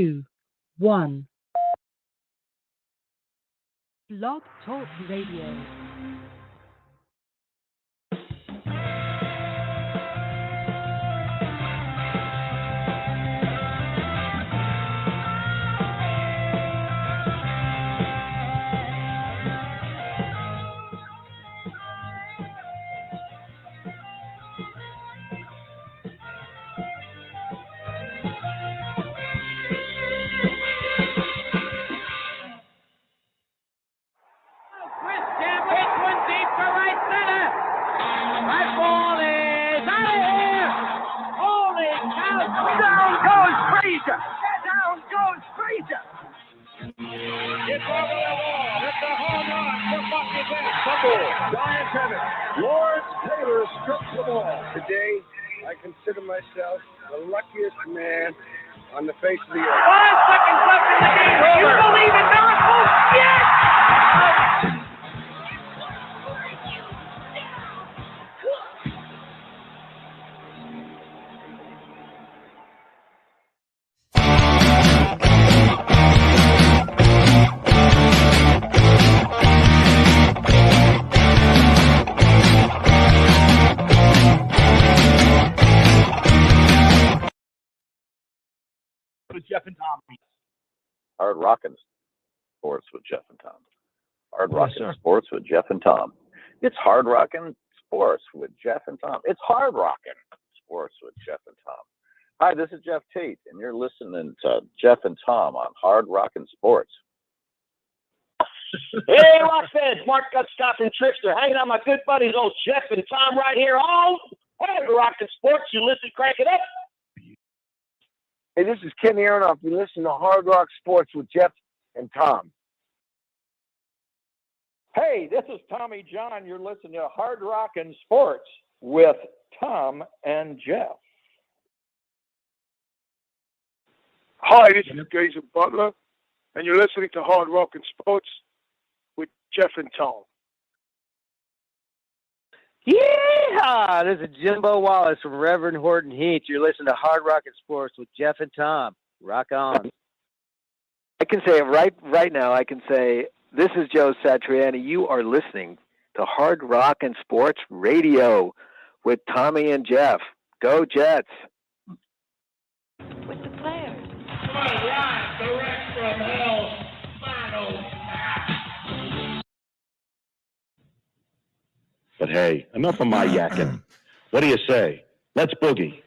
2, 1. Blog Talk Radio. Today, I consider myself the luckiest man on the face of the earth. 5 seconds left in the game. Do you believe in miracles? Yes! With Jeff and Tom. Hard Rockin' Sports with Jeff and Tom. Hard Rockin' sir. Sports with Jeff and Tom. It's Hard Rockin' Sports with Jeff and Tom. It's Hard Rockin' Sports with Jeff and Tom. Hi, this is Jeff Tate, and you're listening to Jeff and Tom on Hard Rockin' Sports. Hey, Rockfeds, Mark Gutstock and Trickster, hanging out with my good buddies, old Jeff and Tom right here on Hard Rockin' Sports. You listen, crank it up. Hey, this is Ken Aronoff. You listen to Hard Rock Sports with Jeff and Tom. Hey, this is Tommy John. You're listening to Hard Rockin' Sports with Tom and Jeff. Hi, this is Gazer Butler, and you're listening to Hard Rockin' Sports with Jeff and Tom. Yeah, this is Jimbo Wallace from Reverend Horton Heat. You're listening to Hard Rockin' Sports with Jeff and Tom. Rock on. I can say it right now. I can say, this is Joe Satriani. You are listening to Hard Rockin' Sports Radio with Tommy and Jeff. Go Jets. With the players. All right, direct from hell, final. But hey, enough of my yakking. What do you say? Let's boogie.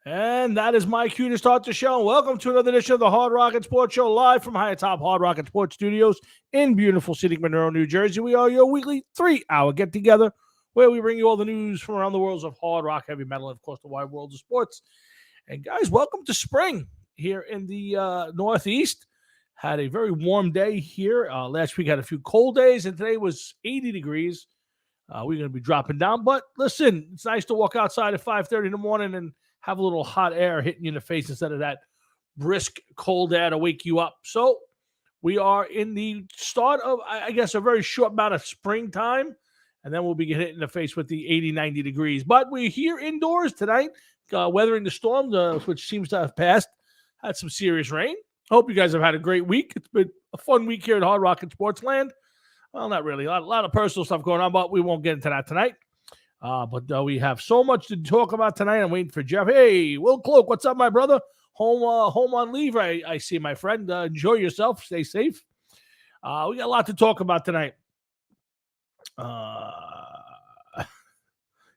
And that is my cue to start the show. Welcome to another edition of the Hard Rockin' Sports Show, live from high atop Hard Rockin' Sports Studios in beautiful scenic Monroe, New Jersey. We are your weekly 3-hour get-together where we bring you all the news from around the worlds of hard rock, heavy metal, and, of course, the wide world of sports. And, guys, welcome to spring here in the Northeast. Had a very warm day here. Last week had a few cold days, and today was 80 degrees. We're going to be dropping down. But, listen, it's nice to walk outside at 5:30 in the morning and have a little hot air hitting you in the face instead of that brisk cold air to wake you up. So we are in the start of, I guess, a very short amount of springtime, and then we'll be getting hit in the face with the 80, 90 degrees. But we're here indoors tonight, weathering the storm, which seems to have passed. Had some serious rain. Hope you guys have had a great week. It's been a fun week here at Hard Rockin' Sports Land. Well, not really. A lot of personal stuff going on, but we won't get into that tonight. But we have so much to talk about tonight. I'm waiting for Jeff. Hey, Will Cloak, what's up, my brother? Home on leave, I see, my friend. Enjoy yourself. Stay safe. We got a lot to talk about tonight.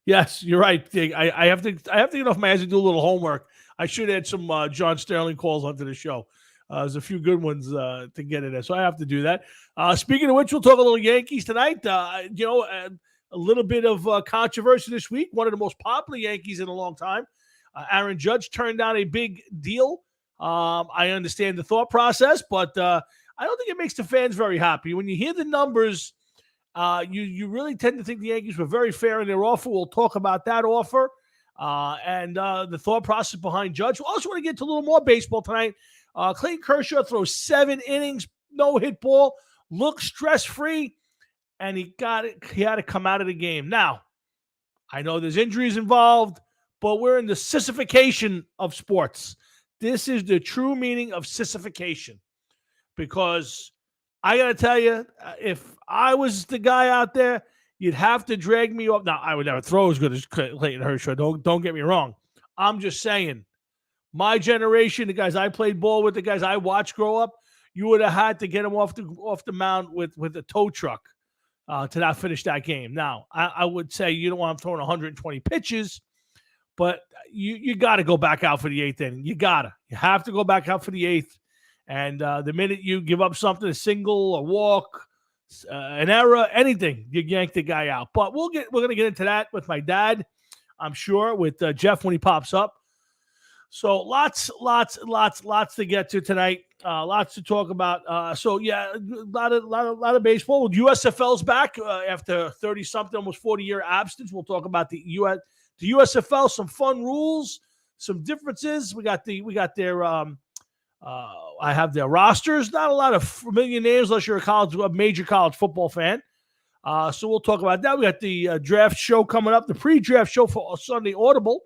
Yes, you're right. I have to get off my ass and do a little homework. I should add some John Sterling calls onto the show. There's a few good ones to get in there, so I have to do that. Speaking of which, we'll talk a little Yankees tonight. A little bit of controversy this week. One of the most popular Yankees in a long time. Aaron Judge turned down a big deal. I understand the thought process, but I don't think it makes the fans very happy. When you hear the numbers, you really tend to think the Yankees were very fair in their offer. We'll talk about that offer and the thought process behind Judge. We also want to get to a little more baseball tonight. Clayton Kershaw throws 7 innings, no hit ball, looks stress-free, and he had to come out of the game. Now, I know there's injuries involved, but we're in the sissification of sports. This is the true meaning of sissification. Because I got to tell you, if I was the guy out there, you'd have to drag me up. Now, I would never throw as good as Clayton Kershaw. Don't get me wrong. I'm just saying, my generation, the guys I played ball with, the guys I watched grow up, you would have had to get them off the mound with a tow truck to not finish that game. Now, I would say you don't want them throwing 120 pitches, but you got to go back out for the eighth inning. You have to go back out for the eighth. And the minute you give up something, a single, a walk, an error, anything, you yank the guy out. But we're going to get into that with my dad, I'm sure, with Jeff when he pops up. So lots to get to tonight. Lots to talk about. So yeah, a lot of baseball. USFL's back after 30-something, almost 40-year absence. We'll talk about the USFL, some fun rules, some differences. We got their I have their rosters. Not a lot of familiar names unless you're a major college football fan. So we'll talk about that. We got the draft show coming up, the pre-draft show for Sunday Audible.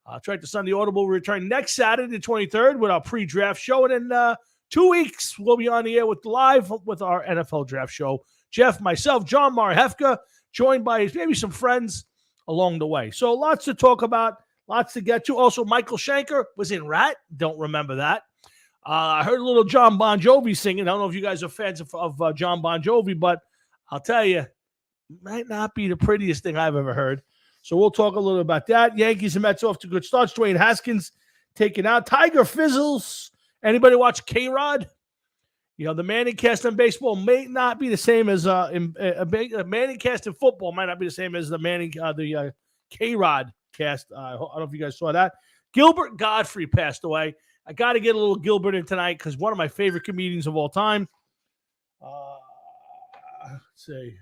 The Sunday Audible will return next Saturday, the 23rd, with our pre-draft show. And in 2 weeks, we'll be on the air with our NFL draft show. Jeff, myself, John Marhefka, joined by maybe some friends along the way. So lots to talk about, lots to get to. Also, Michael Schenker was in Rat. Don't remember that. I heard a little John Bon Jovi singing. I don't know if you guys are fans of John Bon Jovi, but I'll tell you, it might not be the prettiest thing I've ever heard. So we'll talk a little about that. Yankees and Mets off to good starts. Dwayne Haskins taken out. Tiger fizzles. Anybody watch K-Rod? You know, the Manning cast in baseball may not be the same as a Manning cast in football might not be the same as the K-Rod cast. I don't know if you guys saw that. Gilbert Godfrey passed away. I got to get a little Gilbert in tonight because one of my favorite comedians of all time. Let's see.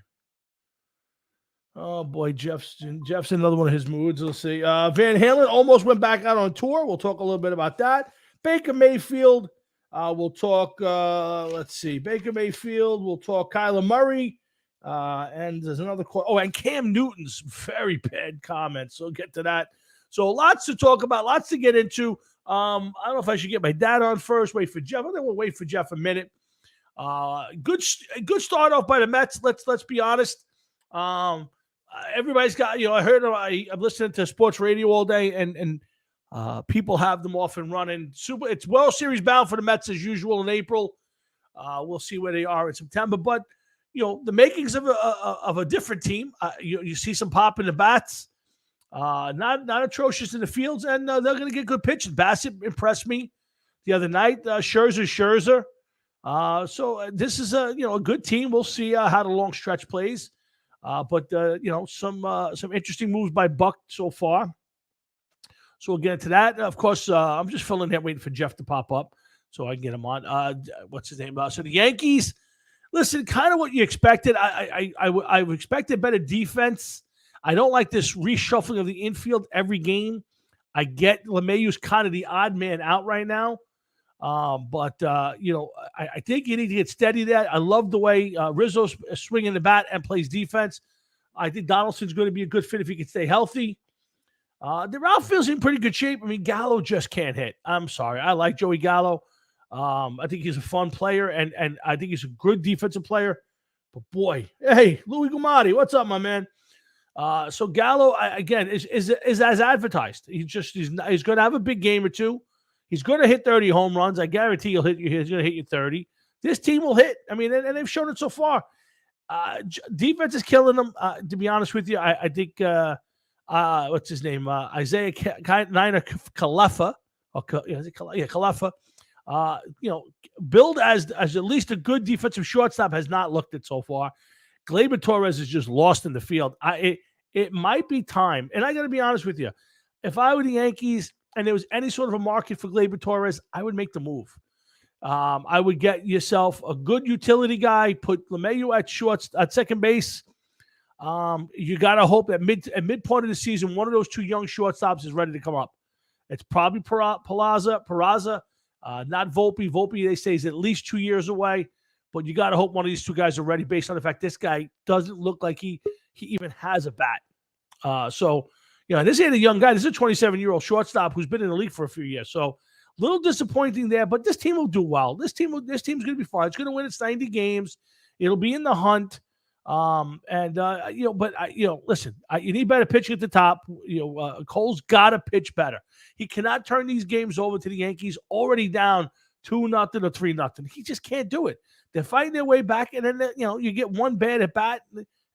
Oh, boy, Jeff's another one of his moods. Let's see. Van Halen almost went back out on tour. We'll talk a little bit about that. Baker Mayfield. We'll talk, let's see. Baker Mayfield. We'll talk Kyler Murray. And there's another – and Cam Newton's very bad comments. So we'll get to that. So lots to talk about, lots to get into. I don't know if I should get my dad on first, wait for Jeff. I think we'll wait for Jeff a minute. Good start off by the Mets. Let's be honest. Everybody's got, I'm listening to sports radio all day, and people have them off and running. It's World Series bound for the Mets as usual in April. We'll see where they are in September, but the makings of a different team. You see some pop in the bats. Not atrocious in the fields, and they're going to get good pitches. Bassett impressed me the other night. Scherzer. So this is a good team. We'll see how the long stretch plays. But some interesting moves by Buck so far. So we'll get into that. Of course, I'm just filling in, waiting for Jeff to pop up so I can get him on. What's his name? So the Yankees, listen, kind of what you expected. I expected better defense. I don't like this reshuffling of the infield every game. I get LeMahieu's kind of the odd man out right now. But I think you need to get steady there. I love the way Rizzo's swinging the bat and plays defense. I think Donaldson's going to be a good fit if he can stay healthy. The outfield's in pretty good shape. I mean, Gallo just can't hit. I'm sorry. I like Joey Gallo. I think he's a fun player, and I think he's a good defensive player. But, boy, hey, Louis Gumati, what's up, my man? So Gallo, again, is as advertised. He's going to have a big game or two. He's going to hit 30 home runs. I guarantee he's going to hit you 30. This team will hit. I mean, and they've shown it so far. Defense is killing them. To be honest with you, I think what's his name? Isaiah Niner Kalefa. Kalefa. Billed as at least a good defensive shortstop has not looked it so far. Gleyber Torres is just lost in the field. It might be time. And I got to be honest with you. If I were the Yankees and there was any sort of a market for Gleyber Torres, I would make the move. I would get yourself a good utility guy, put LeMahieu at second base. You got to hope that at midpoint of the season, one of those two young shortstops is ready to come up. It's probably Peraza, not Volpe. Volpe, they say, is at least 2 years away. But you got to hope one of these two guys are ready based on the fact this guy doesn't look like he even has a bat. This ain't a young guy. This is a 27-year-old shortstop who's been in the league for a few years. So Little disappointing there, but this team will do well. This team's going to be fine. It's going to win its 90 games. It'll be in the hunt. Listen, you need better pitching at the top. Cole's got to pitch better. He cannot turn these games over to the Yankees already down 2-0 or 3-0. He just can't do it. They're fighting their way back, and then you get one bad at bat,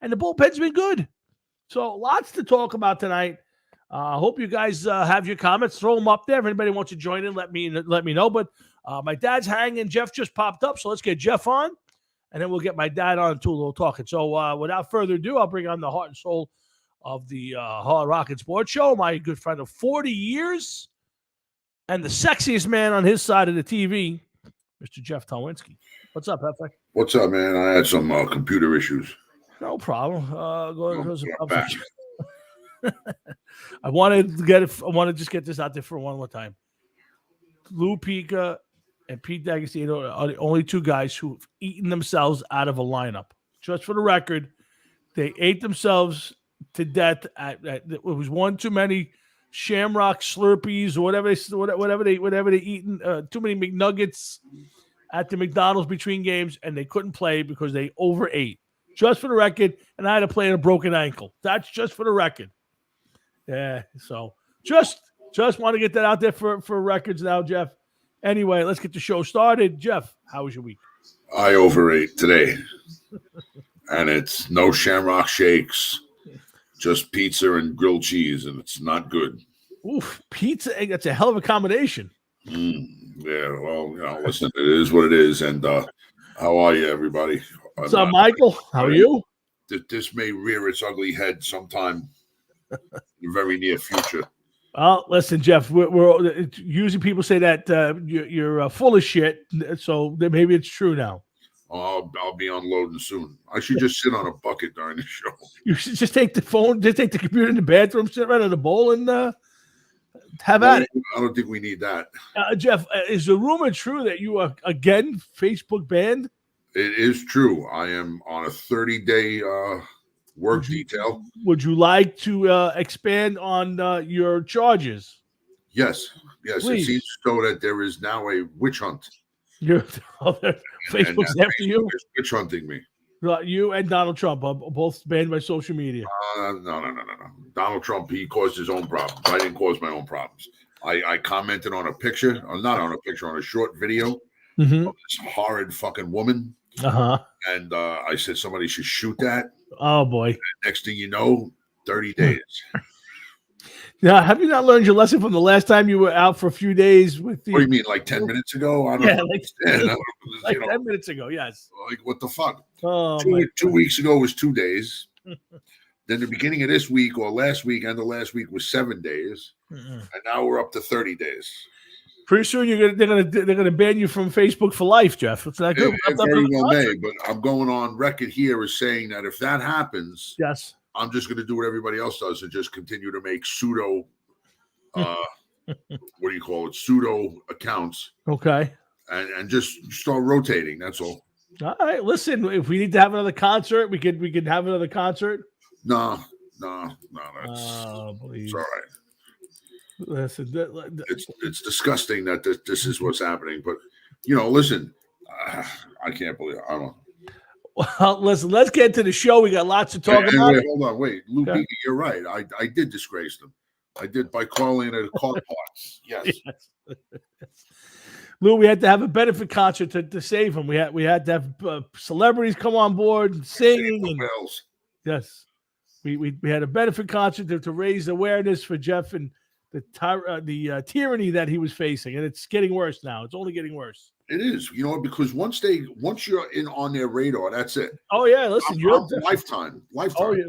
and the bullpen's been good. So lots to talk about tonight. I hope you guys have your comments. Throw them up there. If anybody wants to join in, let me know. But my dad's hanging. Jeff just popped up, so let's get Jeff on, and then we'll get my dad on too, a little talking. So without further ado, I'll bring on the heart and soul of the Hard Rock and Sports Show, my good friend of 40 years, and the sexiest man on his side of the TV, Mr. Jeff Tolwinski. What's up, Hefe? What's up, man? I had some computer issues. No problem. I wanted to just get this out there for one more time. Lou Pica and Pete D'Agostino are the only two guys who've eaten themselves out of a lineup. Just for the record, they ate themselves to death. It was one too many Shamrock Slurpees or whatever they eaten. Too many McNuggets at the McDonald's between games, and they couldn't play because they overate. Just for the record, and I had to play in a broken ankle. That's just for the record. Yeah, so just want to get that out there for records now, Jeff. Anyway, let's get the show started. Jeff, how was your week? I overate today, and it's no Shamrock Shakes, just pizza and grilled cheese, and it's not good. Oof, pizza, that's a hell of a combination. Yeah, well, listen, it is what it is, and how are you, everybody? What's up, Michael? How are you? This may rear its ugly head sometime in the very near future. Well, listen, Jeff, we're usually people say that you're full of shit, so maybe it's true now. I'll be unloading soon. I should just sit on a bucket during the show. You should just take the phone, just take the computer in the bathroom, sit right on the bowl, and have at it. I don't think we need that. Jeff, is the rumor true that you are again Facebook banned? It is true. I am on a 30-day work detail. Would you like to expand on your charges? Yes. Please. It seems so that there is now a witch hunt. Facebook's after you? Witch hunting me. You and Donald Trump are both banned by social media. No. Donald Trump, he caused his own problems. I didn't cause my own problems. I commented on a picture, or not on a picture, on a short video of this horrid fucking woman. And I said somebody should shoot that. Oh, boy. And next thing you know, 30 days. Now, have you not learned your lesson from the last time you were out for a few days with the... What do you mean, like 10 minutes ago? I don't understand. 10 minutes ago, yes. Like, what the fuck? Oh, 2 weeks ago was 2 days. Then the beginning of this week or last week, end of last week was 7 days. And now we're up to 30 days. Pretty soon they're gonna ban you from Facebook for life, Jeff. It's not good. It very well may, but I'm going on record here as saying that if that happens, yes, I'm just going to do what everybody else does and just continue to make pseudo, pseudo accounts. Okay. And just start rotating. That's all. All right. Listen, if we need to have another concert, we could have another concert. No. Please. It's all right. Listen, it's disgusting that this is what's happening. But, listen, I can't believe it. I don't. Well, listen, let's get to the show. We got lots to talk about. Wait. Lou Pica, you're right. I did disgrace them. I did by calling it a car parts. Yes. Lou, we had to have a benefit concert to save him. We had to have celebrities come on board and sing. Yes. We had a benefit concert to raise awareness for Jeff and the tyranny that he was facing, and it's getting worse now. It's only getting worse. It is, because once you're in on their radar, that's it. Oh yeah, listen, you're lifetime. Oh yeah,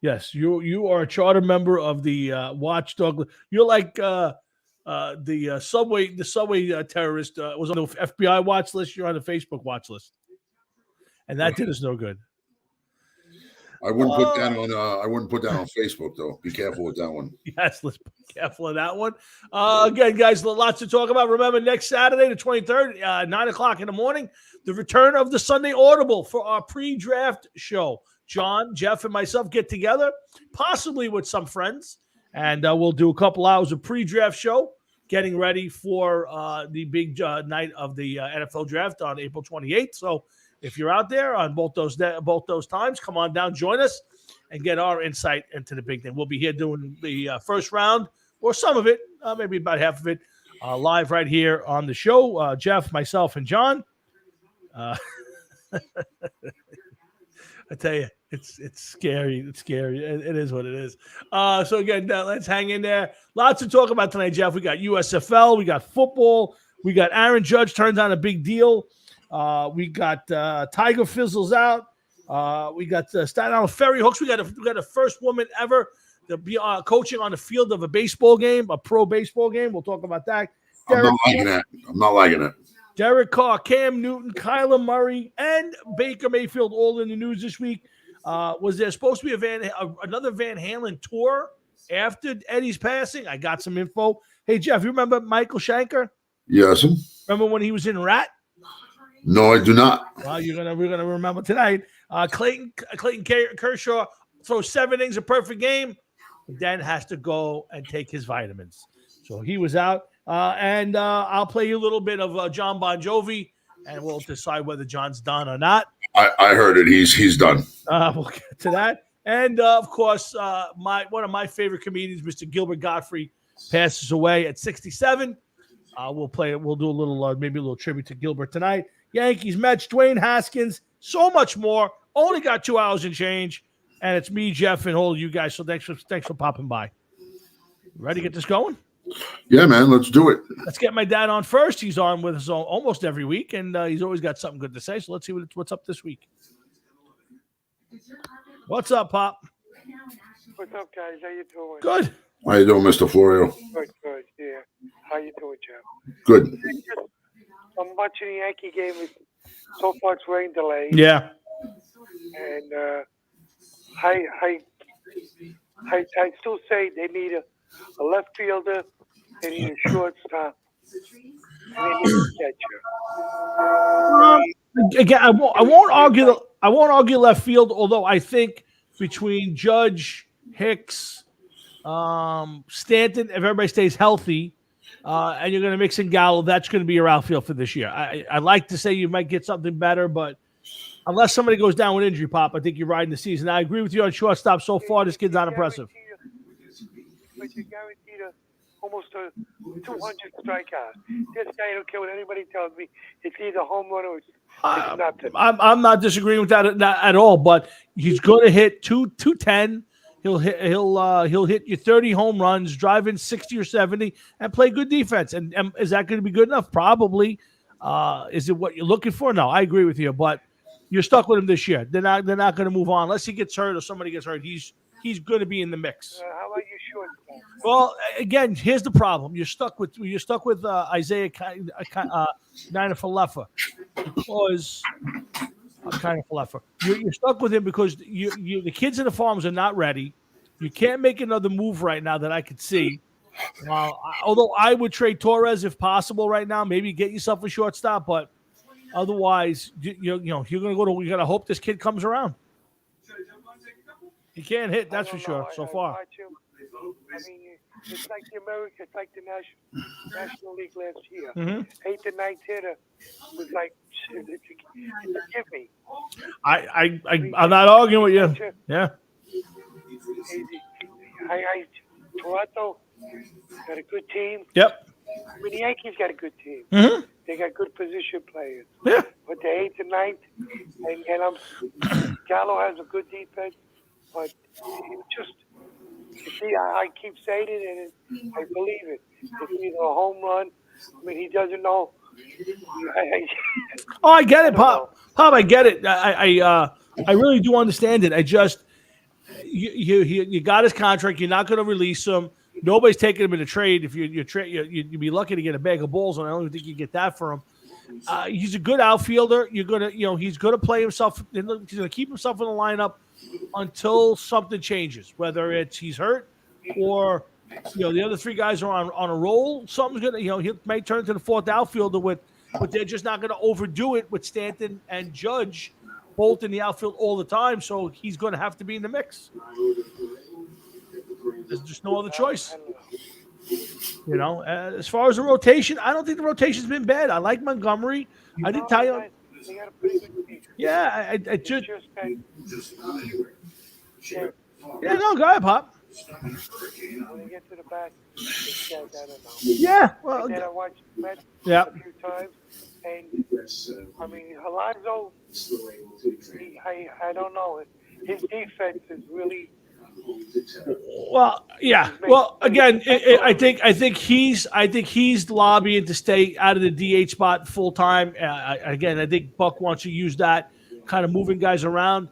yes, you are a charter member of the Watchdog. You're like the subway terrorist was on the FBI watch list. You're on the Facebook watch list, and that did us no good. I wouldn't put that on. I wouldn't put that on Facebook, though. Be careful with that one. Yes, let's be careful of that one. Again, guys, lots to talk about. Remember, next Saturday, the 23rd, 9:00 in the morning, the return of the Sunday Audible for our pre-draft show. John, Jeff, and myself get together, possibly with some friends, and we'll do a couple hours of pre-draft show. getting ready for the big night of the NFL draft on April 28th. So if you're out there on both those times, come on down, join us, and get our insight into the big thing. We'll be here doing the first round, or some of it, maybe about half of it, live right here on the show. Jeff, myself, and John. I tell you, it's scary. It's scary. It is what it is. So again, let's hang in there. Lots to talk about tonight, Jeff. We got USFL. We got football. We got Aaron Judge turns on a big deal. We got Tiger fizzles out. We got Staten Island Ferry Hooks. We got a first woman ever to be coaching on the field of a baseball game, a pro baseball game. We'll talk about that. I'm not liking that. Derek Carr, Cam Newton, Kyler Murray, and Baker Mayfield all in the news this week. Was there supposed to be another Van Halen tour after Eddie's passing? I got some info. Hey, Jeff, you remember Michael Schenker? Yes. Remember when he was in Rat? No, I do not. Well, we're gonna remember tonight. Clayton Kershaw throws 7 innings, a perfect game, then has to go and take his vitamins. So he was out. And I'll play you a little bit of John Bon Jovi, and we'll decide whether John's done or not. I heard it. He's done. We'll get to that. And of course, one of my favorite comedians, Mr. Gilbert Gottfried, passes away at 67. We'll do a little maybe a little tribute to Gilbert tonight. Yankees, Mets, Dwayne Haskins, so much more. Only got 2 hours and change, and it's me, Jeff, and all of you guys. So thanks for popping by. Ready to get this going? Yeah, man, let's do it. Let's get my dad on first. He's on with us almost every week, and he's always got something good to say. So let's see what's up this week. What's up, Pop? What's up, guys? How you doing? Good. How you doing, Mr. Florio? Good. Yeah. How you doing, Jeff? Good. I'm watching the Yankee game. So far, it's rain delay. Yeah. And I still say they need a left fielder. They need a shortstop. And they need a catcher. Again, I won't argue left field. Although I think between Judge, Hicks, Stanton, if everybody stays healthy, and you're going to mix in Gallo, that's going to be your outfield for this year. I like to say you might get something better, but unless somebody goes down with injury, Pop, I think you're riding the season. I agree with you on shortstop. So far, this kid's not impressive. But you're guaranteed almost a 200 strikeout. This guy, I don't care what anybody tells me. It's either home run or it's nothing. I'm not disagreeing with that at all, but he's going to hit 210. He'll hit you 30 home runs, drive in 60 or 70, and play good defense. And is that going to be good enough? Probably. Is it what you're looking for? No, I agree with you, but you're stuck with him this year. They're not going to move on unless he gets hurt or somebody gets hurt. He's going to be in the mix. How about you, shortstop? Well, again, here's the problem. You're stuck with Isaiah Kiner-Falefa because Kiner-Falefa. You're stuck with him because the kids in the farms are not ready. You can't make another move right now that I could see. Although I would trade Torres if possible right now, maybe get yourself a shortstop, but otherwise, you're going to hope this kid comes around. He can't hit, that's for sure, so far. I mean, it's like the National League last year. Mm-hmm. 8th and 9th hitter was like, give me. I'm not arguing with you. Yeah. Toronto got a good team. Yep. I mean, the Yankees got a good team. Mm-hmm. They got good position players. Yeah. But the 8th and 9th, and Gallo has a good defense. But I keep saying it, and I believe it. It's either a home run. I mean, he doesn't know. I get it, Pop. Pop, I get it. I really do understand it. I just you got his contract. You're not going to release him. Nobody's taking him in a trade. If you'd be lucky to get a bag of balls, and I don't even think you get that for him. He's a good outfielder. He's going to play himself. He's going to keep himself in the lineup until something changes, whether it's he's hurt or the other 3 guys are on a roll. Something's gonna he might turn to the 4th outfielder but they're just not going to overdo it with Stanton and Judge both in the outfield all the time. So he's going to have to be in the mix. There's just no other choice. You know, as far as the rotation, I don't think the rotation's been bad. I like Montgomery. I think Tyler. They got a pretty good team. Yeah, I It's just. just that Yeah, no, go ahead, Pop. when they get to the back, it's guys, I don't know. Yeah, well, And then I watched Met yeah. a few times, and I mean, Alonzo, I don't know. His defense is really. Well, yeah. Well, again, I think he's lobbying to stay out of the DH spot full time. Again, I think Buck wants to use that kind of moving guys around.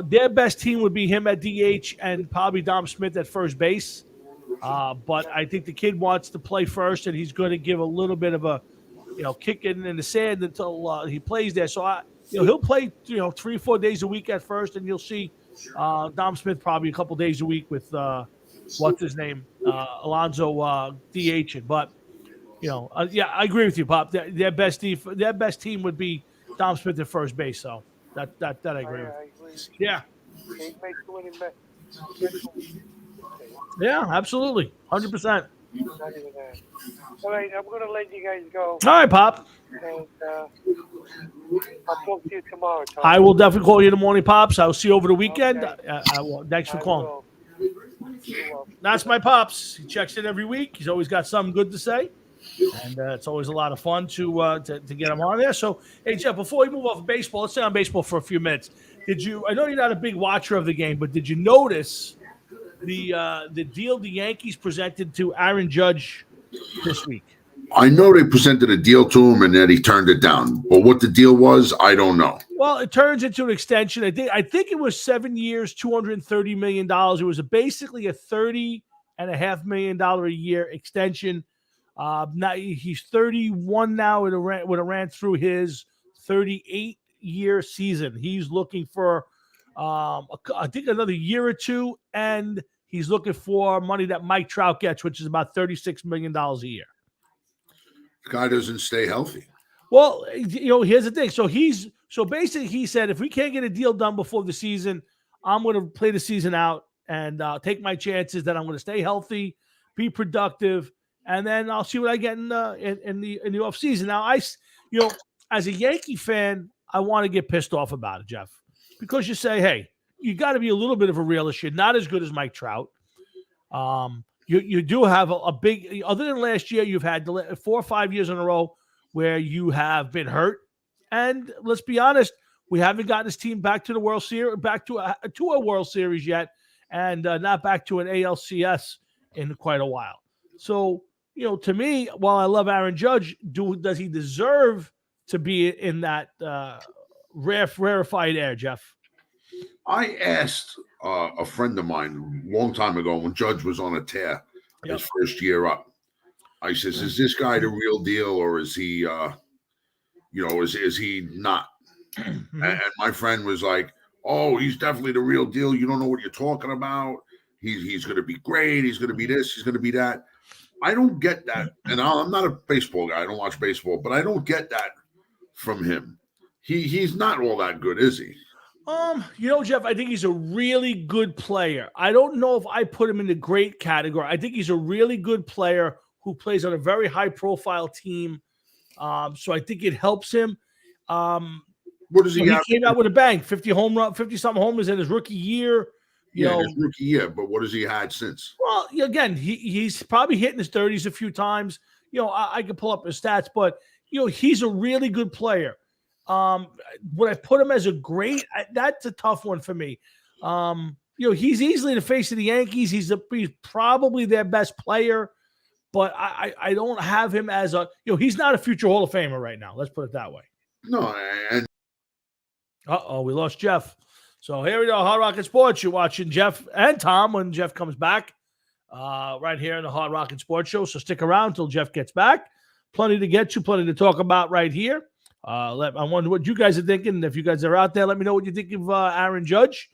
Their best team would be him at DH and probably Dom Smith at first base. But I think the kid wants to play first, and he's going to give a little bit of a, kick in the sand until he plays there. So he'll play 3-4 days a week at first, and you'll see Dom Smith probably a couple days a week with what's his name, Alonzo DHing. But yeah, I agree with you, Pop. Their best team would be Dom Smith at first base. So that I agree with. Yeah. Yeah, absolutely, 100%. All right, I'm going to let you guys go. All right, Pop. And I'll talk to you tomorrow, Tom. I will definitely call you in the morning, Pops. I'll see you over the weekend. Thanks for calling. That's my Pops. He checks in every week. He's always got something good to say. And it's always a lot of fun to get him on there. So, hey, Jeff, before we move off of baseball, let's stay on baseball for a few minutes. I know you're not a big watcher of the game, but did you notice the deal the Yankees presented to Aaron Judge this week? I know they presented a deal to him and then he turned it down. But what the deal was, I don't know. Well, it turns into an extension. I think it was 7 years, $230 million. It was basically a $30.5 million a year extension. Now he's 31 now. It ran through his 38-year season. He's looking for, I think, another year or two, and he's looking for money that Mike Trout gets, which is about $36 million a year. The guy doesn't stay healthy. Well, here's the thing. So basically, he said, if we can't get a deal done before the season, I'm going to play the season out and take my chances that I'm going to stay healthy, be productive, and then I'll see what I get in the offseason. Now, as a Yankee fan, I want to get pissed off about it, Jeff, because you say, hey, you got to be a little bit of a realist. You're not as good as Mike Trout. You do have a big, other than last year, you've had 4 or 5 years in a row where you have been hurt. And let's be honest, we haven't gotten this team back to the World Series, back to a World Series yet, and not back to an ALCS in quite a while. So, to me, while I love Aaron Judge, does he deserve to be in that rarefied air, Jeff? I asked a friend of mine a long time ago when Judge was on a tear his first year up. I says, is this guy the real deal or is he, is he not? And my friend was like, oh, he's definitely the real deal. You don't know what you're talking about. He's going to be great. He's going to be this. He's going to be that. I don't get that. And I'm not a baseball guy. I don't watch baseball, but I don't get that from him. He's not all that good, is he? Jeff, I think he's a really good player. I don't know if I put him in the great category. I think he's a really good player who plays on a very high-profile team. So I think it helps him. What does he have? He came out with a bang, 50-something homers in his rookie year. His rookie year, but what has he had since? Well, again, he's probably hitting his 30s a few times. I could pull up his stats, but, he's a really good player. Would I put him as a great? That's a tough one for me. He's easily the face of the Yankees. He's probably their best player, but I don't have him as he's not a future Hall of Famer right now. Let's put it that way. No, and we lost Jeff. So here we go, Hard Rocket Sports. You're watching Jeff and Tom when Jeff comes back, right here in the Hard Rocket Sports Show. So stick around until Jeff gets back. Plenty to get to, plenty to talk about right here. I wonder what you guys are thinking. If you guys are out there, let me know what you think of Aaron Judge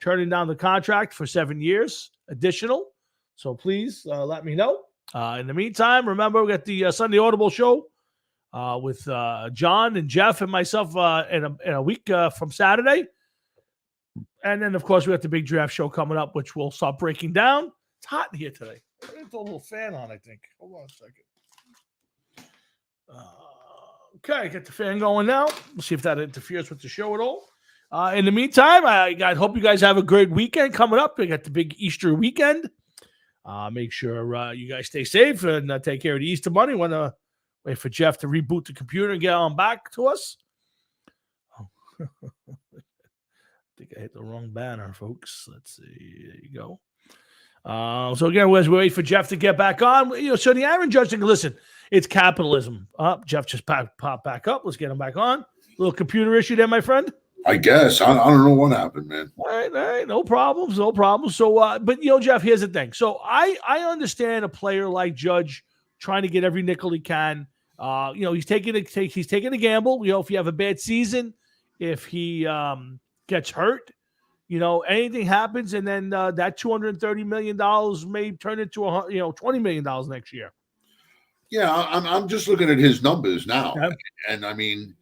turning down the contract for 7 years additional. So please let me know. In the meantime, remember, we got the Sunday Audible show with John and Jeff and myself in a week from Saturday. And then, of course, we got the big draft show coming up, which we'll start breaking down. It's hot in here today. It's a little fan on, I think. Hold on a second. Okay, get the fan going now. We'll see if that interferes with the show at all. In the meantime, I hope you guys have a great weekend coming up. We got the big Easter weekend. Make sure you guys stay safe and take care of the Easter Bunny. Want to wait for Jeff to reboot the computer and get on back to us. Oh. I think I hit the wrong banner, folks. Let's see. There you go. So again, as we wait for Jeff to get back on, so the Aaron Judge thing, listen, it's capitalism. Jeff just popped back up. Let's get him back on. Little computer issue there, my friend. I guess. I don't know what happened, man. All right. No problems. So, but Jeff, here's the thing. So I understand a player like Judge trying to get every nickel he can. He's taking a gamble. If you have a bad season, if he gets hurt, anything happens, and then that $230 million may turn into $20 million next year. Yeah, I'm just looking at his numbers now, and I mean,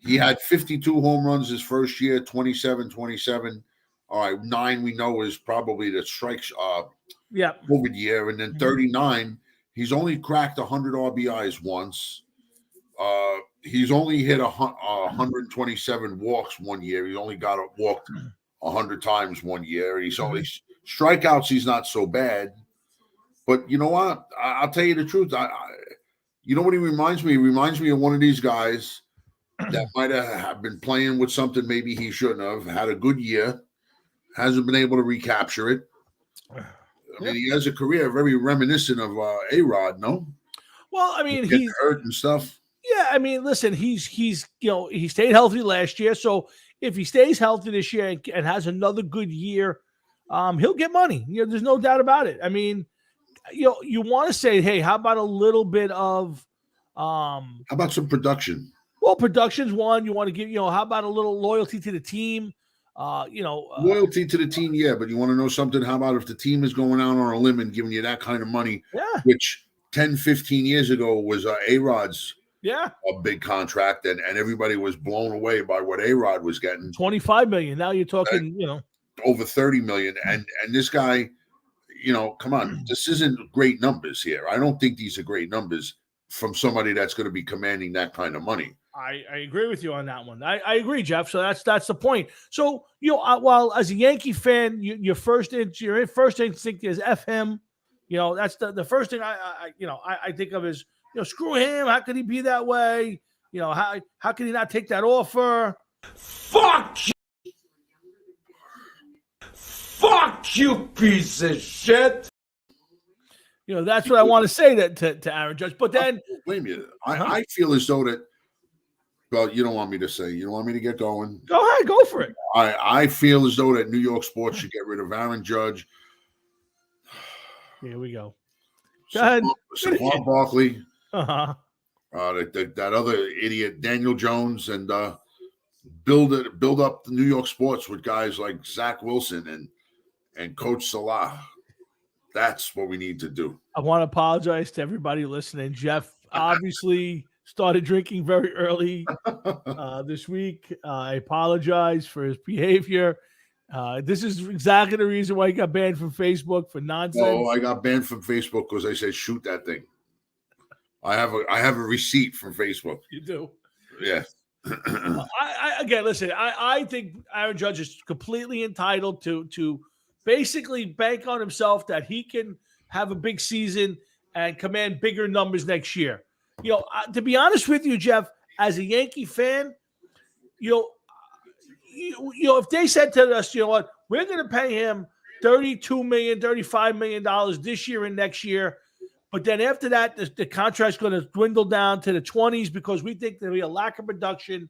he had 52 home runs his first year, 27. All right, 9 we know is probably the strikes COVID year, and then 39. He's only cracked 100 RBIs once. He's only hit 127 walks one year. He only got walked 100 times one year. He's always strikeouts. He's not so bad, but you know what? I'll tell you the truth. You know what he reminds me? He reminds me of one of these guys that might have been playing with something maybe he shouldn't have. Had a good year, hasn't been able to recapture it. I mean, he has a career very reminiscent of A-Rod, no? Well, I mean, he's hurt and stuff. Yeah, I mean, listen, he stayed healthy last year, so if he stays healthy this year and has another good year, he'll get money. There's no doubt about it. I mean, you want to say, hey, how about a little bit of how about some production? Well, production's one. You want to give, how about a little loyalty to the team? Loyalty to the team, yeah, but you want to know something? How about if the team is going out on a limb and giving you that kind of money, which 10, 15 years ago was A-Rod's a big contract, and everybody was blown away by what A-Rod was getting. $25 million. Now you're talking, over $30 million. And this guy, come on, this isn't great numbers here. I don't think these are great numbers from somebody that's going to be commanding that kind of money. I agree with you on that one. I agree, Jeff. So that's the point. So while as a Yankee fan, your first instinct is F him. That's the first thing I think of is screw him. How could he be that way? How can he not take that offer? Fuck you, piece of shit. That's what I want to say to Aaron Judge. But then, blame you. I feel as though that. Well, you don't want me to say. You don't want me to get going. Go ahead, go for it. I feel as though that New York sports should get rid of Aaron Judge. Here we go. Go ahead. Saquon Barkley. That other idiot Daniel Jones, and build up the New York sports with guys like Zach Wilson and Coach Salah. That's what we need to do. I want to apologize to everybody listening. Jeff obviously started drinking very early this week. I apologize for his behavior. This is exactly the reason why he got banned from Facebook for nonsense. Oh, I got banned from Facebook because I said shoot that thing. I have a receipt from Facebook. You do? Yeah. Again, listen. I think Aaron Judge is completely entitled to basically bank on himself that he can have a big season and command bigger numbers next year. To be honest with you, Jeff, as a Yankee fan, if they said to us, you know what, we're going to pay him $32 million, $35 million this year and next year, but then after that, the contract's going to dwindle down to the 20s because we think there'll be a lack of production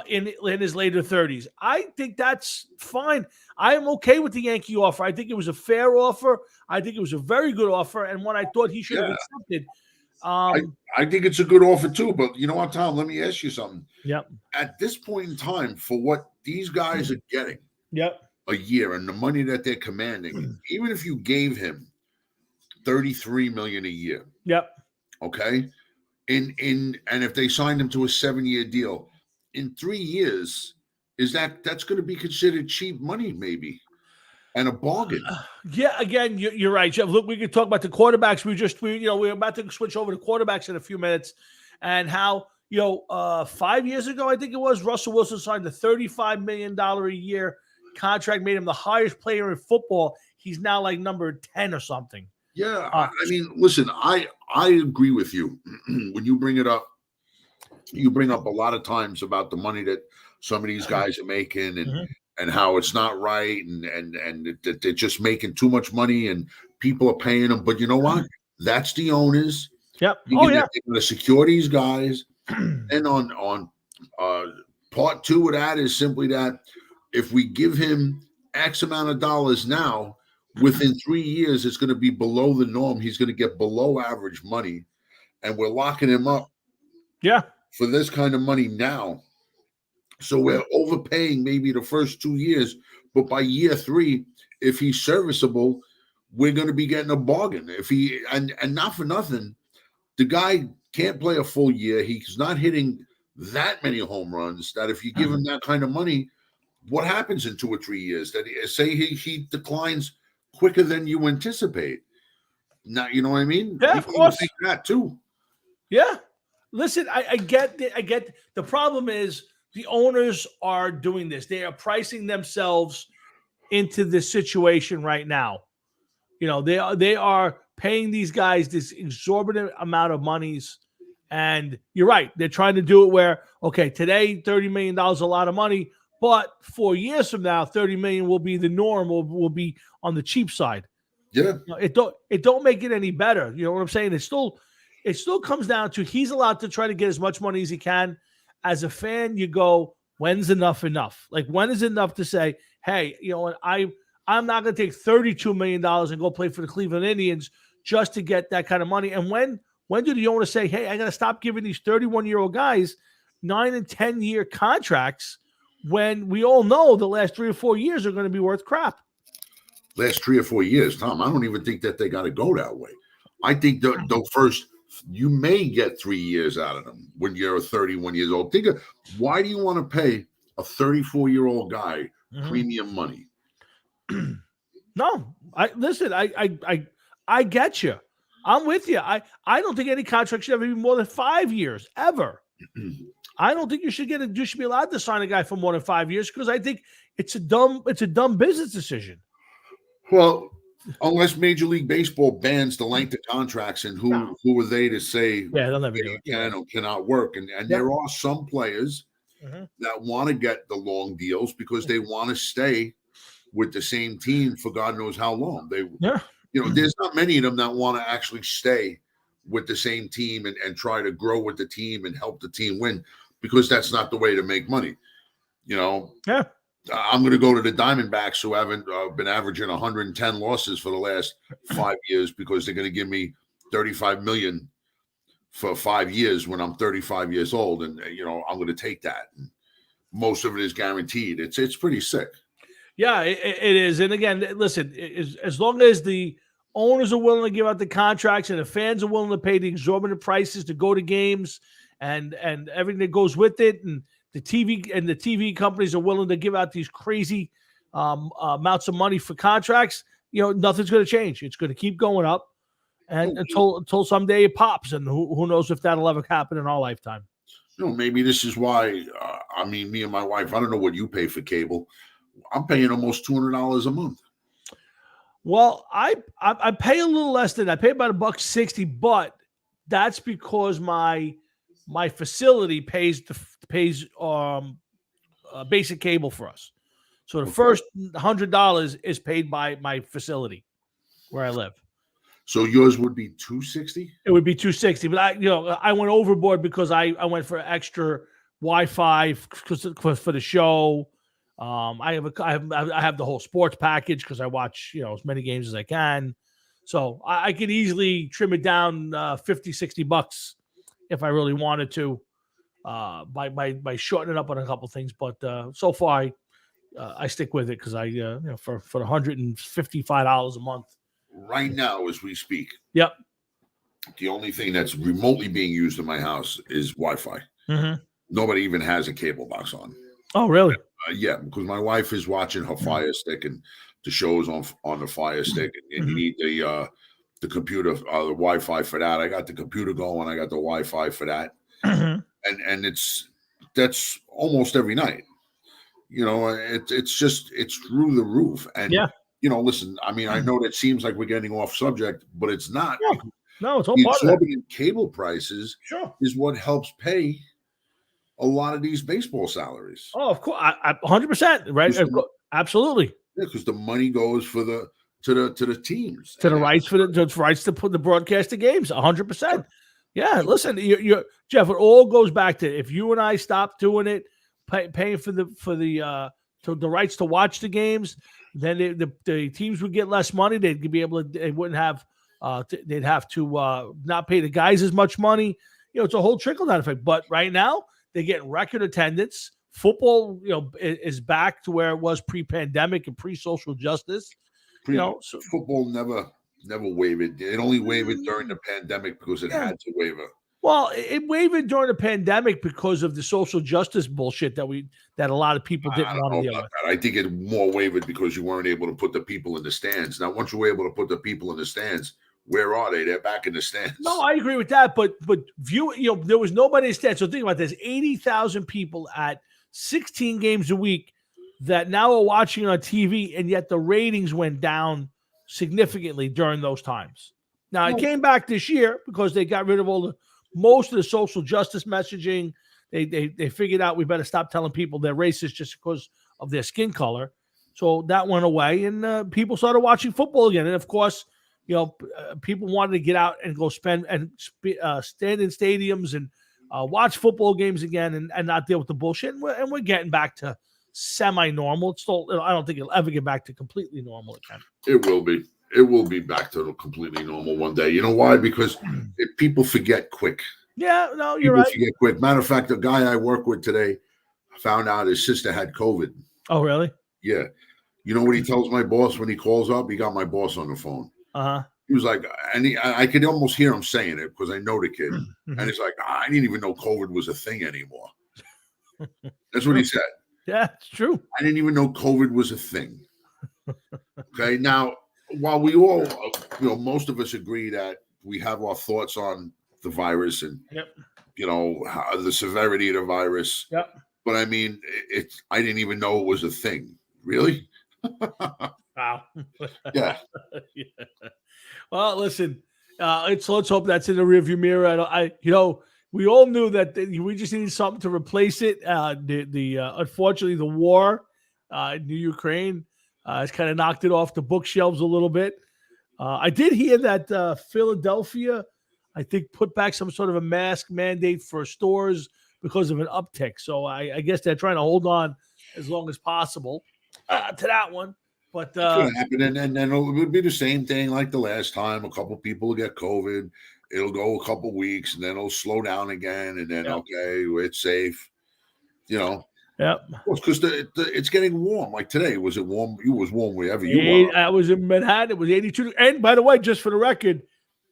in his later 30s. I think that's fine. I am okay with the Yankee offer. I think it was a fair offer. I think it was a very good offer, and one I thought he should have accepted. I think it's a good offer too, but you know what, Tom? Let me ask you something. Yep. At this point in time, for what these guys are getting, a year and the money that they're commanding, even if you gave him $33 million a year, okay, and if they signed him to a 7-year deal, in 3 years, that's going to be considered cheap money, maybe. and a bargain. Yeah, again, you're right, Jeff. Look, we could talk about the quarterbacks. We're about to switch over to quarterbacks in a few minutes, and how 5 years ago, I think it was, Russell Wilson signed a $35 million a year contract, made him the highest player in football. He's now like number 10 or something. Yeah, I mean, listen, I agree with you. When you bring it up, you bring up a lot of times about the money that some of these guys are making, and how it's not right, and they're just making too much money, and people are paying them. But you know what? That's the owners. Yep. You're going to secure these guys. And on part two of that is simply that if we give him X amount of dollars now, within 3 years, it's going to be below the norm. He's going to get below average money, and we're locking him up. Yeah. For this kind of money now. So we're overpaying maybe the first 2 years, but by year 3, if he's serviceable, we're going to be getting a bargain. If he and not for nothing, the guy can't play a full year. He's not hitting that many home runs that if you give him that kind of money, what happens in 2 or 3 years? That he declines quicker than you anticipate. Now, you know what I mean? Yeah, of course. Think that too. Yeah. Listen, I get the problem is the owners are doing this. They are pricing themselves into this situation right now. They are paying these guys this exorbitant amount of monies. And you're right. They're trying to do it where, okay, today, $30 million is a lot of money, but 4 years from now, $30 million will be the norm, will be on the cheap side. Yeah. It don't make it any better. You know what I'm saying? It still comes down to he's allowed to try to get as much money as he can. As a fan, you go, when's enough? Like, when is enough to say, hey, I'm not going to take $32 million and go play for the Cleveland Indians just to get that kind of money. And when do the owners say, hey, I got to stop giving these 31-year-old guys 9 and 10-year contracts when we all know the last 3 or 4 years are going to be worth crap? Last 3 or 4 years, Tom, I don't even think that they got to go that way. I think the first, you may get 3 years out of them when you're 31 years old. Think of, why do you want to pay a 34-year-old guy premium money? No, I get you. I'm with you. I don't think any contract should ever be more than 5 years ever. I don't think you should be allowed to sign a guy for more than 5 years because I think it's a dumb business decision. Well, unless Major League Baseball bans the length of contracts, and who are they to say they'll never do it. Can or cannot work? And there are some players that want to get the long deals because they want to stay with the same team for God knows how long. There's not many of them that want to actually stay with the same team and try to grow with the team and help the team win, because that's not the way to make money. I'm going to go to the Diamondbacks, who haven't been averaging 110 losses for the last 5 years, because they're going to give me $35 million for 5 years when I'm 35 years old, and I'm going to take that. And most of it is guaranteed. It's pretty sick. Yeah, it is. And again, listen, as long as the owners are willing to give out the contracts and the fans are willing to pay the exorbitant prices to go to games and everything that goes with it, and the TV companies are willing to give out these crazy amounts of money for contracts, nothing's going to change. It's going to keep going up, and until someday it pops, and who knows if that'll ever happen in our lifetime. Maybe this is why. Me and my wife, I don't know what you pay for cable. I'm paying almost $200 a month. Well, I pay a little less than that. I pay about $1.60, but that's because my facility pays basic cable for us. So the first $100 is paid by my facility where I live. So yours would be $260? It would be $260, but I went overboard because I went for extra Wi-Fi for the show. I have the whole sports package because I watch as many games as I can. So I could easily trim it down $50-$60 if I really wanted to, by shortening up on a couple things. But so far I stick with it because for $155 a month right now as we speak. Yep. The only thing that's remotely being used in my house is Wi-Fi. Nobody even has a cable box on. Oh, really? Yeah, because my wife is watching her Fire Stick and the shows on the Fire Stick, and you need the computer, the Wi-Fi for that. I got the computer going. I got the Wi-Fi for that, and that's almost every night. You know, it's through the roof. And Yeah. you know, listen, I mean, I know that seems like we're getting off subject, but it's not. No, it's all The part of that. exorbitant cable prices is what helps pay a lot of these baseball salaries. Oh, of course, 100%, right? Absolutely. Yeah, because the money goes for the to the teams, To the rights for the rights to put the broadcast the games, 100%. Yeah, listen, you're Jeff. It all goes back to if you and I stop doing it, paying for the rights to watch the games, then the teams would get less money. They'd be able to. They wouldn't have. They'd have to not pay the guys as much money. You know, it's a whole trickle down effect. But right now, they're getting record attendance. Football, you know, is back to where it was pre-pandemic and pre-social justice. Football never wavered. It only wavered during the pandemic because it had to waver. Well, it wavered during the pandemic because of the social justice bullshit that a lot of people didn't want to deal with. I think it more wavered because you weren't able to put the people in the stands. Now, once you were able to put the people in the stands, where are they? They're back in the stands. No, I agree with that. But there was nobody in the stands. So think about this: 80,000 people at 16 games a week that now are watching on TV, and yet the ratings went down significantly during those times. Now it came back this year because they got rid of most of the social justice messaging. They figured out we better stop telling people they're racist just because of their skin color. So that went away, and people started watching football again. And of course, you know, people wanted to get out and go stand in stadiums and watch football games again, and not deal with the bullshit. And we're getting back to semi-normal. It's still, I don't think it'll ever get back to completely normal again. It will be. It will be back to completely normal one day. You know why? Because people forget quick. Yeah, no, you're right. Forget quick. Matter of fact, the guy I work with today found out his sister had COVID. Oh, really? Yeah. You know what he tells my boss when he calls up? He got my boss on the phone. He was like, and I could almost hear him saying it because I know the kid. And he's like, I didn't even know COVID was a thing anymore. That's what he said. Yeah, it's true. I didn't even know COVID was a thing. Okay. Now, while we all, you know, most of us agree that we have our thoughts on the virus and, you know, the severity of the virus. Yep. But I mean, I didn't even know it was a thing. Really? Wow. Yeah. Well, listen, let's hope that's in the rearview mirror. We all knew that we just needed something to replace it. Unfortunately, the war in Ukraine has kind of knocked it off the bookshelves a little bit. I did hear that Philadelphia, I think, put back some sort of a mask mandate for stores because of an uptick. So I guess they're trying to hold on as long as possible to that one. But it's gonna happen, and then it would be the same thing like the last time. A couple people will get COVID. It'll go a couple weeks, and then it'll slow down again, and then okay, it's safe. You know. Yeah. Because it's getting warm. Like today, was it warm? It was warm wherever you were. I was in Manhattan. It was 82. And by the way, just for the record,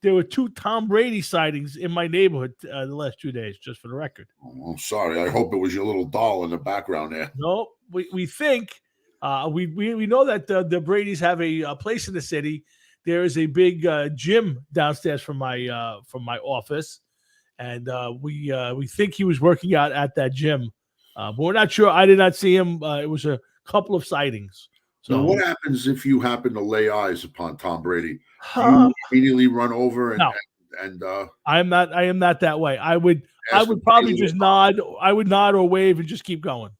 there were 2 Tom Brady sightings in my neighborhood the last 2 days, just for the record. Oh, I'm sorry. I hope it was your little doll in the background there. No, we think we know that the Bradys have a place in the city. There is a big gym downstairs from my office, and we think he was working out at that gym. But we're not sure. I did not see him. It was a couple of sightings. So now, what happens if you happen to lay eyes upon Tom Brady? Do you immediately run over and I am not that way. I would probably just nod. I would nod or wave and just keep going.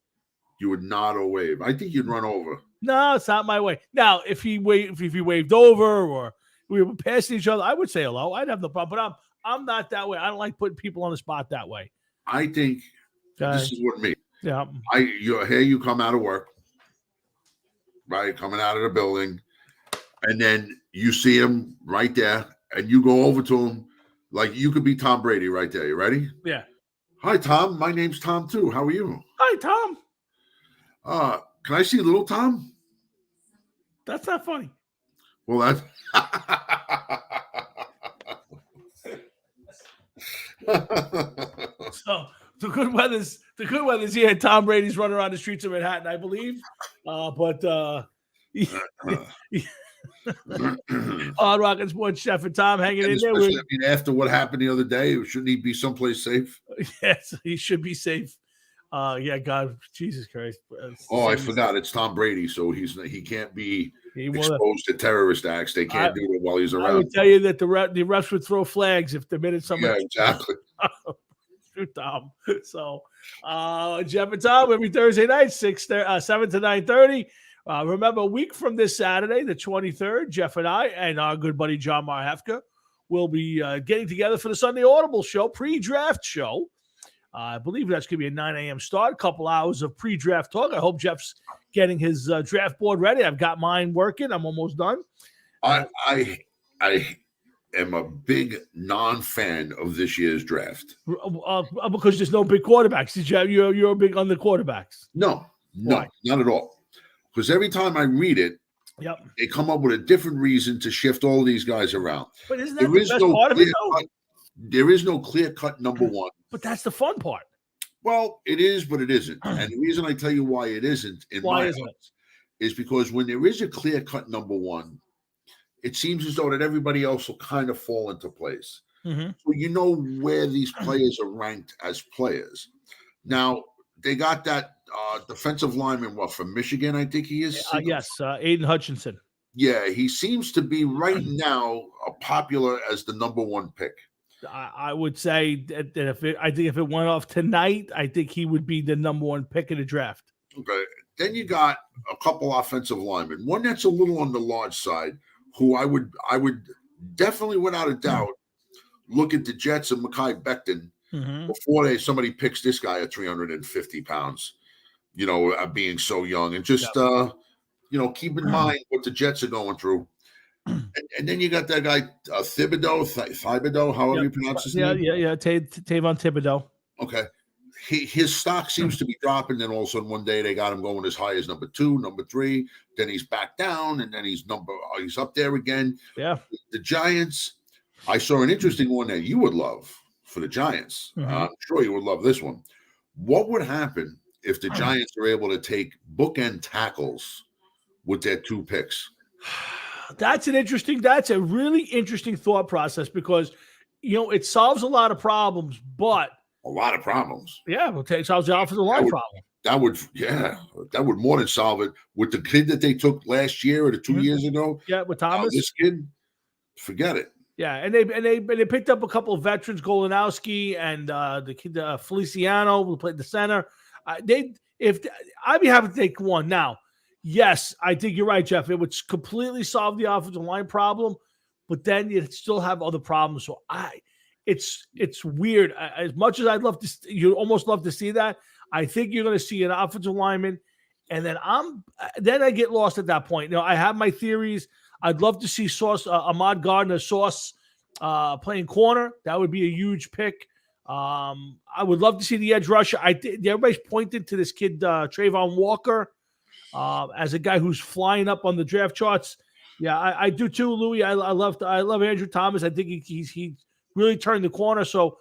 You would nod or wave. I think you'd run over. No, it's not my way. Now, if he waved over or we were passing each other, I would say hello. I'd have no problem. But I'm not that way. I don't like putting people on the spot that way. I think this is what me. Yeah. You come out of work, right? Coming out of the building, and then you see him right there, and you go over to him, like you could be Tom Brady right there. You ready? Yeah. Hi, Tom. My name's Tom too. How are you? Hi, Tom. Can I see little Tom? That's not funny. Well, that's the good weather's here. Tom Brady's running around the streets of Manhattan, I believe. Hard Rockin' Sports Chef and Tom hanging in there. I mean, after what happened the other day, shouldn't he be someplace safe? Yes, he should be safe. Yeah, God, Jesus Christ. I forgot. It's Tom Brady, so he can't be exposed to terrorist acts. They can't do it while he's around. I would tell you that the refs would throw flags if the minute somebody. Yeah, exactly. Shoot, Tom. So, Jeff and Tom every Thursday night, 7 to 9:30. Remember, a week from this Saturday, the 23rd, Jeff and I and our good buddy John Marhefka will be getting together for the Sunday Audible show, pre-draft show. I believe that's going to be a 9 a.m. start, a couple hours of pre-draft talk. I hope Jeff's getting his draft board ready. I've got mine working. I'm almost done. I am a big non-fan of this year's draft. Because there's no big quarterbacks. You're big on the quarterbacks. No, Why? not at all. Because every time I read it, they come up with a different reason to shift all these guys around. But isn't that the best part of it, though? There is no clear-cut number one. But that's the fun part. Well, it is, but it isn't. And the reason I tell you why it isn't, in my eyes, is because when there is a clear-cut number one, it seems as though that everybody else will kind of fall into place. Mm-hmm. So you know where these players are ranked as players. Now, they got that defensive lineman, from Michigan, I think he is? Yes, Aiden Hutchinson. Yeah, he seems to be right now popular as the number one pick. I would say that if it went off tonight, I think he would be the number one pick in the draft. Okay. Then you got a couple offensive linemen. One that's a little on the large side, who I would definitely, without a doubt, look at the Jets and Mekhi Becton before somebody picks this guy at 350 pounds, being so young. And just, keep in mind what the Jets are going through. And then you got that guy, Thibodeau, however you pronounce his name. Yeah, Tavon Thibodeau. Okay. His stock seems to be dropping. Then all of a sudden one day they got him going as high as number 2, number 3. Then he's back down, and then he's up there again. Yeah. The Giants, I saw an interesting one that you would love for the Giants. I'm sure you would love this one. What would happen if the Giants are able to take bookend tackles with their 2 picks? That's a really interesting thought process because, it solves a lot of problems, but a lot of problems. Yeah, it solves the offensive line problem. That would more than solve it. With the kid that they took last year or 2 years ago. Yeah, with Thomas. This kid, forget it. Yeah, and they picked up a couple of veterans, Golinowski and the kid Feliciano, who played the center. I'd be happy to take one now. Yes, I think you're right, Jeff. It would completely solve the offensive line problem, but then you'd still have other problems. So it's weird. As much as you'd almost love to see that. I think you're going to see an offensive lineman, and then I get lost at that point. I have my theories. I'd love to see Ahmad Gardner playing corner. That would be a huge pick. I would love to see the edge rusher. Everybody's pointed to this kid Trayvon Walker. As a guy who's flying up on the draft charts. Yeah, I do too, Louis. I love Andrew Thomas. I think he really turned the corner. So,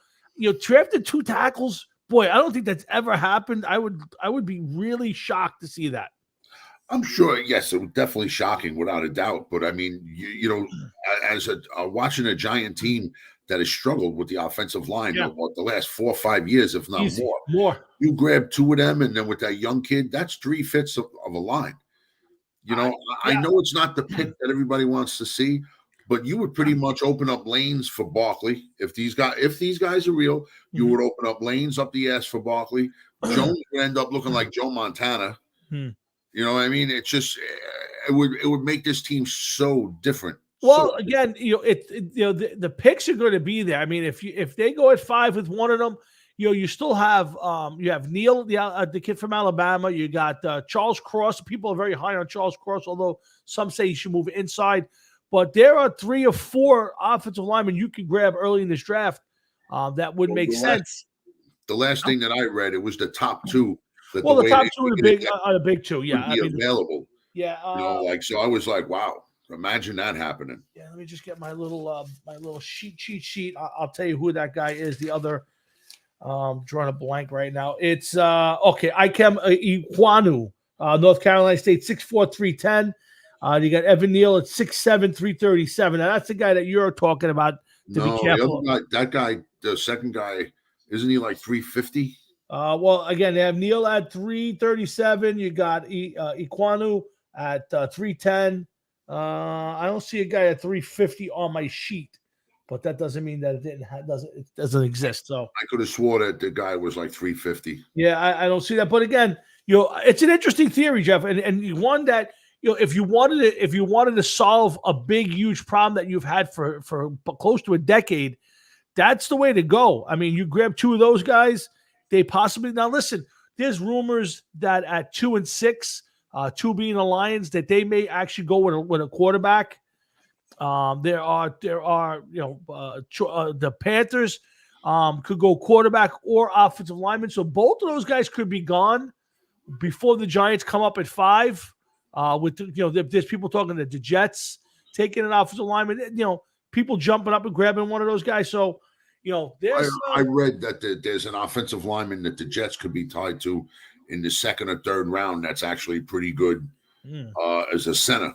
drafted 2 tackles. Boy, I don't think that's ever happened. I would be really shocked to see that. I'm sure, yes, it was definitely shocking without a doubt. But I mean, as watching a Giant team that has struggled with the offensive line over the last 4 or 5 years, if not more. You grab 2 of them, and then with that young kid, that's 3 fifths of a line. I know it's not the pick that everybody wants to see, but you would pretty much open up lanes for Barkley. If these guys are real, you would open up lanes up the ass for Barkley. Jones would end up looking like Joe Montana. You know what I mean? It's just it would make this team so different. Well, again, the picks are going to be there. I mean, if they go at 5 with one of them, you still have Neal, the kid from Alabama. You got Charles Cross. People are very high on Charles Cross, although some say he should move inside. But there are 3 or 4 offensive linemen you can grab early in this draft that would make sense. The last thing that I read, it was the top 2. The top 2 are the big 2. Yeah, available. Yeah, so I was like, wow. Imagine that happening. Yeah, let me just get my little cheat sheet. I'll tell you who that guy is. The other Drawing a blank right now. It's okay. Ikem Iquanu, North Carolina State, 6'4", 310. You got Evan Neal at 6'7", 337. Now that's the guy that you're talking about. To No, be careful. the other guy, that guy, the second guy, isn't he like 350? Well, again, they have Neal at 337. You got Iquanu at 310. I don't see a guy at 350 on my sheet, but that doesn't mean that it doesn't exist. So I could have swore that the guy was like 350. yeah, I don't see that. But again, it's an interesting theory, Jeff, and one that if you wanted to solve a big, huge problem that you've had for close to a decade, that's the way to go. I mean, you grab two of those guys. They possibly now listen. There's rumors that at 2 and 6, 2 being the Lions, that they may actually go with a quarterback. There are the Panthers could go quarterback or offensive lineman. So both of those guys could be gone before the Giants come up at 5. There's people talking that the Jets taking an offensive lineman. People jumping up and grabbing one of those guys. So. I read that there's an offensive lineman that the Jets could be tied to in the second or third round. That's actually pretty good as a center.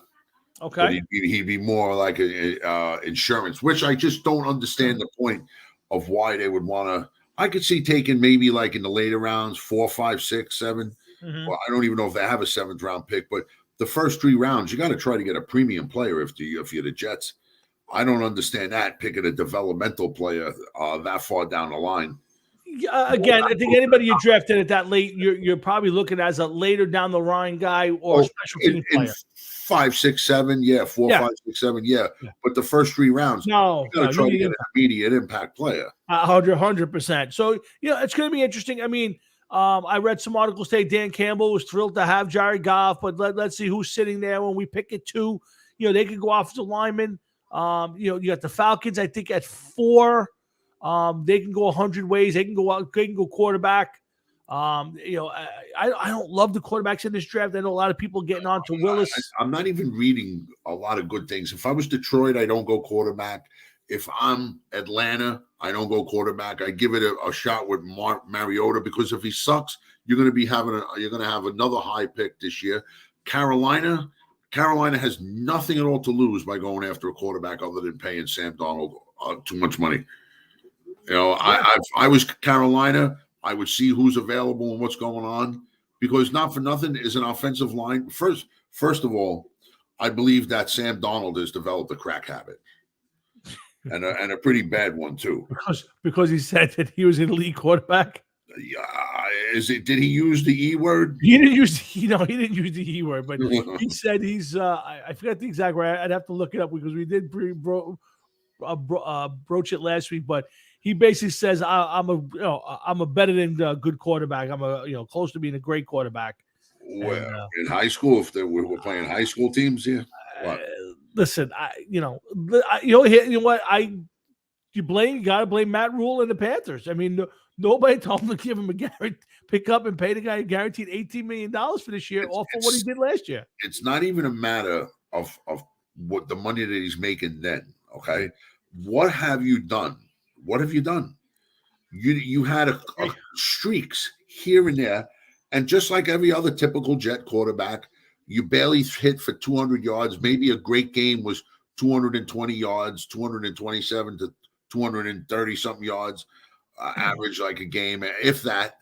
Okay, he'd be more like a insurance, which I just don't understand the point of why they would want to. I could see taking maybe like in the later rounds, 4, 5, 6, 7. Mm-hmm. Well, I don't even know if they have a 7th round pick, but the first 3 rounds, you got to try to get a premium player if you're the Jets. I don't understand that picking a developmental player that far down the line. Again, I think anybody you drafted at that late, you're probably looking as a later down the line guy or a special team player. 5, 6, 7, 4, 5, 6, 7, But the first 3 rounds, you got to try to get an immediate impact player. 100%. So it's going to be interesting. I mean, I read some articles today. Dan Campbell was thrilled to have Jared Goff, but let's see who's sitting there when we pick it 2. They could go off the lineman. You got the Falcons, I think, at 4. They can go 100 ways. They can go out. They can go quarterback. I don't love the quarterbacks in this draft. I know a lot of people getting on to Willis. I'm not even reading a lot of good things. If I was Detroit, I don't go quarterback. If I'm Atlanta, I don't go quarterback. I give it a shot with Mariota, because if he sucks, you're going to have another high pick this year. Carolina has nothing at all to lose by going after a quarterback other than paying Sam Darnold too much money. If I was Carolina, I would see who's available and what's going on, because not for nothing is an offensive line. First of all, I believe that Sam Darnold has developed a crack habit, and a pretty bad one too. Because he said that he was an elite quarterback. Did he use the E word? He didn't use he didn't use the E word, but he said he's I forgot the exact word. I'd have to look it up because we did broach it last week, but he basically says I'm a better than good quarterback. I'm close to being a great quarterback. Well, in high school, if we're playing high school teams, listen, you know what? You got to blame Matt Rule and the Panthers. I mean, nobody told him to give him pick up and pay the guy guaranteed $18 million for this year, all for what he did last year. It's not even a matter of what the money that he's making then. Okay, what have you done? What have you done? You had a streaks here and there, and just like every other typical Jet quarterback, you barely hit for 200 yards. Maybe a great game was 220 yards, 227 to 230 something yards, average like a game. If that,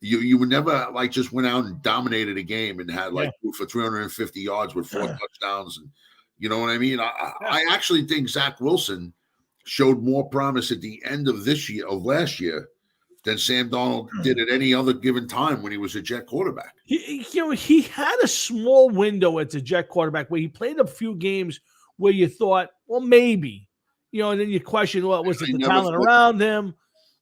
you would never like just went out and dominated a game and had for 350 yards with 4 touchdowns, and you know what I mean. I actually think Zach Wilson showed more promise at the end of last year than Sam Darnold did at any other given time when he was a Jet quarterback. He had a small window as a Jet quarterback where he played a few games where you thought, well, maybe, and then you question, well, was it the talent around him?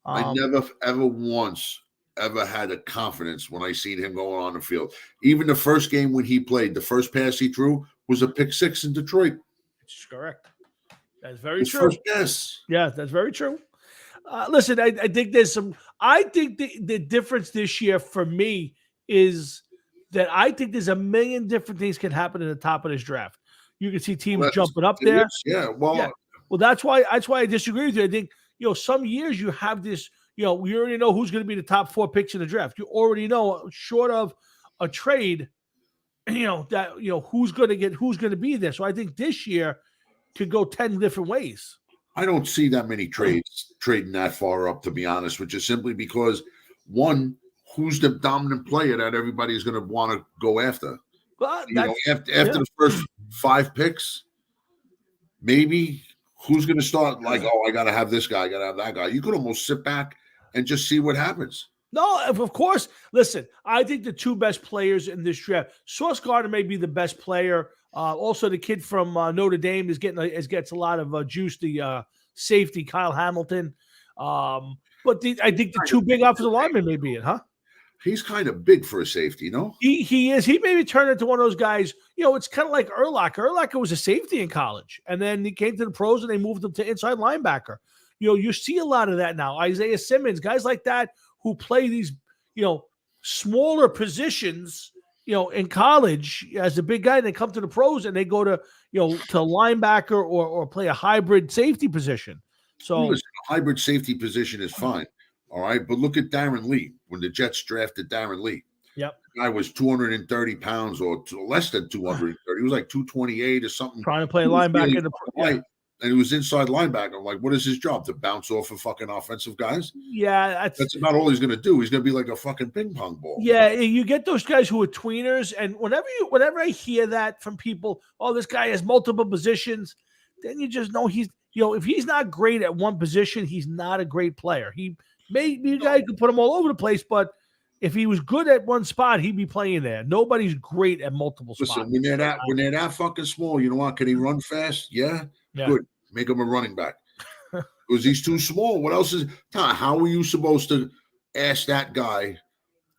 I never ever once had a confidence when I seen him going on the field. Even the first game when he played, the first pass he threw was a pick 6 in Detroit. That's correct. That's very true. Yes. Yeah, that's very true. Listen, I think there's some. I think the difference this year for me is that I think there's a million different things can happen at the top of this draft. You can see teams jumping up there. Yeah. Well, that's why I disagree with you. I think some years you have this. we already know who's going to be the top 4 picks in the draft. You already know, short of a trade, who's going to be there. So I think this year could go 10 different ways. I don't see that many trades trading that far up, to be honest, which is simply because, one, who's the dominant player that everybody's going to want to go after? Well, after the first 5 picks, maybe who's going to start like, oh, I got to have this guy, I got to have that guy. You could almost sit back and just see what happens. No, of course. Listen, I think the 2 best players in this draft, Sauce Gardner may be the best player. Also, the kid from Notre Dame gets a lot of juice. The safety, Kyle Hamilton. But I think the 2 big offensive linemen may be it, huh? He's kind of big for a safety, no? He is. He maybe turned into one of those guys. It's kind of like Urlacher. Urlacher was a safety in college, and then he came to the pros, and they moved him to inside linebacker. You see a lot of that now. Isaiah Simmons, guys like that who play these, smaller positions, in college as a big guy, and they come to the pros and they go to, to linebacker or play a hybrid safety position. So listen, a hybrid safety position is fine. All right. But look at Darren Lee when the Jets drafted Darren Lee. Yep. The guy was 230 pounds or less than 230. He was like 228 or something. Trying to play linebacker. Right. And he was inside linebacker. I'm like, what is his job? To bounce off of fucking offensive guys? Yeah. That's about all he's going to do. He's going to be like a fucking ping pong ball. Yeah. You get those guys who are tweeners. And whenever I hear that from people, oh, this guy has multiple positions, then you just know he's, if he's not great at one position, he's not a great player. He may be a guy who can put him all over the place, but if he was good at one spot, he'd be playing there. Nobody's great at multiple spots. Listen, when they're that fucking small, you know what? Can he run fast? Yeah. Good. Make him a running back. Because he's too small. What else is how are you supposed to ask that guy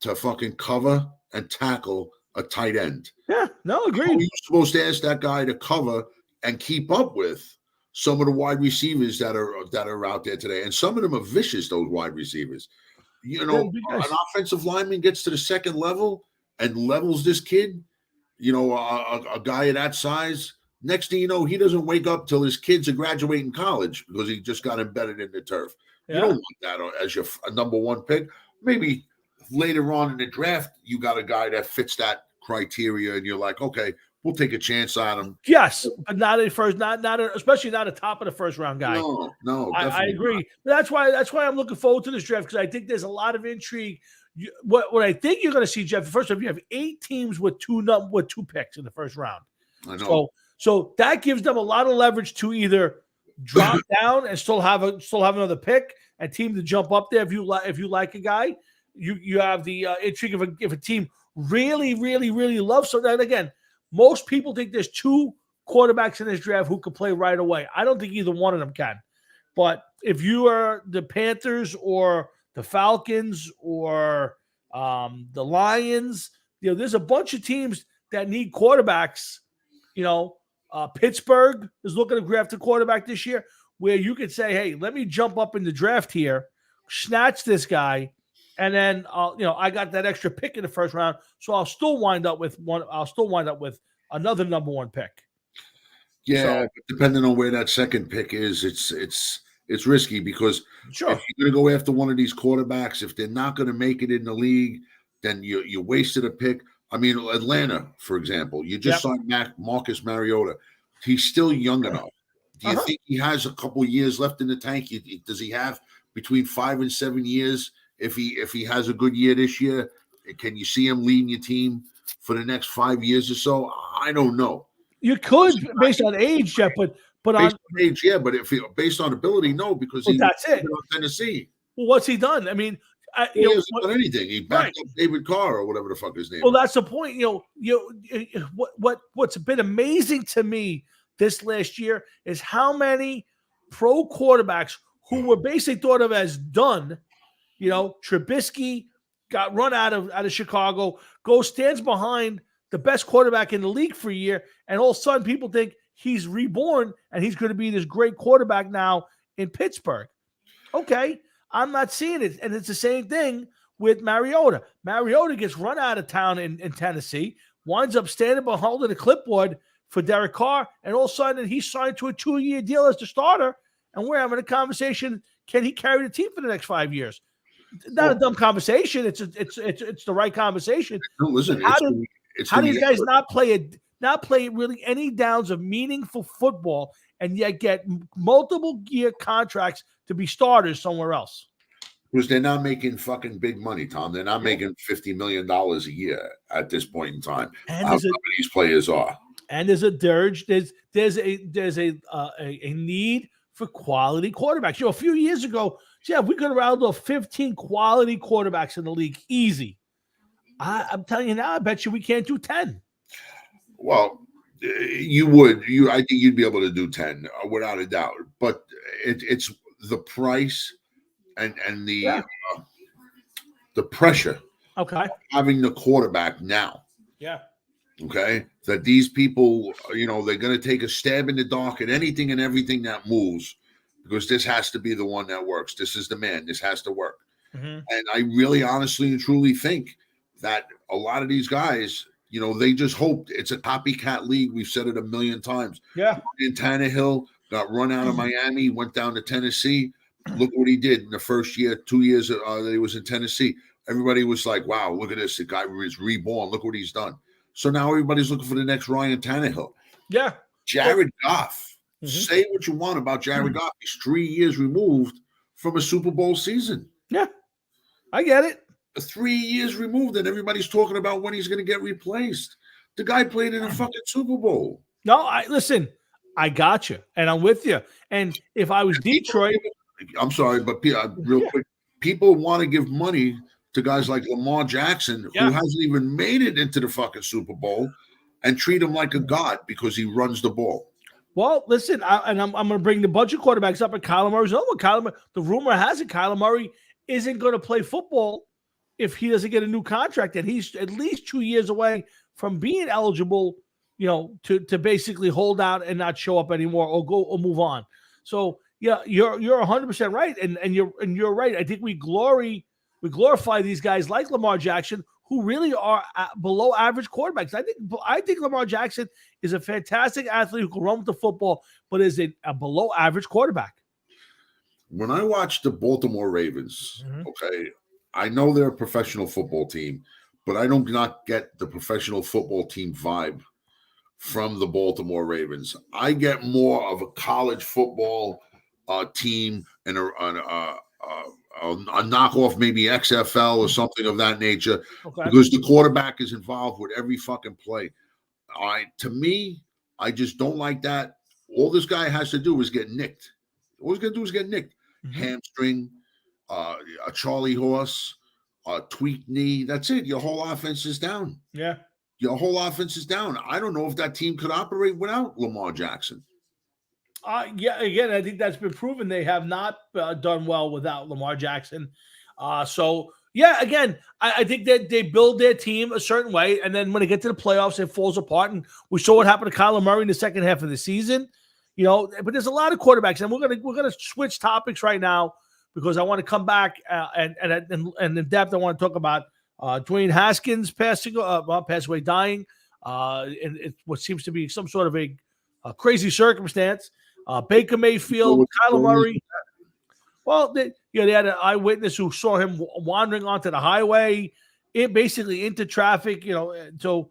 to fucking cover and tackle a tight end? Yeah, no, agreed. How are you supposed to ask that guy to cover and keep up with some of the wide receivers that are out there today? And some of them are vicious, those wide receivers. An offensive lineman gets to the second level and levels this kid, a guy of that size. Next thing you know, he doesn't wake up till his kids are graduating college because he just got embedded in the turf. Yeah. You don't want that as your number 1 pick. Maybe later on in the draft, you got a guy that fits that criteria, and you're like, okay, we'll take a chance on him. Yes, but not at first, especially not a top of the first round guy. No, I agree. That's why I'm looking forward to this draft, because I think there's a lot of intrigue. What I think you're going to see, Jeff, first off, you have 8 teams with 2 picks in the first round. I know. So that gives them a lot of leverage to either drop down and still have another pick, and team to jump up there if you like a guy. You have the intrigue of if a team really, really, really loves. So then again, most people think there's 2 quarterbacks in this draft who can play right away. I don't think either one of them can. But if you are the Panthers or the Falcons or the Lions, there's a bunch of teams that need quarterbacks. Pittsburgh is looking to draft a quarterback this year, where you could say, hey, let me jump up in the draft here, snatch this guy, and then I got that extra pick in the first round, so I'll still wind up with another number 1 pick. Yeah, depending on where that second pick is, it's risky, because if you're going to go after one of these quarterbacks, if they're not going to make it in the league, then you wasted a pick. I mean, Atlanta, for example, you just signed Marcus Mariota. He's still young enough. Do you think he has a couple years left in the tank? Does he have between 5 and 7 years? If he has a good year this year, can you see him leading your team for the next 5 years or so? I don't know. You could, based on age, Jeff, but based on age, yeah. But based on ability, no, because that's it. Tennessee. Well, what's he done? I mean, he hasn't done anything. He backed up David Carr or whatever the fuck his name. Well, that's the point. What's been amazing to me this last year is how many pro quarterbacks who were basically thought of as done. Trubisky got run out of Chicago, stands behind the best quarterback in the league for a year, and all of a sudden people think he's reborn and he's going to be this great quarterback now in Pittsburgh. Okay. I'm not seeing it. And it's the same thing with Mariota. Mariota gets run out of town in Tennessee, winds up standing behind holding a clipboard for Derek Carr, and all of a sudden he's signed to a 2-year deal as the starter, and we're having a conversation, can he carry the team for the next 5 years? Not a dumb conversation. It's the right conversation. No, listen, How it's how in do the these guys effort. not play really any downs of meaningful football and yet get multiple year contracts to be starters somewhere else? Because they're not making fucking big money, Tom. They're not making $50 million a year at this point in time. And How some of these players are. And there's a dirge. There's a need for quality quarterbacks. A few years ago, Jeff, we could have rounded off 15 quality quarterbacks in the league easy. I'm telling you now, I bet you we can't do 10. Well, you would. I think you'd be able to do 10 without a doubt. But it's the price and the pressure. Okay. Of having the quarterback now. Yeah. Okay. That these people, they're going to take a stab in the dark at anything and everything that moves, because this has to be the one that works. This is the man. This has to work. Mm-hmm. And I really honestly and truly think that a lot of these guys, they just hoped. It's a copycat league. We've said it a million times. Yeah. And Tannehill got run out of Miami, went down to Tennessee. Look what he did in the first year, 2 years that he was in Tennessee. Everybody was like, wow, look at this. The guy was reborn. Look what he's done. So now everybody's looking for the next Ryan Tannehill. Yeah. Jared Goff. Say what you want about Jared Goff. He's 3 years removed from a Super Bowl season. Yeah. I get it. 3 years removed, and everybody's talking about when he's going to get replaced. The guy played in a fucking Super Bowl. No, listen, I got you, and I'm with you. And if I was Detroit, I'm sorry, but real quick, people want to give money to guys like Lamar Jackson, who hasn't even made it into the fucking Super Bowl, and treat him like a god because he runs the ball. Well, listen, I'm going to bring the bunch of quarterbacks up, and Kyler Murray's over. The rumor has it Kyler Murray isn't going to play football if he doesn't get a new contract, and he's at least 2 years away from being eligible, to basically hold out and not show up anymore or go or move on. So yeah, you're 100% right, and you're right. I think we glorify these guys like Lamar Jackson, who really are below average quarterbacks. I think Lamar Jackson is a fantastic athlete who can run with the football, but is a below average quarterback. When I watch the Baltimore Ravens, okay, I know they're a professional football team, but I do not get the professional football team vibe from the Baltimore Ravens. I get more of a college football team and a knockoff, maybe XFL or something of that nature, because the quarterback is involved with every fucking play. To me, I just don't like that. All this guy has to do is get nicked. All he's going to do is get nicked. Hamstring, a Charlie horse, a tweaked knee. That's it. Your whole offense is down. Yeah. Your whole offense is down. I don't know if that team could operate without Lamar Jackson. Yeah, again, I think that's been proven. They have not done well without Lamar Jackson. So, yeah, again, I think that they build their team a certain way, and then when they get to the playoffs, it falls apart. And we saw what happened to Kyler Murray in the second half of the season. But there's a lot of quarterbacks, and we're gonna switch topics right now because I want to come back and in depth. I want to talk about Dwayne Haskins passing away, dying, and it's what seems to be some sort of a crazy circumstance. Baker Mayfield, Kyler Murray. Well, they had an eyewitness who saw him wandering onto the highway, basically into traffic. So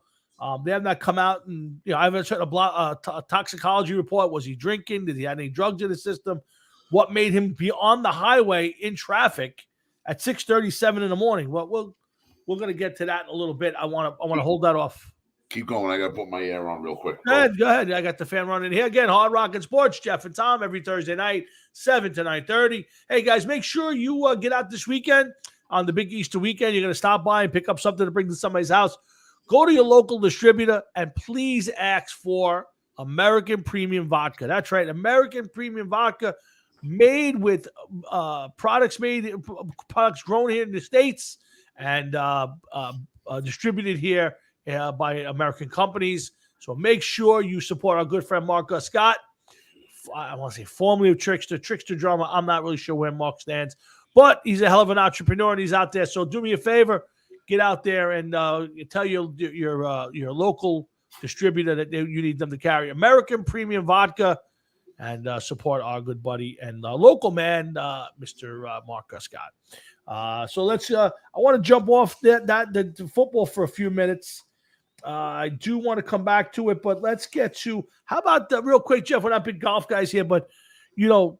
they have not come out and I haven't heard a toxicology report. Was he drinking? Did he have any drugs in the system? What made him be on the highway in traffic at 6:37 in the morning? Well, we're going to get to that in a little bit. I want to hold that off. Keep going. I got to put my air on real quick. Go ahead. I got the fan running here. Again, Hard Rockin' Sports, Jeff and Tom, every Thursday night, 7 to 9:30. Hey, guys, make sure you get out this weekend on the big Easter weekend. You're going to stop by and pick up something to bring to somebody's house. Go to your local distributor and please ask for American Premium Vodka. That's right, American Premium Vodka, made with products grown here in the States and distributed here by American companies. So make sure you support our good friend Mark Scott. I want to say formerly of Trickster drummer. I'm not really sure where Mark stands, but he's a hell of an entrepreneur and he's out there. So do me a favor, get out there and tell your local distributor that you need them to carry American Premium Vodka. and support our good buddy and local man, Mr. Mark Scott. So let's. I want to jump off the football for a few minutes. I do want to come back to it, but let's get to how about real quick, Jeff. We're not big golf guys here, but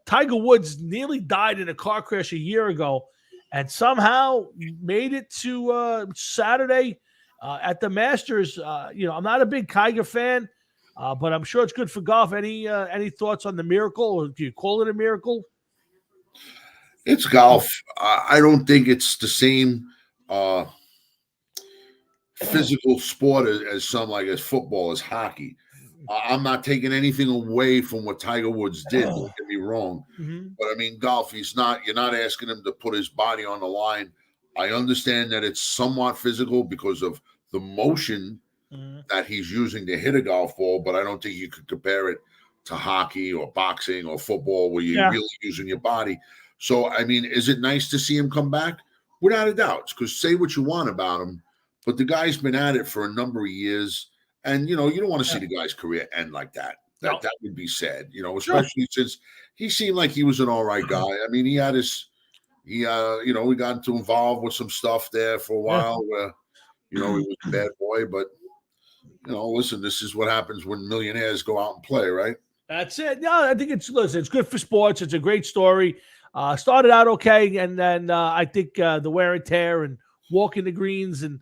Tiger Woods nearly died in a car crash a year ago, and somehow made it to Saturday at the Masters. I'm not a big Tiger fan, but I'm sure it's good for golf. Any thoughts on the miracle, or do you call it a miracle? It's golf. I don't think it's the same physical sport as football, as hockey. I'm not taking anything away from what Tiger Woods did. Don't get me wrong. Mm-hmm. But I mean, golf, you're not asking him to put his body on the line. I understand that it's somewhat physical because of the motion that he's using to hit a golf ball, but I don't think you could compare it to hockey or boxing or football where you're really using your body. So, I mean, is it nice to see him come back? Without a doubt, because say what you want about him, but the guy's been at it for a number of years, and you don't want to see the guy's career end like that. That would be sad, especially since he seemed like he was an all right guy. I mean, he got involved with some stuff there for a while where, he was a bad boy, but listen, this is what happens when millionaires go out and play, right? That's it. No, I think it's good for sports. It's a great story. Started out okay, and then I think the wear and tear and walking the greens and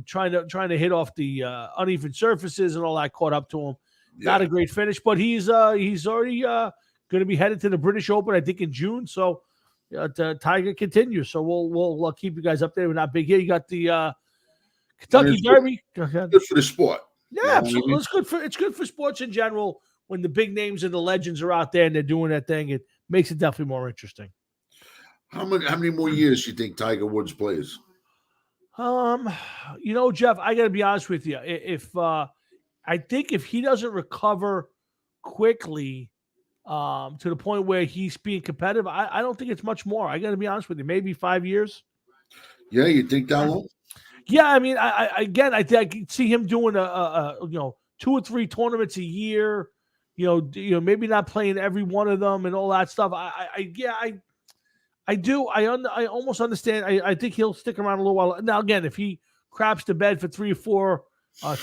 trying to hit off the uneven surfaces and all that caught up to him. Yeah. Not a great finish, but he's already going to be headed to the British Open, I think, in June. So the Tiger continues. So we'll keep you guys updated. We're not big here. You got the Kentucky Derby. Good for the sport. Yeah, absolutely. It's good for sports in general when the big names and the legends are out there and they're doing that thing. It makes it definitely more interesting. How many more years do you think Tiger Woods plays? Jeff, I got to be honest with you. I think if he doesn't recover quickly to the point where he's being competitive, I don't think it's much more. I got to be honest with you. Maybe 5 years. Yeah, you think that long? Yeah, I mean, I think I can see him doing a 2 or 3 tournaments a year. Maybe not playing every one of them and all that stuff. I do. I almost understand. I think he'll stick around a little while. Now, again, if he craps to bed for 3 or 4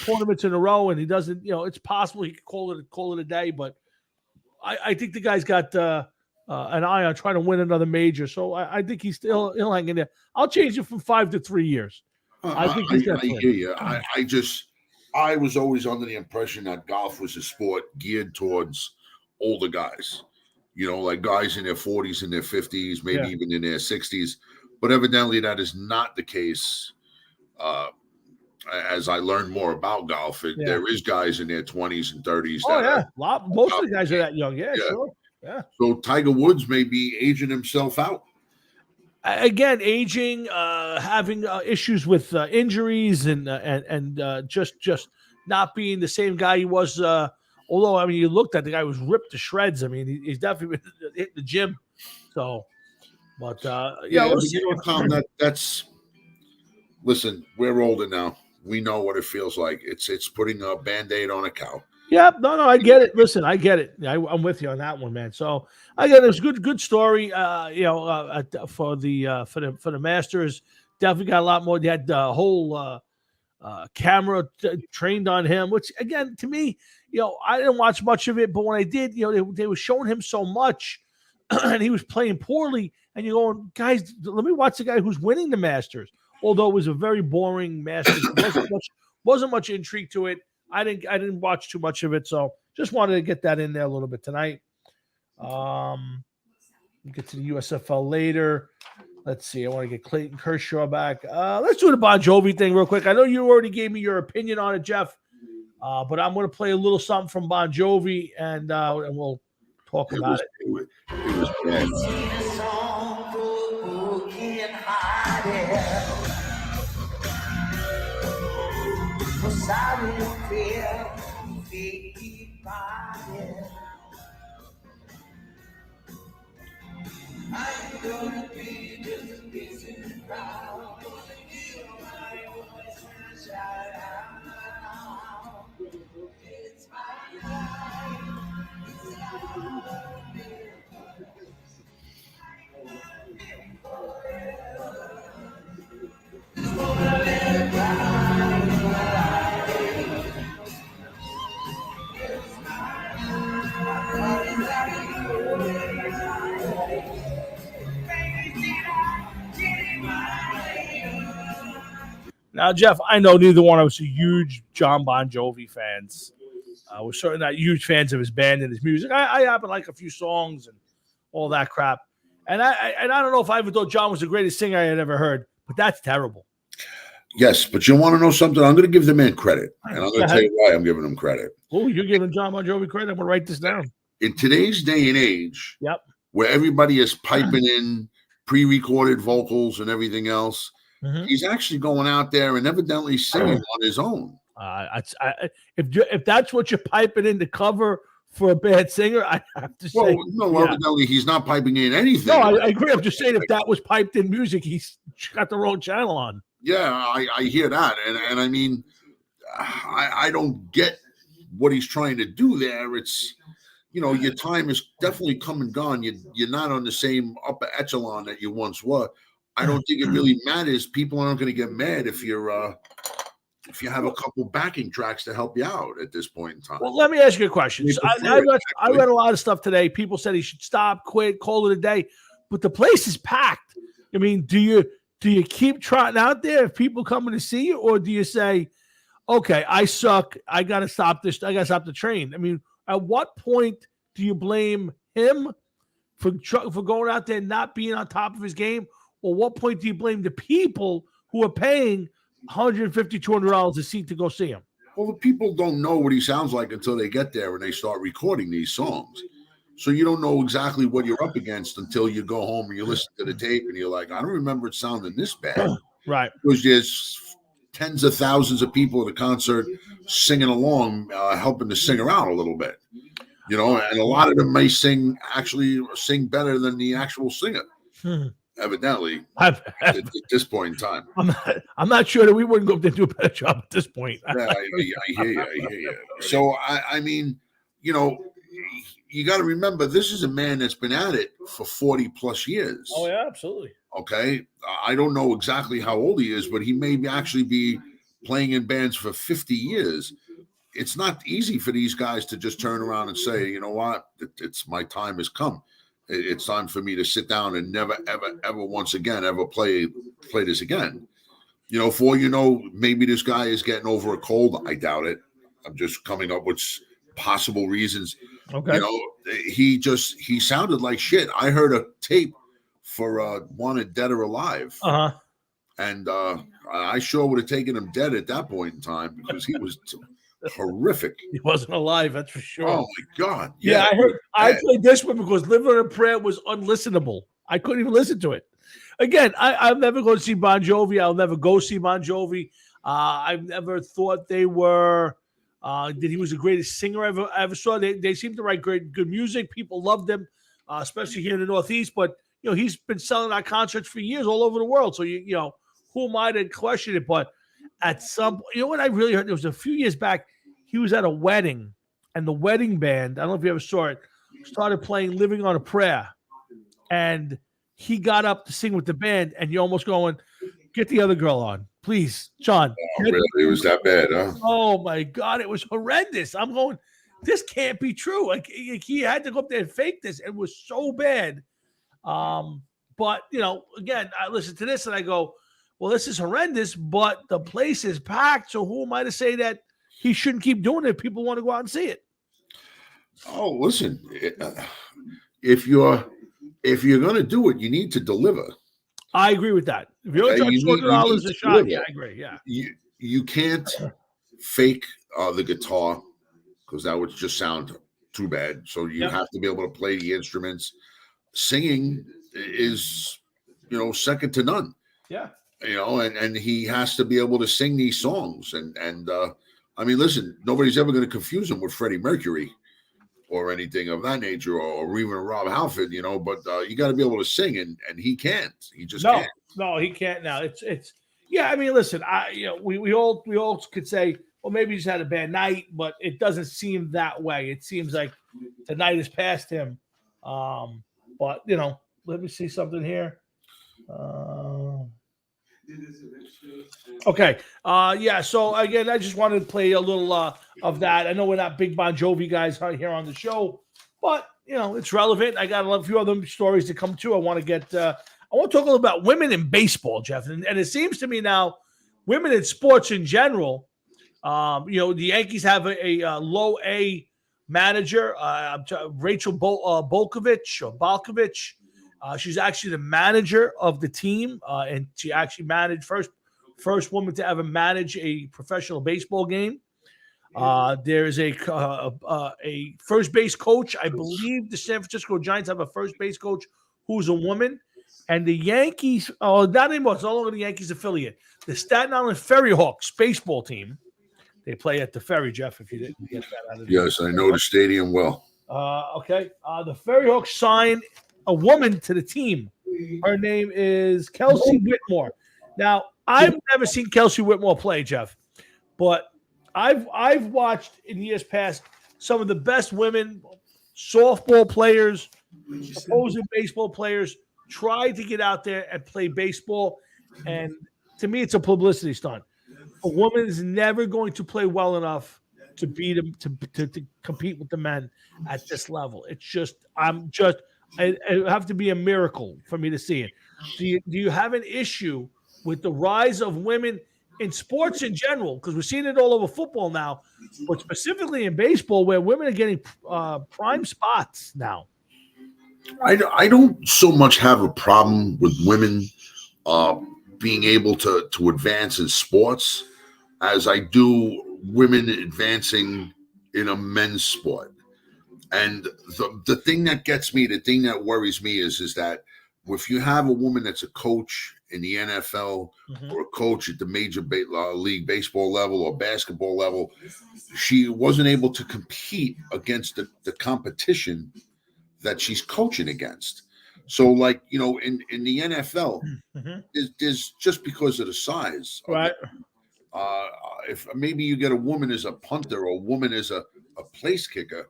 tournaments in a row and he doesn't, it's possible he could call it a day. But I think the guy's got an eye on trying to win another major. So I think he'll hang in there. I'll change it from 5 to 3 years. I think he's got. I hear you. I was always under the impression that golf was a sport geared towards older guys. Like guys in their 40s and their 50s, maybe even in their 60s. But evidently that is not the case. As I learned more about golf, there is guys in their 20s and 30s. Most of the guys are that young. Yeah, sure. Yeah. So Tiger Woods may be aging himself out. Again, aging, having issues with injuries and just not being the same guy he was. Although, I mean, you looked at the guy was ripped to shreds. I mean, he's definitely been hitting the gym. So, but Tom, listen, we're older now. We know what it feels like. It's putting a Band-Aid on a cow. Yeah, no, I get it. Listen, I get it. I'm with you on that one, man. So I get it. It was a good story. For the Masters, definitely got a lot more. They had the whole camera trained on him, which again, to me, I didn't watch much of it, but when I did, they were showing him so much, and he was playing poorly. And you're going, guys, let me watch the guy who's winning the Masters. Although it was a very boring Masters, wasn't much intrigue to it. I didn't watch too much of it, so just wanted to get that in there a little bit tonight. We'll get to the USFL later. Let's see. I want to get Clayton Kershaw back. Let's do the Bon Jovi thing real quick. I know you already gave me your opinion on it, Jeff, but I'm going to play a little something from Bon Jovi, and we'll talk about it. It was bad. I'm gonna be just missing proud. It's my life. Now, Jeff, I know neither one of us are huge John Bon Jovi fans. We're certainly not huge fans of his band and his music. I happen to like a few songs and all that crap. And I don't know if I ever thought John was the greatest singer I had ever heard, but that's terrible. Yes, but you want to know something? I'm going to give the man credit, and I'm going to tell you why I'm giving him credit. Oh, you're giving John Bon Jovi credit? I'm going to write this down. In today's day and age, yep, where everybody is piping in pre-recorded vocals and everything else, he's actually going out there and evidently singing on his own. If that's what you're piping in to cover for a bad singer, I have to say, evidently he's not piping in anything. No, I agree. I'm just saying if that was piped in music, he's got the wrong channel on. Yeah, I hear that, and I mean, I don't get what he's trying to do there. It's, your time is definitely come and gone. You're not on the same upper echelon that you once were. I don't think it really matters. People aren't going to get mad if you have a couple backing tracks to help you out at this point in time. Well, let me ask you a question. I read a lot of stuff today. People said he should stop, quit, call it a day, but the place is packed. I mean, do you keep trotting out there if people coming to see you, or do you say, okay, I suck, I got to stop this, I got to stop the train? I mean, at what point do you blame him for going out there and not being on top of his game? Or what point do you blame the people who are paying $150, $200 a seat to go see him? Well, the people don't know what he sounds like until they get there and they start recording these songs. So you don't know exactly what you're up against until you go home and you listen to the tape and you're like, I don't remember it sounding this bad. Right. Because there's tens of thousands of people at a concert singing along, helping the singer out a little bit. And a lot of them may sing better than the actual singer. Evidently, at this point in time. I'm not sure that we wouldn't go up there and do a better job at this point. Yeah, I hear you. So, I mean, you got to remember, this is a man that's been at it for 40 plus years. Oh, yeah, absolutely. Okay. I don't know exactly how old he is, but he may actually be playing in bands for 50 years. It's not easy for these guys to just turn around and say, you know what, it's my time has come. It's time for me to sit down and never, ever, ever once again ever play this again. Maybe this guy is getting over a cold. I doubt it. I'm just coming up with possible reasons. Okay. He sounded like shit. I heard a tape for Wanted Dead or Alive. Uh-huh. And I sure would have taken him dead at that point in time because he was horrific. He wasn't alive, that's for sure. Oh my God. Yeah, I played this one because Living on a Prayer was unlistenable. I couldn't even listen to it. Again, I'll never go to see Bon Jovi. I'll never go see Bon Jovi. I've never thought they were that he was the greatest singer I ever saw. They seem to write good music. People loved them, especially here in the Northeast. But he's been selling our concerts for years all over the world. So who am I to question it? But at some, what I really heard, it was a few years back, he was at a wedding, and the wedding band, I don't know if you ever saw it, started playing Living on a Prayer. And he got up to sing with the band, and you're almost going, get the other girl on, please, John. Oh, really? It was that bad, huh? Oh, my God. It was horrendous. I'm going, this can't be true. Like he had to go up there and fake this. It was so bad. But, again, I listen to this, and I go, well, this is horrendous, but the place is packed. So who am I to say that he shouldn't keep doing it if people want to go out and see it? Oh, listen, if you're going to do it, you need to deliver. I agree with that. If you're charging $200 a shot, yeah, I agree. Yeah, you can't fake the guitar because that would just sound too bad. So you have to be able to play the instruments. Singing is, second to none. Yeah. And he has to be able to sing these songs. And I mean, listen, nobody's ever going to confuse him with Freddie Mercury or anything of that nature, or even Rob Halford, but you got to be able to sing, and he can't. He just can't. No, he can't now. It's I mean, listen, we all could say, well, maybe he's had a bad night, but it doesn't seem that way. It seems like the night has passed him. But let me see something here. Okay. So again, I just wanted to play a little of that. I know we're not big Bon Jovi guys here on the show, but it's relevant. I got a few other stories to come to. I want to talk a little about women in baseball, Jeff. And it seems to me now women in sports in general. The Yankees have a low A manager, Rachel Balkovich. She's actually the manager of the team, and she actually managed first woman to ever manage a professional baseball game. There is a first base coach. I believe the San Francisco Giants have a first base coach who's a woman. And the Yankees, not anymore. It's no longer the Yankees affiliate. The Staten Island Ferry Hawks baseball team. They play at the Ferry, Jeff, if you didn't get that out of the Yes, I know the stadium well. Okay. The Ferry Hawks signed a woman to the team. Her name is Kelsey Whitmore. Now, I've never seen Kelsey Whitmore play, Jeff, but I've watched in years past some of the best women softball players, opposing baseball players try to get out there and play baseball. And to me, it's a publicity stunt. A woman is never going to play well enough to beat them to compete with the men at this level. It's just it have to be a miracle for me to see it. Do you have an issue with the rise of women in sports in general? Because we're seeing it all over football now, but specifically in baseball, where women are getting prime spots now. I don't so much have a problem with women being able to advance in sports as I do women advancing in a men's sport. And the thing that gets me, the thing that worries me is that if you have a woman that's a coach in the NFL or a coach at the major league baseball level or basketball level, she wasn't able to compete against the competition that she's coaching against. So, like, in the NFL, there's just because of the size, right? If maybe you get a woman as a punter or a woman as a place kicker,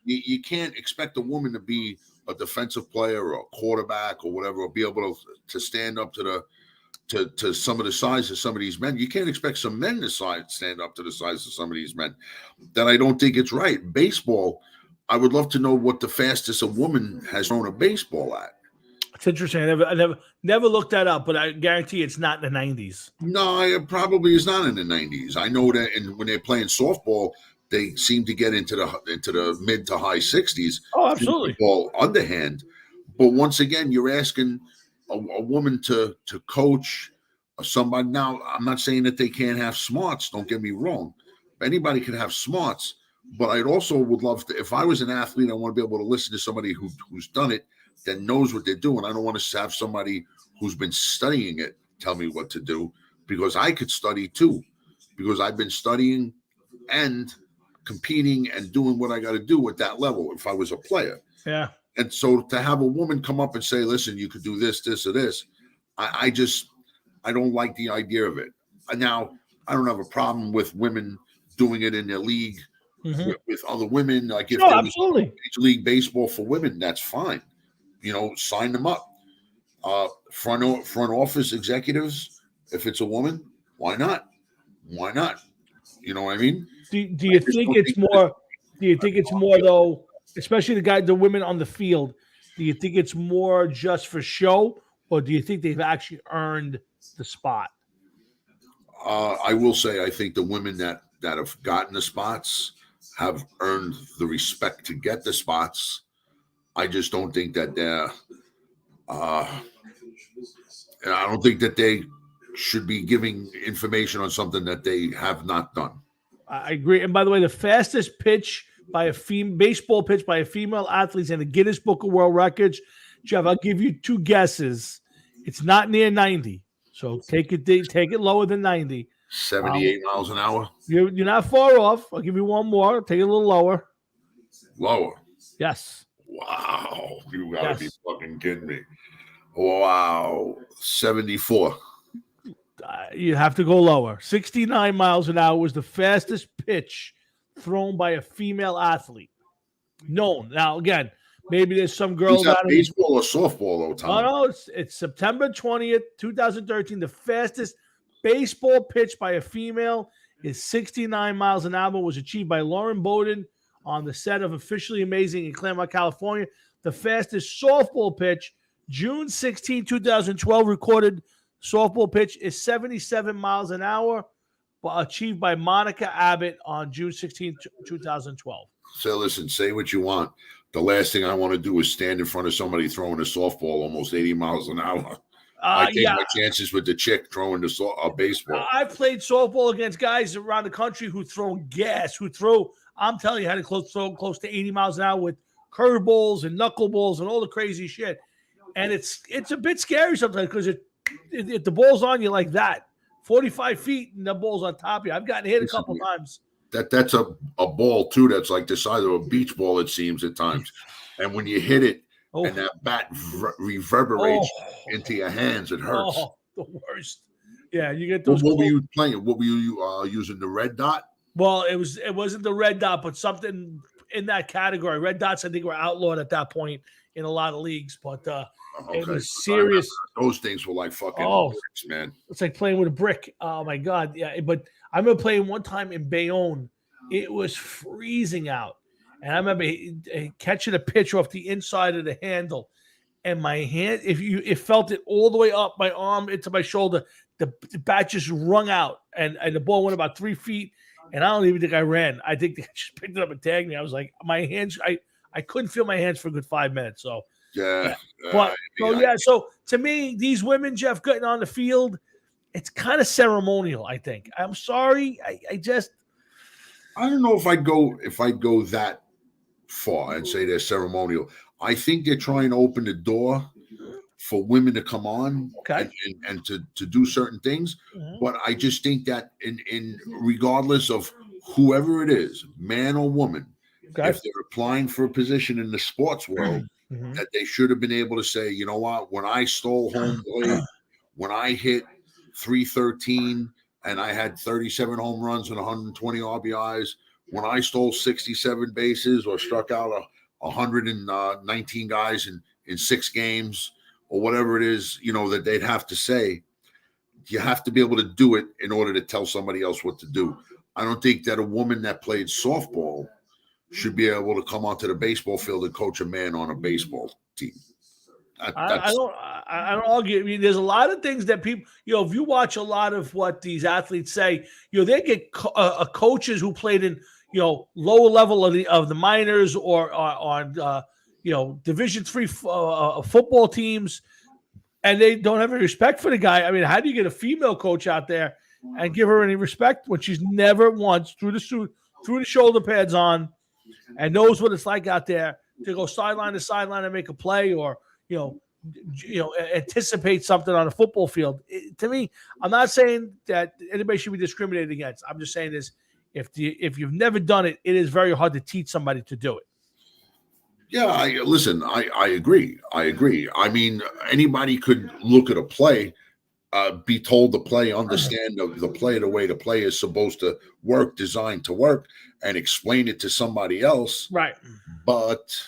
you can't expect a woman to be a defensive player or a quarterback or whatever, or be able to stand up to some of the size of some of these men. You can't expect some men to stand up to the size of some of these men. That I don't think it's right. Baseball, I would love to know what the fastest a woman has thrown a baseball at. It's interesting. I never looked that up, but I guarantee it's not in the 90s. No, it probably is not in the 90s. I know that when they're playing softball, they seem to get into the mid to high 60s. Oh, absolutely. Ball underhand. But once again, you're asking a woman to coach somebody. Now, I'm not saying that they can't have smarts. Don't get me wrong. Anybody can have smarts. But I also would love to, if I was an athlete, I want to be able to listen to somebody who's done it, that knows what they're doing. I don't want to have somebody who's been studying it tell me what to do, because I could study too, because I've been studying and competing and doing what I got to do at that level if I was a player. Yeah. And so to have a woman come up and say, listen, you could do this, this, or this, I don't like the idea of it. Now, I don't have a problem with women doing it in their league with other women. Like if there was Major League Baseball for women, that's fine. Sign them up. Front office executives, if it's a woman, why not? Why not? You know what I mean? Do you think it's more? Do you think it's more though, especially the women on the field? Do you think it's more just for show, or do you think they've actually earned the spot? I will say I think the women that have gotten the spots have earned the respect to get the spots. I just don't think that they're. I don't think that they should be giving information on something that they have not done. I agree. And by the way, the fastest pitch by a baseball pitch by a female athlete in the Guinness Book of World Records, Jeff, I'll give you two guesses. It's not near 90, so take it lower than 90. 78 miles an hour. You're not far off. I'll give you one more. Take it a little lower. Lower. Yes. Wow, you gotta be fucking kidding me. Wow, 74. You have to go lower. 69 miles an hour was the fastest pitch thrown by a female athlete. Known. Now, again, maybe there's some girls. Is that baseball or softball, though, Tom? No, it's September 20th, 2013. The fastest baseball pitch by a female is 69 miles an hour. Was achieved by Lauren Bowden on the set of Officially Amazing in Claremont, California. The fastest softball pitch, June 16, 2012, recorded softball pitch is 77 miles an hour, achieved by Monica Abbott on June 16, 2012. So listen, say what you want. The last thing I want to do is stand in front of somebody throwing a softball almost 80 miles an hour. I take my chances with the chick throwing a baseball. I've played softball against guys around the country who throw gas, I'm telling you, how to throw close to 80 miles an hour with curveballs and knuckleballs and all the crazy shit. And it's a bit scary sometimes because if the ball's on you like that, 45 feet and the ball's on top of you. I've gotten hit a couple times. That's a ball too. That's like the size of a beach ball, it seems at times. And when you hit it and that bat reverberates into your hands, it hurts. Oh, the worst. Yeah, you get those. What were you playing? What were you using? The red dot? Well, it wasn't the red dot, but something in that category. Red dots, I think, were outlawed at that point in a lot of leagues. But it was serious. Those things were like fucking bricks, man. It's like playing with a brick. Oh my god, yeah. But I remember playing one time in Bayonne. It was freezing out, and I remember catching a pitch off the inside of the handle, and my hand, it felt it all the way up my arm into my shoulder. The bat just wrung out, and the ball went about 3 feet. And I don't even think I ran. I think they just picked it up and tagged me. I was like, my hands, I couldn't feel my hands for a good 5 minutes. So yeah. So to me, these women, Jeff, getting on the field, it's kind of ceremonial, I think. I'm sorry. I don't know if I'd go that far and say they're ceremonial. I think they're trying to open the door for women to come on and to do certain things. But I just think that in regardless of whoever it is, man or woman, if they're applying for a position in the sports world, that they should have been able to say, you know what, when I stole home plate, when I hit 313 and I had 37 home runs and 120 RBIs, when I stole 67 bases or struck out 119 guys in 6 games, or whatever it is, that they'd have to say, you have to be able to do it in order to tell somebody else what to do. I don't think that a woman that played softball should be able to come onto the baseball field and coach a man on a baseball team. I don't argue. I mean, there's a lot of things that people, if you watch a lot of what these athletes say, they get coaches who played in, lower level of the minors or on Division III football teams, and they don't have any respect for the guy. I mean, how do you get a female coach out there and give her any respect when she's never once threw the shoulder pads on and knows what it's like out there to go sideline to sideline and make a play or anticipate something on a football field? To me, I'm not saying that anybody should be discriminated against. I'm just saying this: if you've never done it, it is very hard to teach somebody to do it. Yeah, I agree. I mean, anybody could look at a play, be told the play, understand the play, the way the play is supposed to work, designed to work, and explain it to somebody else. Right. But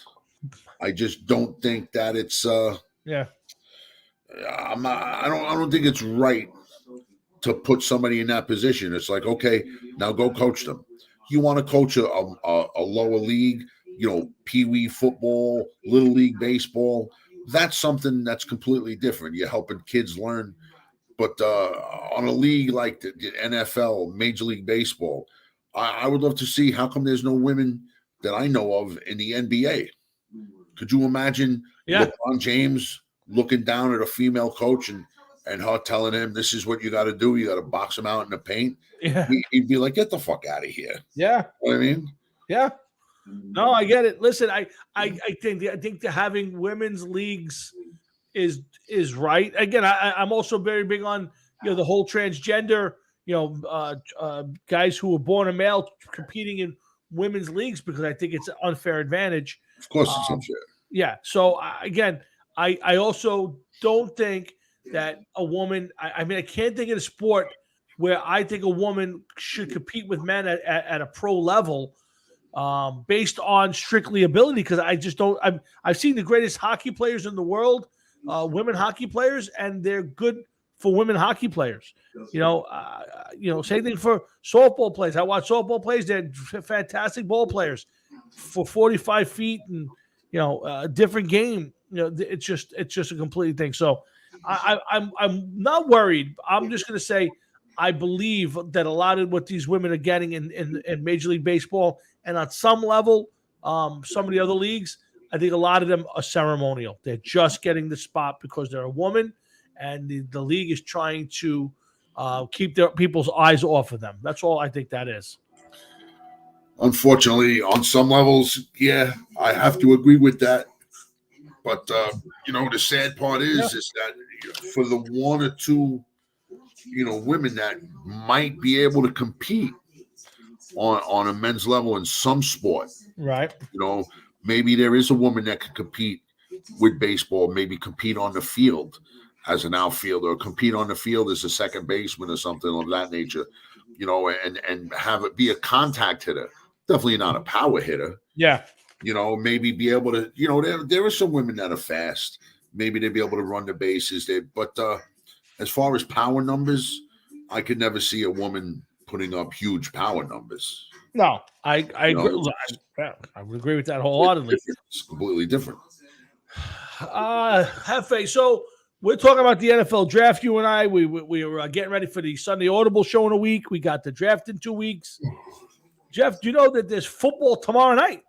I just don't think that it's I don't think it's right to put somebody in that position. It's like, okay, now go coach them. You want to coach a lower league, pee-wee football, little league baseball, that's something that's completely different. You're helping kids learn. But on a league like the NFL, Major League Baseball, I would love to see how come there's no women that I know of in the NBA. Could you imagine LeBron James looking down at a female coach and her telling him, this is what you got to do. You got to box him out in the paint. Yeah. He'd be like, get the fuck out of here. Yeah. You know what I mean? Yeah. No, I get it. Listen, I think that having women's leagues is right. Again, I'm also very big on the whole transgender guys who were born a male competing in women's leagues because I think it's an unfair advantage. Of course, it's unfair. Yeah. So again, I also don't think that a woman. I mean, I can't think of a sport where I think a woman should compete with men at a pro level. Based on strictly ability, because I just don't. I've seen the greatest hockey players in the world, women hockey players, and they're good for women hockey players. Same thing for softball players. I watch softball players; they're fantastic ball players for 45 feet, and a different game. It's just a complete thing. So I'm not worried. I'm just going to say I believe that a lot of what these women are getting in Major League Baseball and on some level, some of the other leagues, I think a lot of them are ceremonial. They're just getting the spot because they're a woman, and the league is trying to keep their people's eyes off of them. That's all I think that is. Unfortunately, on some levels, yeah, I have to agree with that. But the sad part is that for the one or two, women that might be able to compete on a men's level in some sport, right? Maybe there is a woman that can compete with baseball, maybe compete on the field as an outfielder, or compete on the field as a second baseman or something of that nature, and have it be a contact hitter. Definitely not a power hitter. Yeah. Maybe be able to, there are some women that are fast. Maybe they'd be able to run the bases. But as far as power numbers, I could never see a woman putting up huge power numbers. No, I agree. I would agree with that wholeheartedly. It's completely different. Hefe, so we're talking about the NFL draft. You and I, we were getting ready for the Sunday Audible show in a week. We got the draft in 2 weeks. Jeff, do you know that there's football tomorrow night?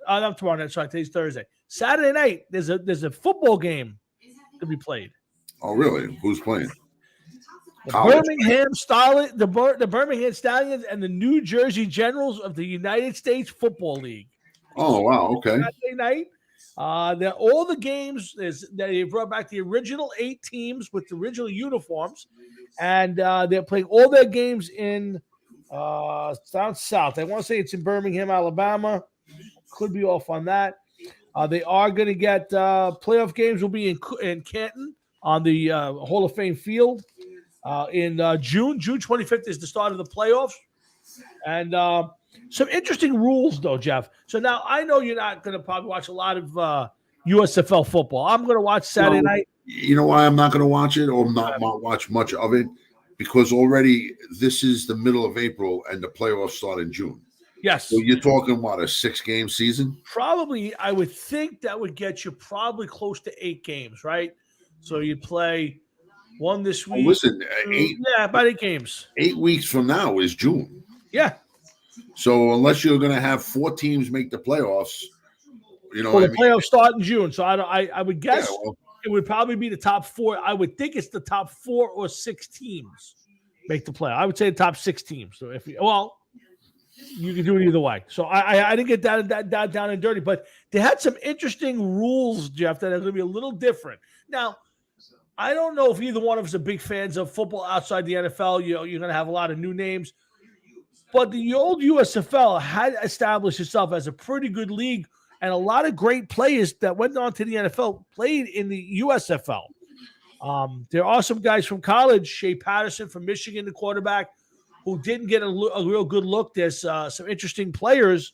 Not tomorrow night. Sorry, today's Thursday. Saturday night, there's a football game to be played. Oh, really? Who's playing? The Birmingham Stallions and the New Jersey Generals of the United States Football League. Oh, wow. Okay. Saturday night. All the games they brought back the original 8 teams with the original uniforms, and they're playing all their games in down south. I want to say it's in Birmingham, Alabama. Could be off on that. They are going to get playoff games will be in Canton on the Hall of Fame field in June. June 25th is the start of the playoffs. And some interesting rules, though, Jeff. So now I know you're not going to probably watch a lot of USFL football. I'm going to watch Saturday night. You know why I'm not going to watch it or not watch much of it? Because already this is the middle of April and the playoffs start in June. Yes. So you're talking, what, a 6-game season? Probably, I would think that would get you probably close to 8 games, right? So you play one this week. Oh, listen, about 8 games. 8 weeks from now is June. Yeah. So unless you're going to have 4 teams make the playoffs, the playoffs start in June. So I would guess it would probably be the top 4. I would think it's the top 4 or 6 teams make the play. I would say the top 6 teams. So you can do it either way. So I didn't get that down and dirty, but they had some interesting rules, Jeff, that are going to be a little different. Now, I don't know if either one of us are big fans of football outside the NFL. You're going to have a lot of new names. But the old USFL had established itself as a pretty good league, and a lot of great players that went on to the NFL played in the USFL. There are some guys from college, Shea Patterson from Michigan, the quarterback, who didn't get a real good look. There's some interesting players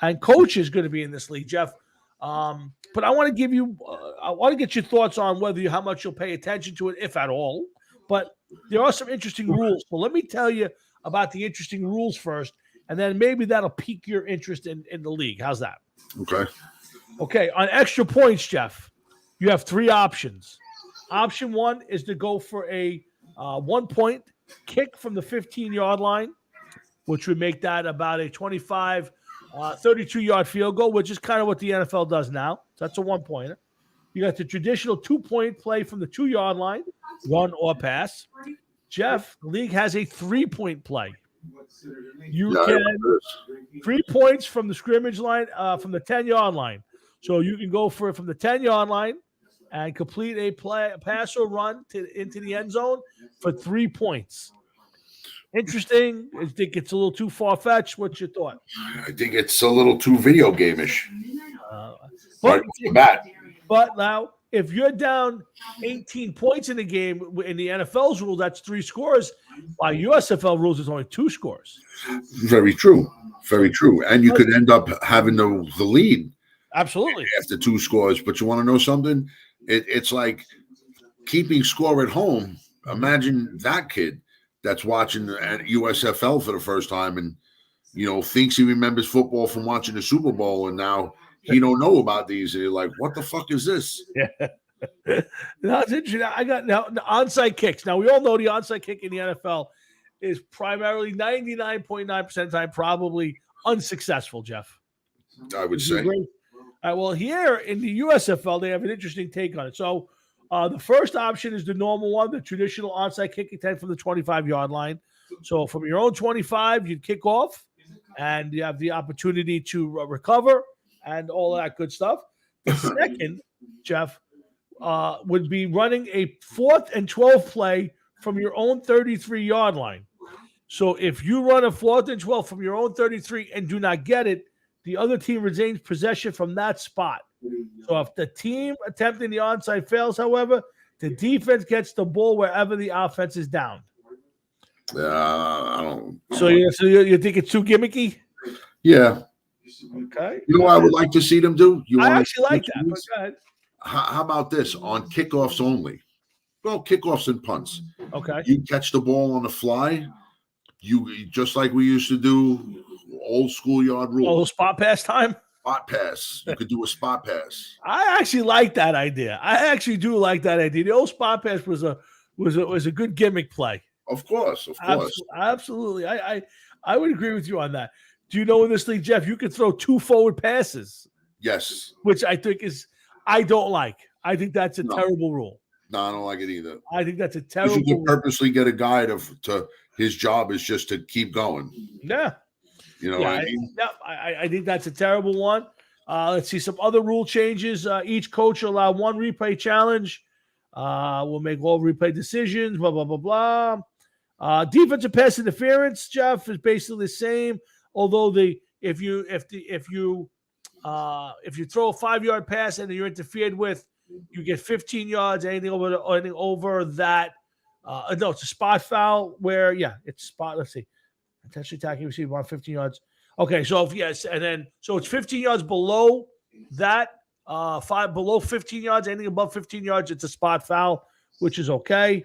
and coaches going to be in this league, Jeff. But I want to give you, I want to get your thoughts on how much you'll pay attention to it, if at all. But there are some interesting rules. So let me tell you about the interesting rules first, and then maybe that'll pique your interest in the league. How's that? Okay. On extra points, Jeff, you have 3 options. Option 1 is to go for a 1-point kick from the 15-yard line, which would make that about a 32-yard field goal, which is kind of what the NFL does now. So that's a 1-pointer. You got the traditional 2-point play from the 2-yard line, run or pass. Jeff, the league has a 3-point play. You can 3 points from the scrimmage line, from the 10-yard line. So you can go for it from the 10-yard line and complete a pass or run into the end zone for 3 points. Interesting. I think it's a little too far-fetched. What's your thought? I think it's a little too video game-ish. But, right off the bat. But now, if you're down 18 points in the game, in the NFL's rule, that's 3 scores. By USFL rules, it's only 2 scores. Very true. Very true. And you could end up having the lead. Absolutely. After 2 scores. But you want to know something? It's like keeping score at home. Imagine that kid that's watching at USFL for the first time and, thinks he remembers football from watching the Super Bowl, and now he don't know about these. And you're like, what the fuck is this? Yeah. Now it's interesting. I got now the onside kicks. Now we all know the onside kick in the NFL is primarily 99.9% of the time probably unsuccessful, Jeff. I would Would you say. agree? All right, well, here in the USFL, they have an interesting take on it. So the first option is the normal one, the traditional onside kick attempt from the 25-yard line. So from your own 25, you'd kick off, and you have the opportunity to recover and all that good stuff. The second, Jeff, would be running a 4th and 12 play from your own 33-yard line. So if you run a 4th and 12 from your own 33 and do not get it, the other team retains possession from that spot. So if the team attempting the onside fails, however, the defense gets the ball wherever the offense is down. I don't. So you think it's too gimmicky? Yeah. Okay. You know what I would like to see them do? I actually like that. But go ahead. How about this on kickoffs only? Well, kickoffs and punts. Okay. You catch the ball on the fly. You just like we used to do, old schoolyard rule. Oh, spot pass time. Spot pass. You could do a spot pass. I actually like that idea. I actually do like that idea. The old spot pass was a good gimmick play. Of course. Absolutely. I would agree with you on that. Do you know in this league, Jeff, you could throw 2 forward passes? Yes. Which I think I don't like. I think that's a terrible rule. No, I don't like it either. I think that's a terrible You should rule. purposely get a guy to his job is just to keep going. Yeah. You know what I mean? I think that's a terrible one. Let's see some other rule changes. Each coach will allow 1 replay challenge. We'll make all replay decisions. Blah blah blah blah. Defensive pass interference, Jeff, is basically the same. Although if you throw a 5-yard pass and you're interfered with, you get 15 yards. Anything over that. No, it's a spot foul where it's spot. Let's see. Intentionally attacking receiver on 15 yards. Okay, so it's 15 yards below that, below 15 yards, anything above 15 yards, it's a spot foul, which is okay.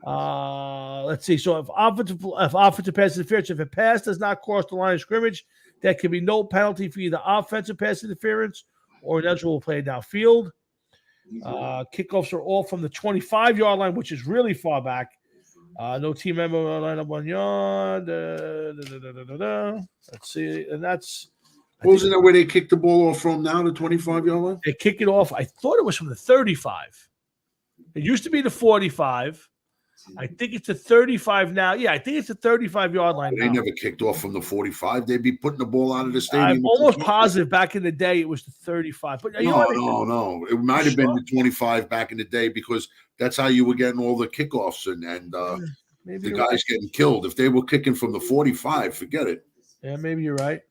Let's see. So if offensive pass interference, if a pass does not cross the line of scrimmage, there can be no penalty for either offensive pass interference or an eligible play downfield. Kickoffs are all from the 25-yard line, which is really far back. No team member will line up 1 yard. Let's see. And that's. Wasn't that where they kicked the ball off from now, the 25-yard line? They kick it off. I thought it was from the 35. It used to be the 45. I think it's a 35 now. Yeah, I think it's a 35-yard line They now. never kicked off from the 45. They'd be putting the ball out of the stadium. I'm almost positive back in the day it was the 35. But No. It might have been the 25 back in the day because that's how you were getting all the kickoffs and Maybe the you're guys getting killed. If they were kicking from the 45, forget it. Yeah, maybe you're right.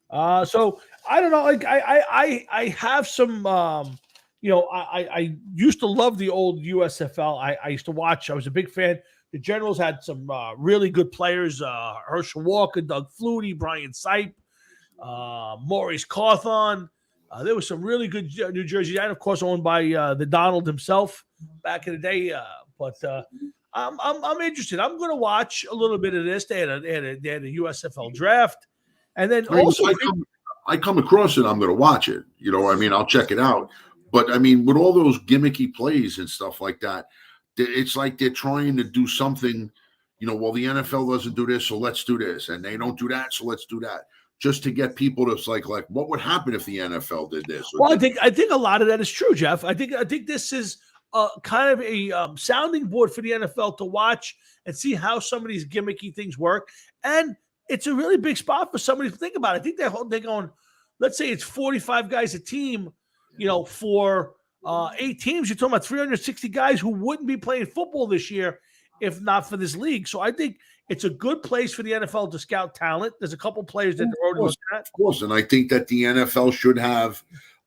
So I don't know. Like I have some. I used to love the old USFL. I used to watch. I was a big fan. The Generals had some really good players: Herschel Walker, Doug Flutie, Brian Sipe, Maurice Cawthon. There was some really good New Jersey, and of course owned by the Donald himself back in the day. But I'm interested. I'm going to watch a little bit of this. They had a USFL draft. And then also, I come across it, I'm going to watch it. You know, I mean, I'll check it out. But I mean, with all those gimmicky plays and stuff like that, it's like they're trying to do something. You know, well, the NFL doesn't do this, so let's do this, and they don't do that, so let's do that, just to get people to like, what would happen if the NFL did this? Well, I think a lot of that is true, Jeff. I think this is kind of a sounding board for the NFL to watch and see how some of these gimmicky things work. And it's a really big spot for somebody to think about. I think they're going, let's say it's 45 guys a team, for 8 teams. You're talking about 360 guys who wouldn't be playing football this year if not for this league. So I think it's a good place for the NFL to scout talent. There's a couple players that they're already looking at. Of course, and I think that the NFL should have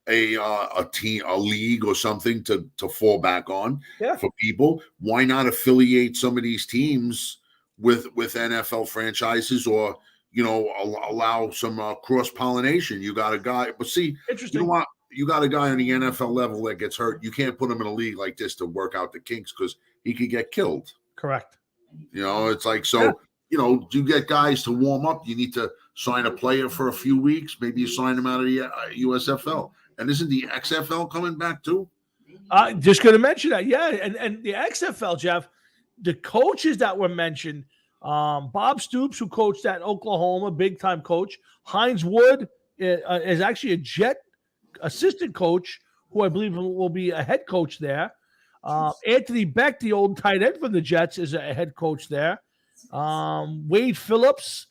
a team, a league or something to fall back on for people. Why not affiliate some of these teams with NFL franchises, or allow some cross-pollination? You got a guy, but see, interesting. You know what? You got a guy on the NFL level that gets hurt. You can't put him in a league like this to work out the kinks because he could get killed. Correct. It's like, so, you get guys to warm up. You need to sign a player for a few weeks. Maybe you sign him out of the USFL. And isn't the XFL coming back too? Just going to mention that, yeah, and the XFL, Jeff, the coaches that were mentioned, Bob Stoops, who coached at Oklahoma, big time coach. Heinz Wood is actually a Jet assistant coach, who I believe will be a head coach there. Anthony Beck, the old tight end from the Jets, is a head coach there. Wade Phillips,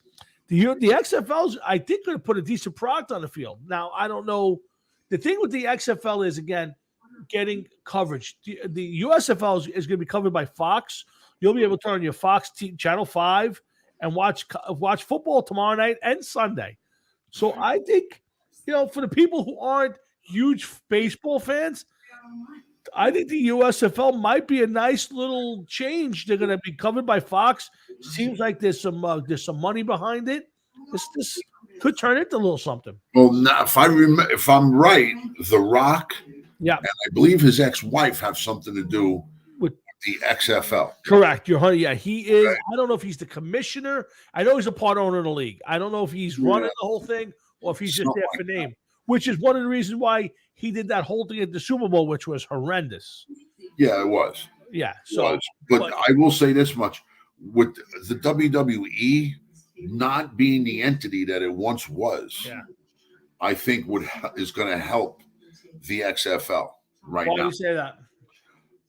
the XFL's, I think, going to put a decent product on the field. Now, I don't know. The thing with the XFL is, again, getting coverage. The USFL is going to be covered by Fox. You'll be able to turn on your Fox Channel 5 and watch football tomorrow night and Sunday. So I think, for the people who aren't huge baseball fans, I think the USFL might be a nice little change. They're going to be covered by Fox. Seems like there's some money behind it. This could turn into a little something. Well, now, if I'm right, The Rock, and I believe his ex-wife have something to do with the XFL. Correct. He is. Right. I don't know if he's the commissioner. I know he's a part owner of the league. I don't know if he's running the whole thing or if he's just there for name, which is one of the reasons why he did that whole thing at the Super Bowl, which was horrendous. Yeah, it was. Yeah. So, but I will say this much: with the WWE not being the entity that it once was, I think is going to help the XFL right now. Why do you say that?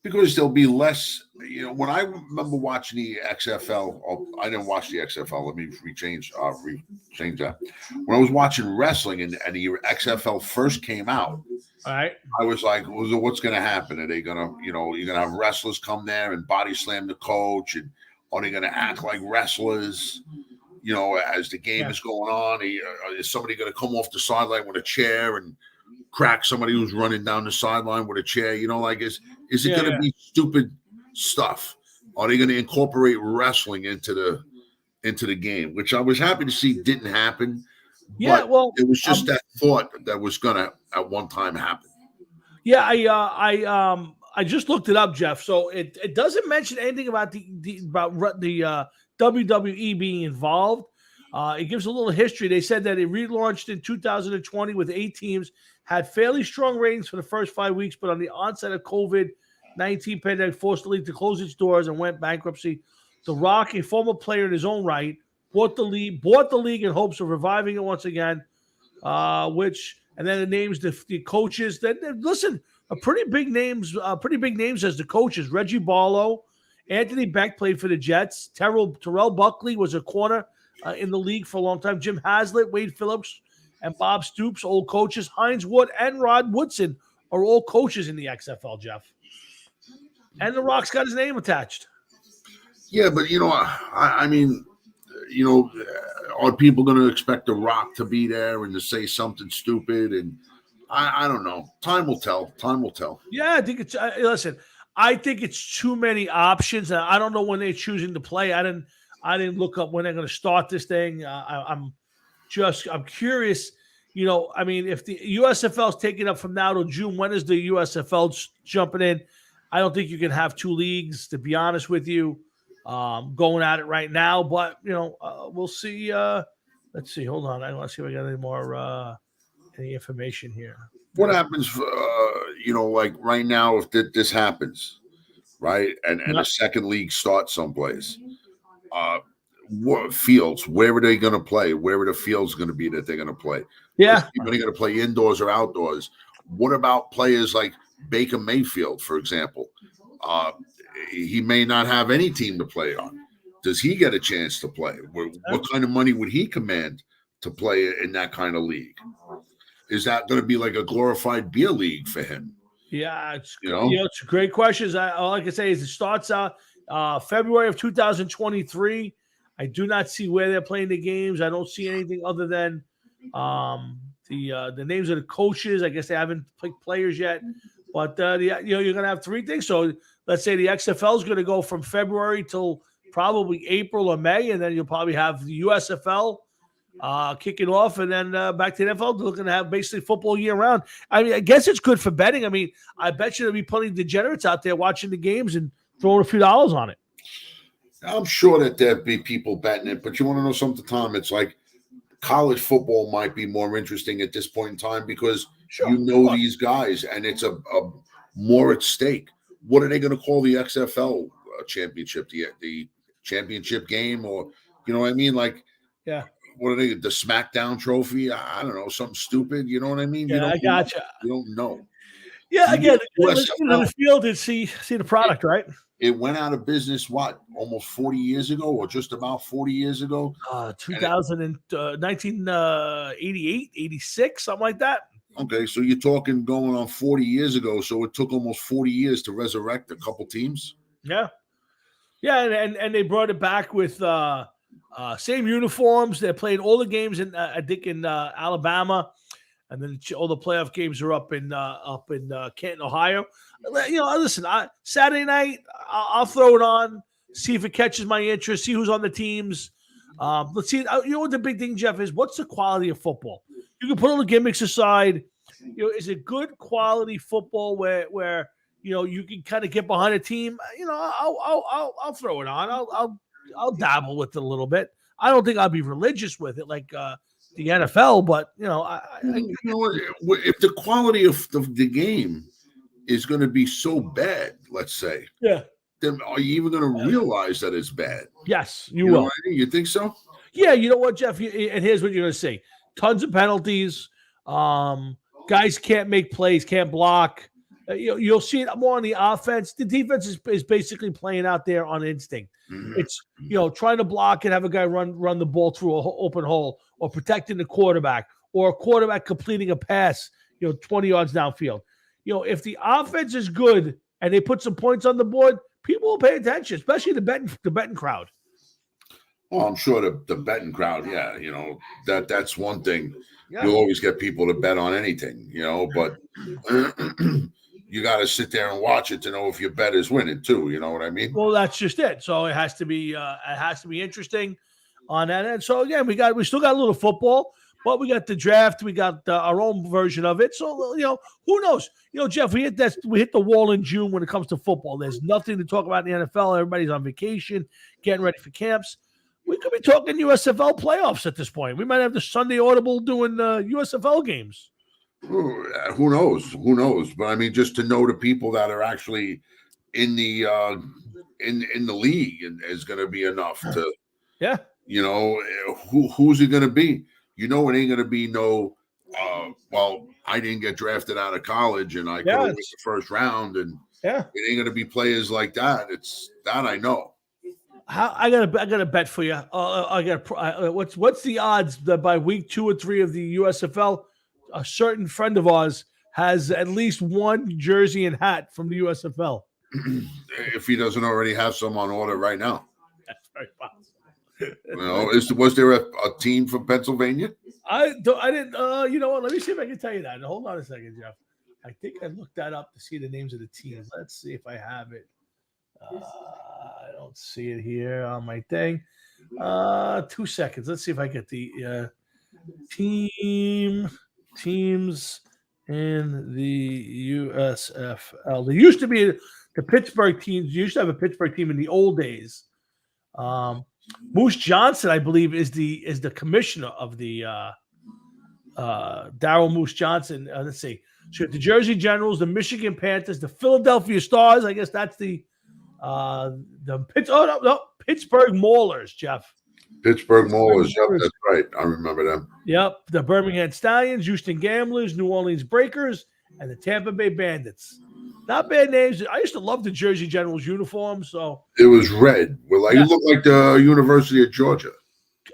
Because there'll be less. When I remember watching the XFL, I didn't watch the XFL. Let me change that. When I was watching wrestling and the XFL first came out, all right, I was like, "What's going to happen? Are they going to, you're going to have wrestlers come there and body slam the coach, and are they going to act like wrestlers?" As the game is going on, is somebody going to come off the sideline with a chair and crack somebody who's running down the sideline with a chair? Is it going to be stupid stuff? Are they going to incorporate wrestling into the game? Which I was happy to see didn't happen. Yeah, well, it was just that thought that was going to at one time happen. Yeah, I just looked it up, Jeff. So it doesn't mention anything about the WWE being involved. It gives a little history. They said that it relaunched in 2020 with 8 teams, had fairly strong ratings for the first 5 weeks, but on the onset of COVID-19 pandemic forced the league to close its doors and went bankruptcy. The Rock, a former player in his own right, bought the league in hopes of reviving it once again. And then it names the coaches. Listen, pretty big names as the coaches. Reggie Barlow, Anthony Beck played for the Jets. Terrell Buckley was a corner in the league for a long time. Jim Haslett, Wade Phillips, and Bob Stoops, old coaches. Heinz Wood and Rod Woodson are all coaches in the XFL, Jeff. And The Rock's got his name attached. Yeah, but I mean, are people going to expect The Rock to be there and to say something stupid? And I don't know. Time will tell. Yeah, I think it's listen. I think it's too many options. I don't know when they're choosing to play. I didn't look up when they're going to start this thing. I'm curious. I mean, if the USFL is taking up from now to June, when is the USFL jumping in? I don't think you can have 2 leagues, to be honest with you, going at it right now. But we'll see. Let's see. Hold on. I want to see if I got any more any information here. What happens, like right now, if this happens, right, and the second league starts someplace, what fields? Where are they going to play? Where are the fields going to be that they're going to play? Yeah, are they going to play indoors or outdoors? What about players like Baker Mayfield, for example? He may not have any team to play on. Does he get a chance to play? What kind of money would he command to play in that kind of league? Is that going to be like a glorified beer league for him? Yeah, it's it's a great question. All I can say is it starts out February of 2023. I do not see where they're playing the games. I don't see anything other than the names of the coaches. I guess they haven't picked players yet. But you're going to have 3 things. So let's say the XFL is going to go from February till probably April or May, and then you'll probably have the USFL kicking off, and then back to the NFL. They're looking to have basically football year round. I mean, I guess it's good for betting. I mean, I bet you there'll be plenty of degenerates out there watching the games and throwing a few dollars on it. I'm sure that there'd be people betting it, but you want to know something, Tom? It's like college football might be more interesting at this point in time because these guys, and it's a more at stake. What are they going to call the XFL championship? The championship game, or you know what I mean? Like, yeah. What are they? The SmackDown trophy? I don't know, something stupid. You know what I mean? Yeah, I gotcha. You don't know. Yeah, again, let's USFL, get in the field and see the product, right? It went out of business, what, almost 40 years ago, or just about 40 years ago? 1988, 86, something like that. Okay, so you're talking going on 40 years ago. So it took almost 40 years to resurrect a couple teams. Yeah. Yeah, and they brought it back with same uniforms. They played all the games in I think in Alabama, and then all the playoff games are up in Canton, Ohio. You know, listen, Saturday night I'll throw it on, see if it catches my interest, see who's on the teams. Let's see. You know what the big thing, Jeff, is? What's the quality of football? You can put all the gimmicks aside. You know, is it good quality football where you know you can kind of get behind a team? You know, I'll throw it on. I'll dabble with it a little bit. I don't think I'll be religious with it like the NFL, but you know, you know, if the quality of the game is going to be so bad, let's say, yeah, then are you even going to realize that it's bad? Yes, you know will. what I mean? You think so? Yeah, you know what, Jeff? And here's what you're going to see: tons of penalties. Guys can't make plays, can't block. You'll see it more on the offense. The defense is basically playing out there on instinct. Mm-hmm. It's trying to block and have a guy run the ball through an open hole, or protecting the quarterback, or a quarterback completing a pass 20 yards downfield. If the offense is good and they put some points on the board, people will pay attention, especially the betting crowd. Well, I'm sure the betting crowd, yeah, that's one thing. Yeah. You'll always get people to bet on anything, but you got to sit there and watch it to know if your bet is winning too. You know what I mean? Well, that's just it. So it has to be interesting on that end. So again, we still got a little football, but we got the draft. We got our own version of it. So who knows? Jeff, we hit the wall in June when it comes to football. There's nothing to talk about in the NFL. Everybody's on vacation, getting ready for camps. We could be talking USFL playoffs at this point. We might have the Sunday Audible doing USFL games. Who knows? Who knows? But I mean, just to know the people that are actually in the in the league is going to be enough to, yeah. Who's it going to be? It ain't going to be no. Well, I didn't get drafted out of college, and I could have went the first round, and it ain't going to be players like that. It's that I know. I got a bet for you. What's the odds that by week 2 or 3 of the USFL, a certain friend of ours has at least one jersey and hat from the USFL? If he doesn't already have some on order right now. That's very possible. Was there a team from Pennsylvania? I didn't. You know what? Let me see if I can tell you that. Hold on a second, Jeff. I think I looked that up to see the names of the teams. Let's see if I have it. I don't see it here on my thing. 2 seconds. Let's see if I get the teams in the USFL. There used to be the Pittsburgh teams. You used to have a Pittsburgh team in the old days. Moose Johnson, I believe, is the commissioner of the Daryl Moose Johnson. Let's see. So you have the Jersey Generals, the Michigan Panthers, the Philadelphia Stars. I guess that's the Pittsburgh Maulers, Jeff. Pittsburgh Maulers. Yep, that's right. I remember them. Yep. The Birmingham Stallions, Houston Gamblers, New Orleans Breakers, and the Tampa Bay Bandits. Not bad names. I used to love the Jersey Generals uniform. So it was red. Well, you look like the University of Georgia.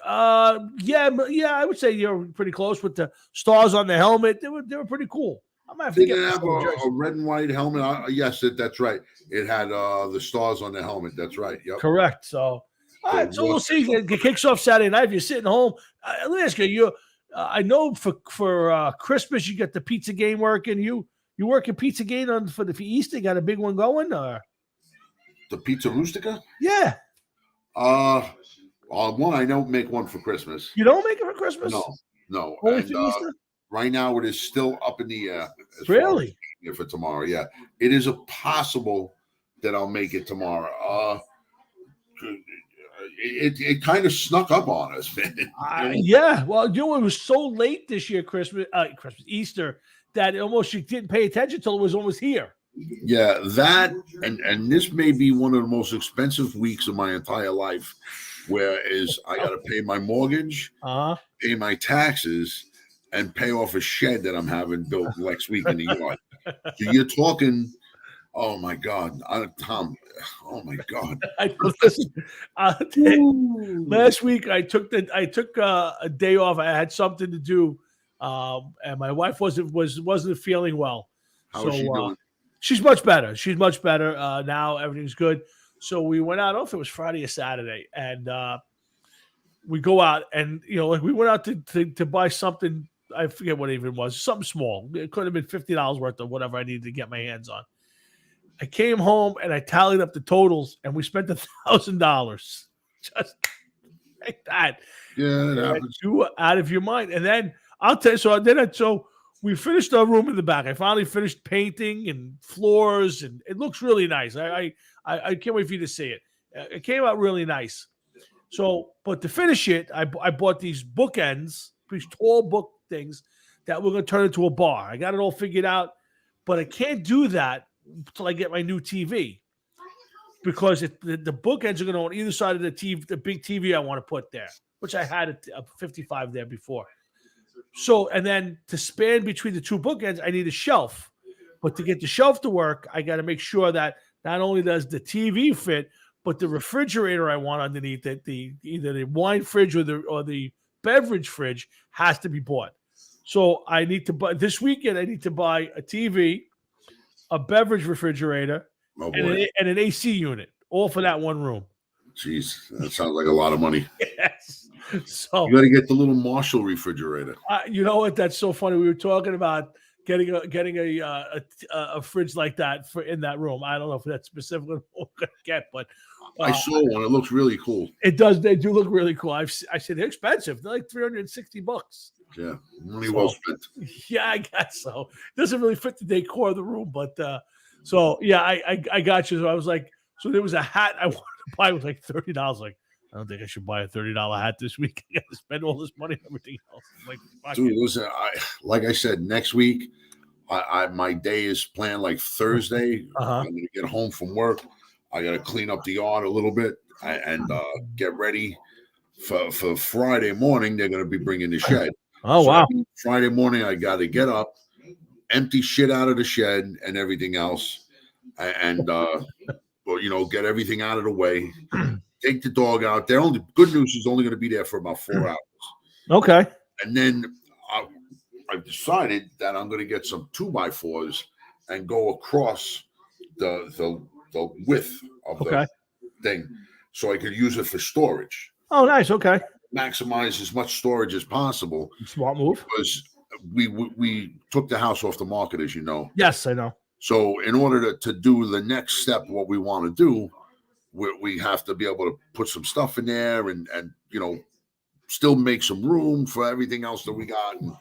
Yeah. I would say you're pretty close with the stars on the helmet. They were pretty cool. I might have to get a red and white helmet. Yes, that's right. It had the stars on the helmet. That's right. Yep. Correct. So, all right. So we'll see. It kicks off Saturday night. If you're sitting home, let me ask you. I know for Christmas you got the pizza game working. You working pizza game for Easter? Got a big one going, or the Pizza Rustica? Yeah. One I don't make one for Christmas. You don't make it for Christmas? No. Only for Easter? Right now, it is still up in the air. Really? For tomorrow, yeah. It is possible that I'll make it tomorrow. It kind of snuck up on us, man. Yeah. Well, it was so late this year, Easter, that almost you didn't pay attention until it was almost here. Yeah, that and this may be one of the most expensive weeks of my entire life, whereas I got to pay my mortgage, pay my taxes, and pay off a shed that I'm having built next week in the yard. So you're talking, oh my God, Tom, oh my God. Last week I took a day off. I had something to do, and my wife wasn't feeling well. How is she doing? She's much better. She's much better now. Everything's good. So we went out. I don't know if it was Friday or Saturday, and we go out, and like we went out to buy something. I forget what it even was. Something small. It could have been $50 worth of whatever I needed to get my hands on. I came home and I tallied up the totals, and we spent $1,000 just like that. Yeah, that happens. You out of your mind. And then I'll tell you. So we finished our room in the back. I finally finished painting and floors, and it looks really nice. I can't wait for you to see it. It came out really nice. So, but to finish it, I bought these bookends, these tall book things that we're going to turn into a bar. I got it all figured out, but I can't do that until I get my new TV, because the bookends are going to on either side of the TV, the big TV I want to put there, which I had a 55 there before. So, and then to span between the two bookends, I need a shelf. But to get the shelf to work, I got to make sure that not only does the TV fit, but the refrigerator I want underneath it, either the wine fridge or the beverage fridge, has to be bought. So I need to buy this weekend. I need to buy a TV, a beverage refrigerator, and an AC unit, all for that one room. Jeez, that sounds like a lot of money. Yes. So you got to get the little Marshall refrigerator. You know what? That's so funny. We were talking about getting a fridge like that in that room. I don't know if that's specifically what we're gonna get, but I saw one. It looks really cool. It does. They do look really cool. I said they're expensive. They're like $360. Yeah, money well spent. Yeah, I guess so. It doesn't really fit the decor of the room, but so yeah, I got you. So I was like, so there was a hat I wanted to buy with like $30. Like, I don't think I should buy a $30 hat this week. I got to spend all this money on everything else. Like, dude, listen, like I said, next week, my day is planned like Thursday. I'm going to get home from work. I got to clean up the yard a little bit and get ready for Friday morning. They're going to be bringing the shed. Oh, so wow. Friday morning, I got to get up, empty shit out of the shed and everything else, and get everything out of the way. Take the dog out. Good news, she's only going to be there for about 4 hours. Okay. And then I've decided that I'm going to get some 2x4s and go across the width of the thing, so I could use it for storage. Oh, nice. Okay. Maximize as much storage as possible. Smart move. Because we took the house off the market, as you know. Yes, I know. So in order to do the next step, what we want to do, we have to be able to put some stuff in there and still make some room for everything else that we got. And,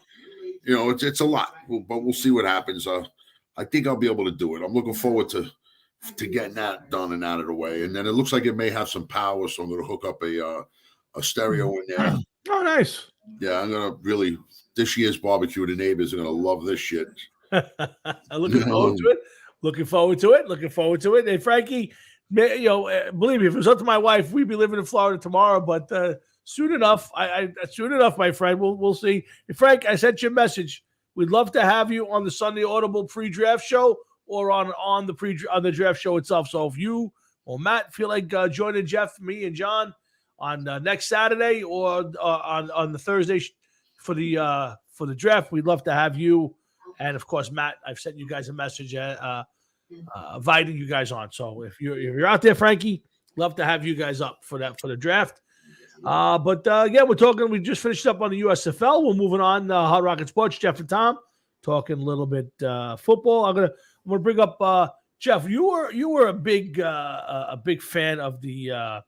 it's a lot, but we'll see what happens. I think I'll be able to do it. I'm looking forward to getting that done and out of the way. And then it looks like it may have some power, so I'm going to hook up a stereo in there. Oh, nice. Yeah, I'm going to really, this year's barbecue, the neighbors are going to love this shit. Looking forward to it. Looking forward to it. And Frankie, believe me, if it was up to my wife, we'd be living in Florida tomorrow. But soon enough, my friend, we'll see. Hey, Frank, I sent you a message. We'd love to have you on the Sunday Audible pre-draft show or on the draft show itself. So if you or Matt feel like joining Jeff, me, and John on next Saturday or on the Thursday for the draft, we'd love to have you. And of course, Matt, I've sent you guys a message inviting you guys on. So if you're out there, Frankie, love to have you guys up for the draft. We just finished up on the USFL. We're moving on Hard Rocket Sports. Jeff and Tom talking a little bit football. I'm gonna bring up Jeff. You were a big fan of the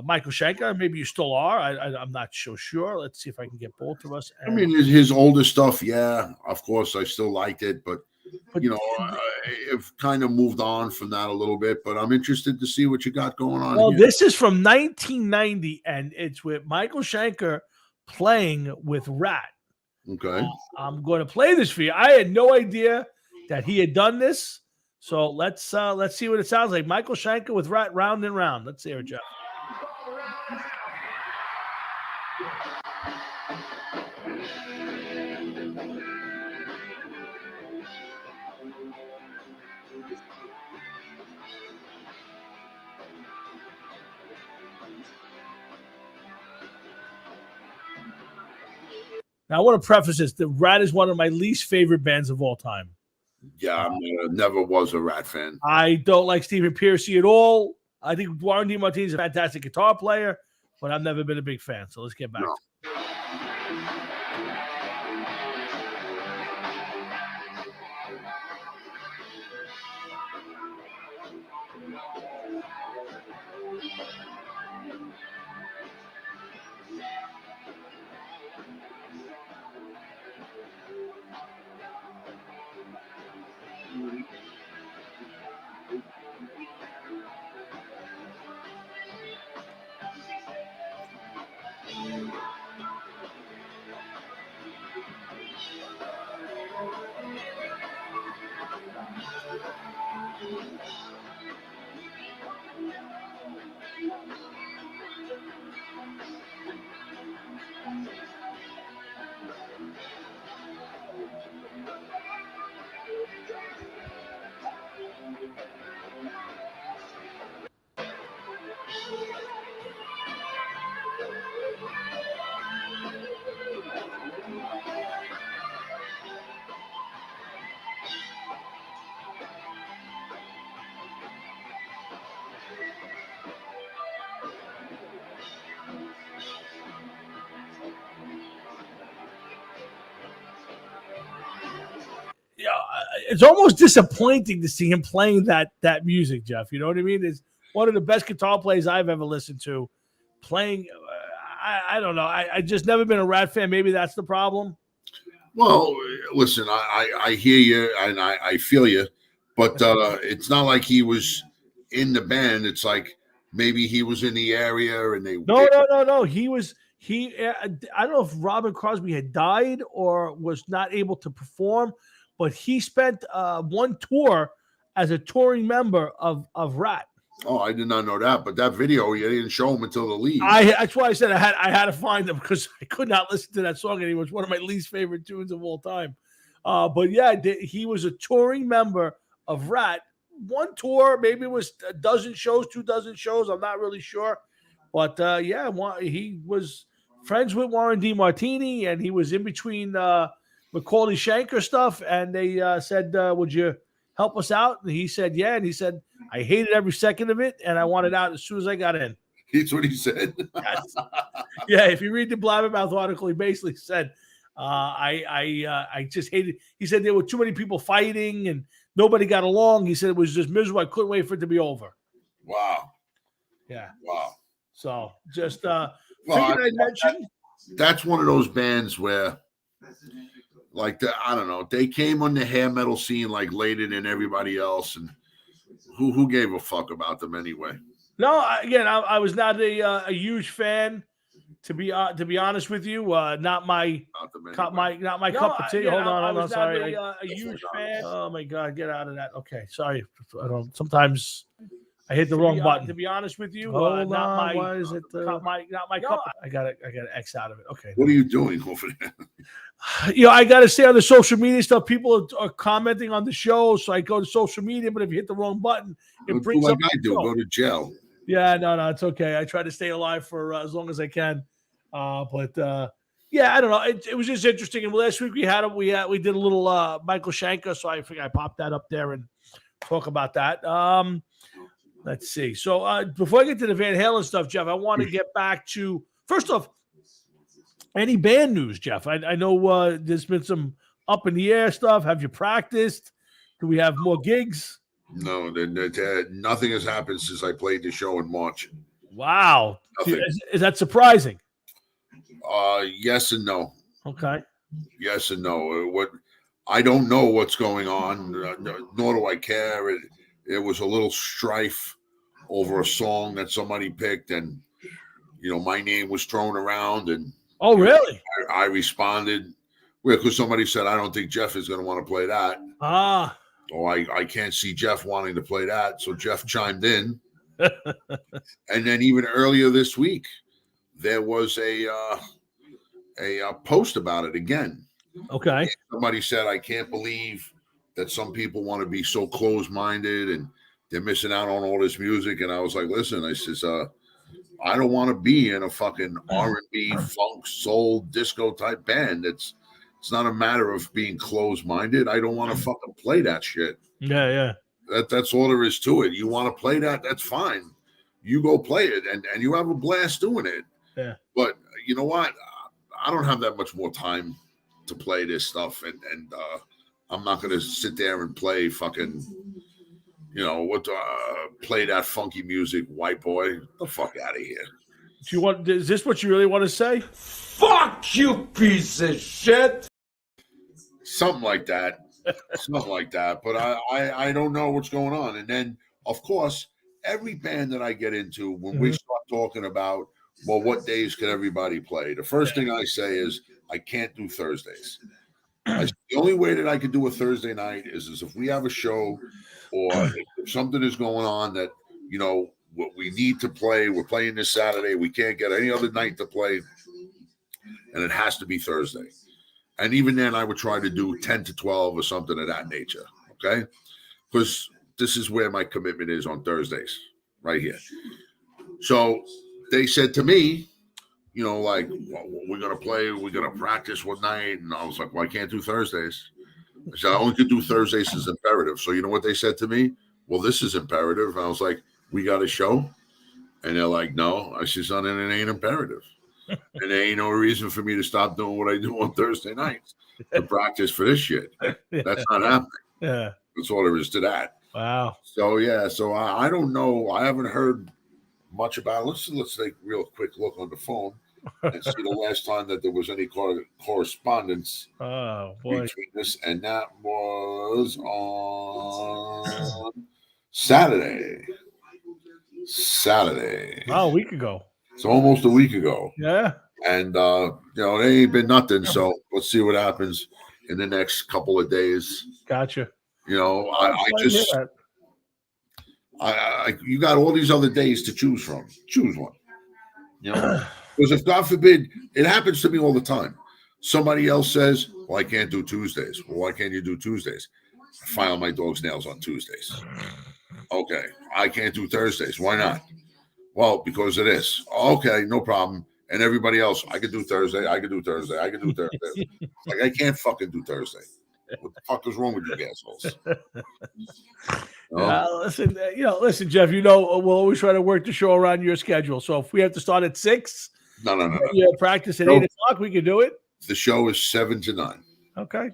Michael Schenker. Maybe you still are. I'm not so sure. Let's see if I can get both of us. I mean, his older stuff, yeah, of course, I still liked it, but I've kind of moved on from that a little bit. But I'm interested to see what you got going on. Well, here. This is from 1990, and it's with Michael Schenker playing with Rat. Okay. I'm going to play this for you. I had no idea that he had done this. So let's see what it sounds like. Michael Schenker with Round and Round. Let's hear it, Jeff. Now, I want to preface this. The Rat is one of my least favorite bands of all time. Yeah, never was a Rat fan. I don't like Stephen Pearcy at all. I think Warren DeMartini is a fantastic guitar player, but I've never been a big fan. So let's get back to it. Yeah, it's almost disappointing to see him playing that music, Jeff. You know what I mean? It's one of the best guitar players I've ever listened to. Playing, I don't know. I just never been a Rat fan. Maybe that's the problem. Well, listen, I hear you and I feel you, but it's not like he was in the band. It's like maybe he was in the area and they. No. He was. I don't know if Robin Crosby had died or was not able to perform, but he spent one tour as a touring member of Rat. Oh, I did not know that. But that video, you didn't show him until the lead. That's why I said I had to find him because I could not listen to that song anymore. It's one of my least favorite tunes of all time. But yeah, he was a touring member of Rat. One tour, maybe it was a dozen shows, 2 dozen shows. I'm not really sure. But yeah, he was friends with Warren DeMartini, and he was in between Macaulay Schenker stuff. And they said, would you help us out? And he said, yeah. And he said, I hated every second of it, and I wanted out as soon as I got in. That's what he said. Yes. Yeah, if you read the Blabbermouth article, he basically said, I just hated. He said there were too many people fighting, and nobody got along. He said it was just miserable. I couldn't wait for it to be over. Wow. Yeah. Wow. So just figured I'd mention. That's one of those bands where, like, I don't know, they came on the hair metal scene like later than everybody else, and who gave a fuck about them anyway? No, I was not a huge fan. To be honest with you, not my cup of tea. Hold on. Sorry, a huge fan. Oh my God, get out of that. Okay, sorry. I don't. Sometimes I hit the wrong button. To be honest with you, not my. Why is it? Not my cup. I got to X out of it. Okay. What are you doing over there? I got to stay on the social media stuff. People are commenting on the show, so I go to social media. But if you hit the wrong button, it brings like up. I do. Go to jail. Yeah, no, it's okay. I try to stay alive for as long as I can. But yeah, I don't know. It was just interesting. And last week we did a little Michael Schenker, so I think I popped that up there and talk about that. Let's see. So before I get to the Van Halen stuff, Jeff, I want to get back to first off any band news, Jeff. I know there's been some up in the air stuff. Have you practiced? Do we have more gigs? No, nothing has happened since I played the show in March. Wow, is that surprising? Yes and no. Okay. Yes and no. I don't know what's going on, nor do I care. It was a little strife over a song that somebody picked, and my name was thrown around. And oh, really? I responded because somebody said, "I don't think Jeff is going to want to play that." Oh, I can't see Jeff wanting to play that. So Jeff chimed in. And then even earlier this week, there was a post about it again. Okay. Somebody said, I can't believe that some people want to be so close-minded and they're missing out on all this music. And I was like, listen, I says, I don't want to be in a fucking R&B, funk, soul, disco type band. It's not a matter of being closed-minded. I don't want to fucking play that shit. Yeah. That's all there is to it. You want to play that? That's fine. You go play it, and you have a blast doing it. Yeah. But you know what? I don't have that much more time to play this stuff, and I'm not going to sit there and play fucking, play that funky music, white boy. Get the fuck out of here. Do you want? Is this what you really want to say? Fuck you, piece of shit. Something like that. Something like that. But I don't know what's going on. And then, of course, every band that I get into, when we start talking about, well, what days can everybody play? The first thing I say is, I can't do Thursdays. The only way that I could do a Thursday night is if we have a show or if something is going on that, what we need to play. We're playing this Saturday. We can't get any other night to play. And it has to be Thursday. And even then, I would try to do 10 to 12 or something of that nature, okay? Because this is where my commitment is on Thursdays, right here. So they said to me, like, well, we're going to play, we're going to practice one night. And I was like, well, I can't do Thursdays. I said, I only could do Thursdays as imperative. So you know what they said to me? Well, this is imperative. And I was like, we got a show? And they're like, no. I said, son, and it ain't imperative. And there ain't no reason for me to stop doing what I do on Thursday nights to practice for this shit. That's not happening. Yeah. That's all there is to that. Wow. So, yeah. So I don't know. I haven't heard much about it. Let's take a real quick look on the phone and see the last time that there was any correspondence between this. And that was on Saturday. Wow, a week ago. It's almost a week ago. Yeah. And, there ain't been nothing. So let's see what happens in the next couple of days. Gotcha. You got all these other days to choose from. Choose one. Because if, God forbid, it happens to me all the time. Somebody else says, well, I can't do Tuesdays. Well, why can't you do Tuesdays? I file my dog's nails on Tuesdays. Okay. I can't do Thursdays. Why not? Well, because of this. Okay, no problem. And everybody else, I could do Thursday. I could do Thursday. Like, I can't fucking do Thursday. What the fuck is wrong with you assholes? Listen, Jeff, we'll always try to work the show around your schedule. So if we have to start at 6, no. Practice at 8 o'clock, we can do it. The show is 7 to 9. Okay.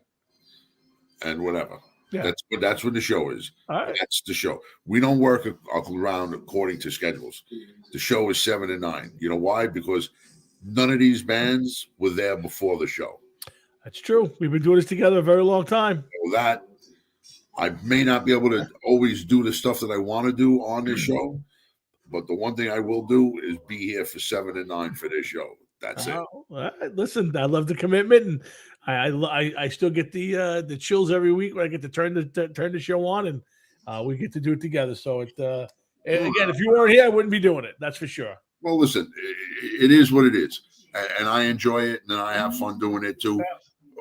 And whatever. Yeah. That's when the show is. All right. That's the show. We don't work around according to schedules. The show is 7 to 9. You know why? Because none of these bands were there before the show. That's true. We've been doing this together a very long time. So that I may not be able to always do the stuff that I want to do on this show, but the one thing I will do is be here for 7 to 9 for this show. That's it. Listen, I love the commitment, and I still get the chills every week when I get to turn the show on, and we get to do it together. So and again, if you weren't here, I wouldn't be doing it. That's for sure. Well, listen, it is what it is, and I enjoy it, and I have fun doing it too,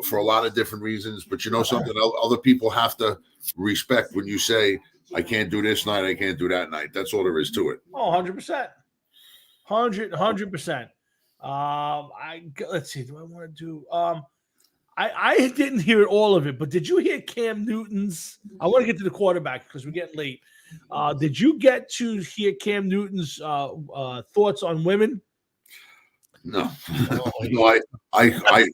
for a lot of different reasons. But you know something, other people have to respect when you say, I can't do this night, I can't do that night. That's all there is to it. Oh, 100%. 100%. Let's see. Do I want to do? I didn't hear all of it, but did you hear Cam Newton's? I want to get to the quarterback because we're getting late. Did you get to hear Cam Newton's thoughts on women? No, no. I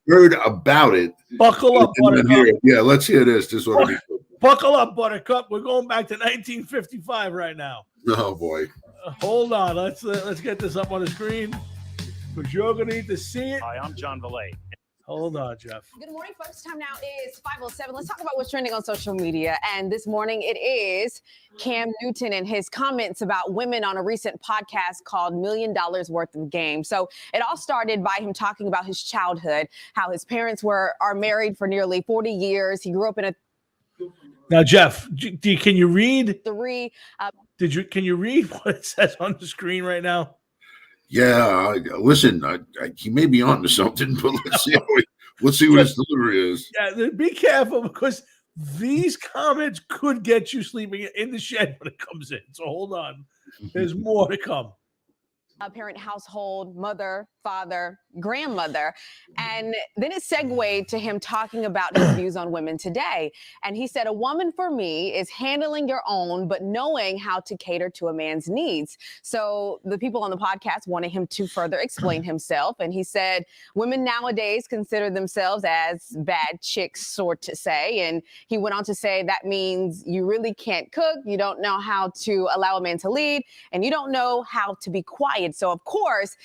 heard about it. Buckle up, Buttercup. Yeah, let's hear this. This will be good. Buckle up, Buttercup. We're going back to 1955 right now. Oh boy. Hold on. Let's get this up on the screen because you're going to need to see it. Hi, I'm John Valet. Hold on, Jeff. Good morning, folks. Time now is 5:07. Let's talk about what's trending on social media. And this morning it is Cam Newton and his comments about women on a recent podcast called $1 Million Worth of Game. So it all started by him talking about his childhood, how his parents are married for nearly 40 years. He grew up in a Now, Jeff, can you read? 3. Can you read what it says on the screen right now? Yeah, listen, he may be on to something, but let's see what his delivery is. Yeah, be careful because these comments could get you sleeping in the shed when it comes in. So hold on. There's more to come. A parent household, mother, father, grandmother. And then it segued to him talking about his views on women today. And he said, a woman for me is handling your own, but knowing how to cater to a man's needs. So the people on the podcast wanted him to further explain himself. And he said, women nowadays consider themselves as bad chicks, sort to say. And he went on to say that means you really can't cook, you don't know how to allow a man to lead, and you don't know how to be quiet. So, of course,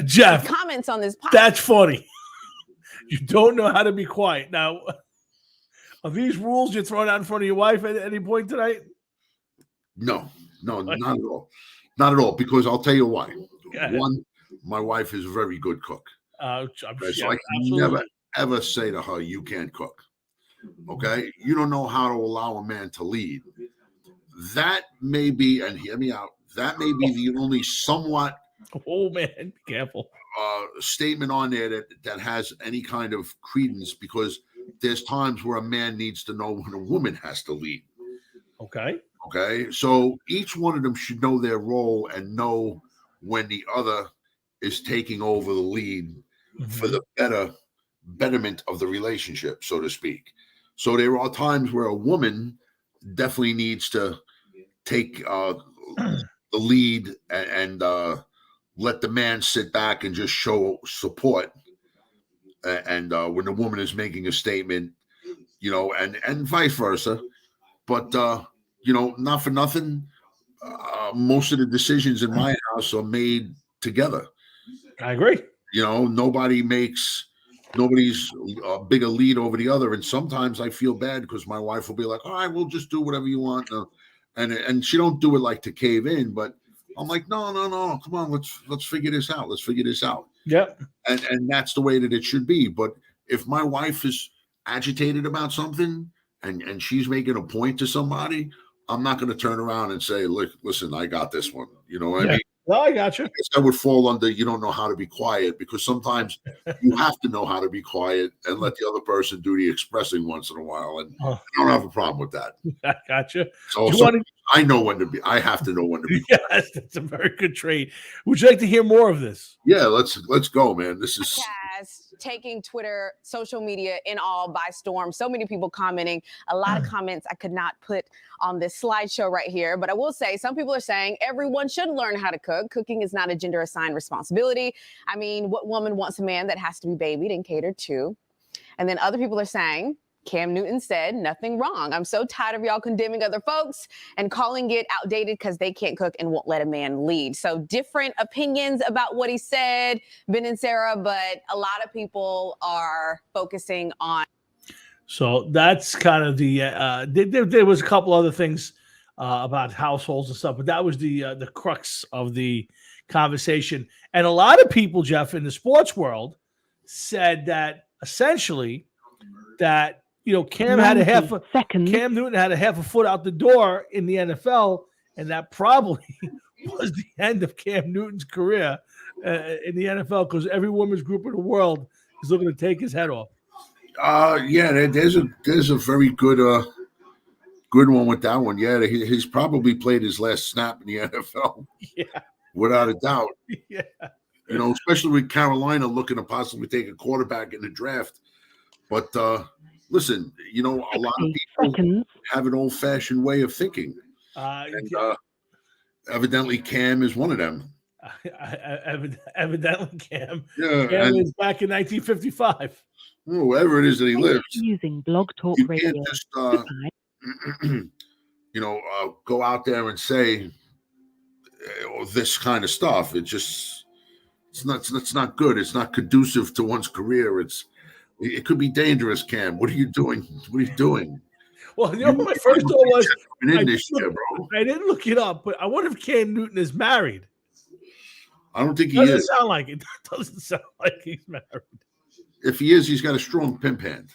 Jeff, comments on this podcast. That's funny. You don't know how to be quiet. Now, are these rules you're throwing out in front of your wife at any point tonight? No, not at all. Not at all, because I'll tell you why. One, my wife is a very good cook. I'm so I can never, ever say to her, you can't cook. Okay? You don't know how to allow a man to lead. That may be, and hear me out, that may be the only somewhat be careful statement on there that has any kind of credence, because there's times where a man needs to know when a woman has to lead. Okay, so each one of them should know their role and know when the other is taking over the lead for the betterment of the relationship, so to speak. So there are times where a woman definitely needs to take the lead and let the man sit back and just show support. And when the woman is making a statement, and vice versa. But, not for nothing, most of the decisions in my house are made together. I agree. Nobody's a bigger lead over the other. And sometimes I feel bad because my wife will be like, all right, we'll just do whatever you want. And she don't do it like to cave in, but I'm like, no, come on, let's figure this out. Let's figure this out. Yep. And that's the way that it should be. But if my wife is agitated about something and she's making a point to somebody, I'm not going to turn around and say, look, listen, I got this one. You know what I mean? No, I got you. That would fall under you don't know how to be quiet, because sometimes you have to know how to be quiet and let the other person do the expressing once in a while. And I don't have a problem with that. I got you. So I know when to be. I have to know when to be. Yes, that's a very good trait. Would you like to hear more of this? Yeah, let's go, man. This is taking Twitter, social media in all by storm. So many people commenting. A lot of comments I could not put on this slideshow right here. But I will say some people are saying everyone should learn how to cook. Cooking is not a gender assigned responsibility. I mean, what woman wants a man that has to be babied and catered to? And then other people are saying, Cam Newton said, nothing wrong. I'm so tired of y'all condemning other folks and calling it outdated because they can't cook and won't let a man lead. So different opinions about what he said, Ben and Sarah, but a lot of people are focusing on. So that's kind of the, there was a couple other things about households and stuff, but that was the crux of the conversation. And a lot of people, Jeff, in the sports world said that essentially that, Cam had Cam Newton had a half a foot out the door in the NFL, and that probably was the end of Cam Newton's career in the NFL, because every women's group in the world is looking to take his head off. Yeah, there's a very good one with that one. Yeah, he's probably played his last snap in the NFL. Yeah, without a doubt. Yeah, especially with Carolina looking to possibly take a quarterback in the draft. But listen, a lot of people have an old-fashioned way of thinking, and evidently Cam is one of them. Evidently, Cam. Yeah, Cam is back in 1955. Wherever it is that he lives. Using Blog Talk Radio. Can't just, go out there and say this kind of stuff. It's not good. It's not conducive to one's career. It could be dangerous, Cam. What are you doing? What are you doing? Well, my first thought was I didn't look it up, but I wonder if Cam Newton is married. I don't think he doesn't is. Sound like it. Doesn't sound like he's married. If he is, he's got a strong pimp hand.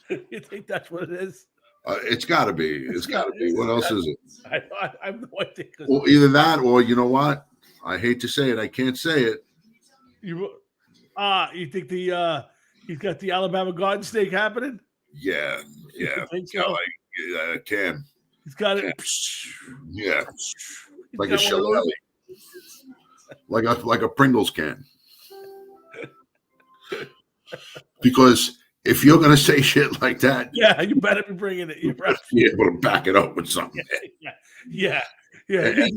You think that's what it is? It's got to be. It's got to be. What else is it? I have no idea. Well, either that or you know what? I hate to say it. I can't say it. You think he's got the Alabama Garden Snake happening? Yeah. You think so? Yeah, I can. He's got it. Yeah. Like a got one of those. Shillelagh. Like a Pringles can. Because if you're gonna say shit like that, yeah, you better be bringing it. You better be able to back it up with something. Yeah. And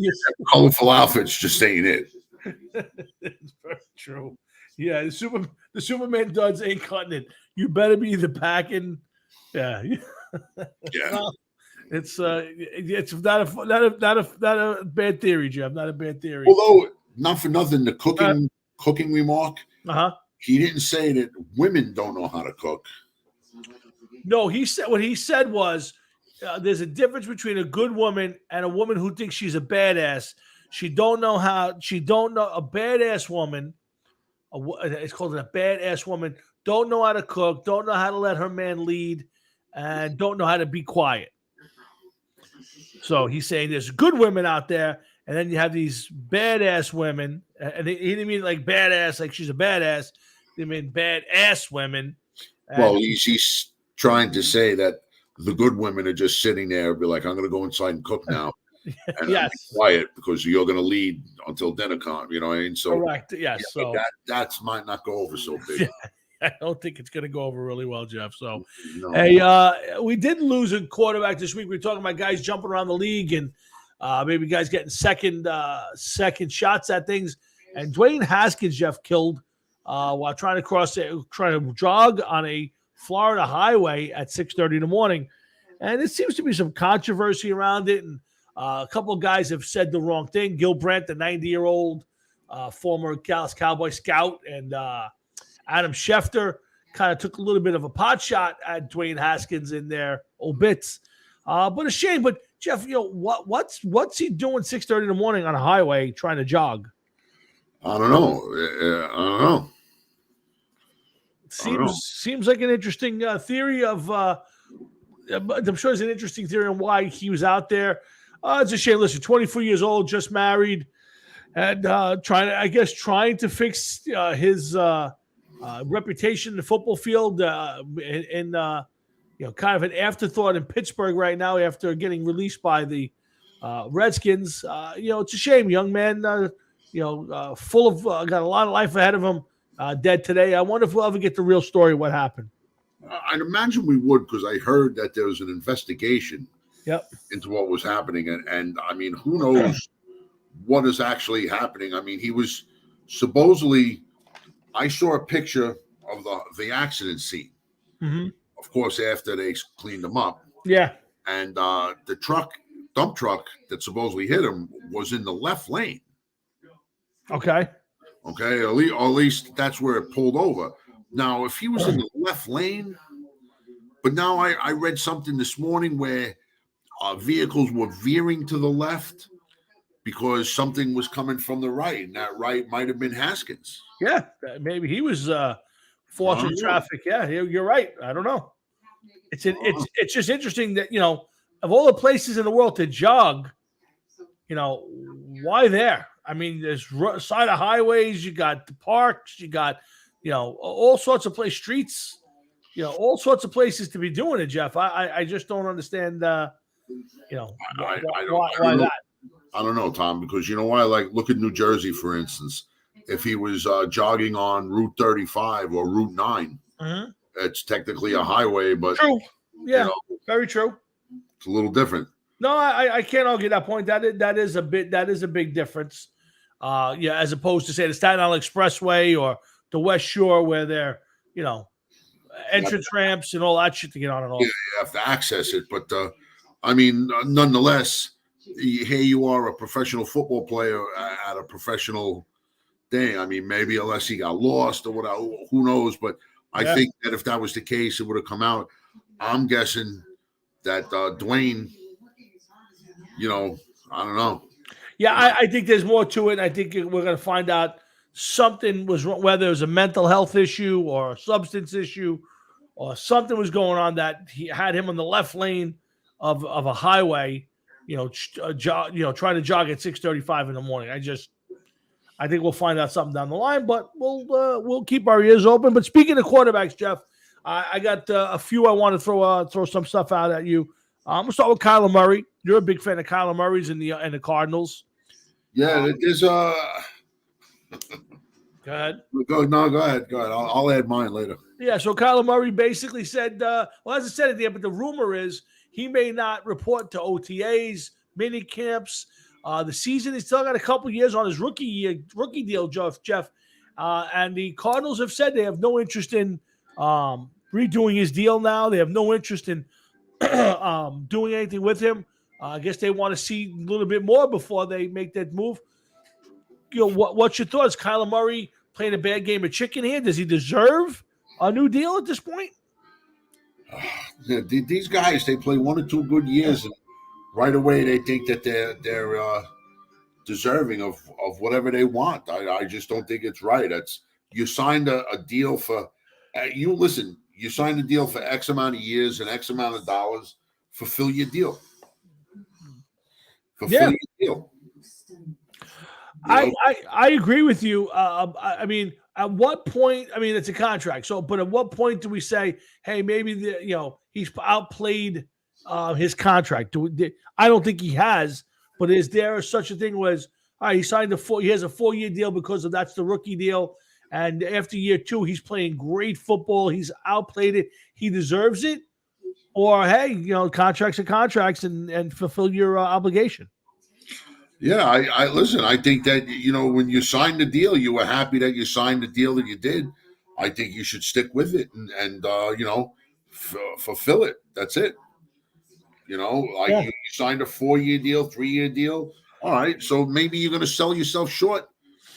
colorful outfits just ain't it. It's very true. Yeah, the Superman duds ain't cutting it. You better be the packing. Yeah. Yeah. Well, it's not a bad theory, Jeff. Not a bad theory. Although not for nothing, the cooking remark. He didn't say that women don't know how to cook. No, what he said was there's a difference between a good woman and a woman who thinks she's a badass. She don't know a badass woman. It's called a badass woman. Don't know how to cook. Don't know how to let her man lead, and don't know how to be quiet. So he's saying there's good women out there, and then you have these badass women. And he didn't mean like badass, like she's a badass. They mean badass women. Well, he's trying to say that the good women are just sitting there, be like, I'm going to go inside and cook now. And Yes. be quiet because you're going to lead until dinner time. You know what I mean? So Correct. Yes. yeah, So that might not go over so big. I don't think it's going to go over really well, Jeff. So, No. hey, we did lose a quarterback this week. We were talking about guys jumping around the league and maybe guys getting second shots at things. And Dwayne Haskins, Jeff, killed while trying to jog on a Florida highway at 6:30 in the morning. And it seems to be some controversy around it. And a couple of guys have said the wrong thing. Gil Brandt, the 90-year-old former Dallas Cowboy scout, and Adam Schefter kind of took a little bit of a pot shot at Dwayne Haskins in their obits. But a shame. But Jeff, what's he doing 6:30 in the morning on a highway trying to jog? I don't know. Seems like an interesting theory of. I'm sure there's an interesting theory on why he was out there. It's a shame. Listen, 24 years old, just married, and trying to fix his reputation in the football field. In kind of an afterthought in Pittsburgh right now after getting released by the Redskins. It's a shame, young man. Full of got a lot of life ahead of him. Dead today. I wonder if we'll ever get the real story of what happened. I'd imagine we would, because I heard that there was an investigation into what was happening. And I mean, who knows what is actually happening? I mean, he was supposedly, I saw a picture of the accident scene. Mm-hmm. Of course, after they cleaned him up. Yeah. And the dump truck that supposedly hit him was in the left lane. Okay. Okay, at least that's where it pulled over. Now, if he was in the left lane, but now I read something this morning where vehicles were veering to the left because something was coming from the right, and that right might have been Haskins. Yeah, maybe he was forcing traffic. Yeah, you're right. I don't know. It's just interesting that of all the places in the world to jog, why there? I mean, there's side of highways, you got the parks, you got, all sorts of streets, all sorts of places to be doing it, Jeff. I just don't understand, why that. I don't know, Tom, because you know why? Like, look at New Jersey, for instance. If he was jogging on Route 35 or Route 9, it's technically a highway, but true. Yeah, very true. It's a little different. No, I can't argue that point. That is a big difference. As opposed to say the Staten Island Expressway or the West Shore, where they're entrance ramps and all that shit to get on and off. Yeah, you have to access it, but I mean, nonetheless, here you are, a professional football player at a professional thing. I mean, maybe unless he got lost or whatever, who knows? But I think that if that was the case, it would have come out. I'm guessing that Dwayne, I don't know. Yeah, I think there's more to it. I think we're going to find out something was wrong, whether it was a mental health issue or a substance issue or something was going on that he had him on the left lane of a highway, trying to jog at 6:35 in the morning. I think we'll find out something down the line, but we'll keep our ears open. But speaking of quarterbacks, Jeff, I got a few I want to throw some stuff out at you. I'm gonna start with Kyler Murray. You're a big fan of Kyler Murray's and the Cardinals. Yeah, there's Go ahead. Go ahead. I'll add mine later. Yeah, so Kyler Murray basically said, well, as I said it there, but the rumor is he may not report to OTAs, mini camps. The season, he's still got a couple years on his rookie deal, Jeff. And the Cardinals have said they have no interest in redoing his deal now. They have no interest in doing anything with him. I guess they want to see a little bit more before they make that move. What's your thoughts? Kyler Murray playing a bad game of chicken here. Does he deserve a new deal at this point? These guys, they play 1 or 2 good years, and right away they think that they're deserving of whatever they want. I just don't think it's right. You signed a deal for you signed a deal for X amount of years and X amount of dollars. Fulfill your deal. Fulfill your deal. I agree with you. I mean, at what point? I mean, it's a contract. So, but at what point do we say, hey, maybe he's outplayed his contract? I don't think he has. But is there such a thing as he signed he has a 4-year deal because that's the rookie deal, and after year 2 he's playing great football, he's outplayed it, he deserves it, or hey, contracts are contracts and fulfill your obligation. Yeah, I listen. I think that when you signed the deal, you were happy that you signed the deal that you did. I think you should stick with it and fulfill it. That's it. You signed a 4-year deal, 3-year deal. All right, so maybe you're going to sell yourself short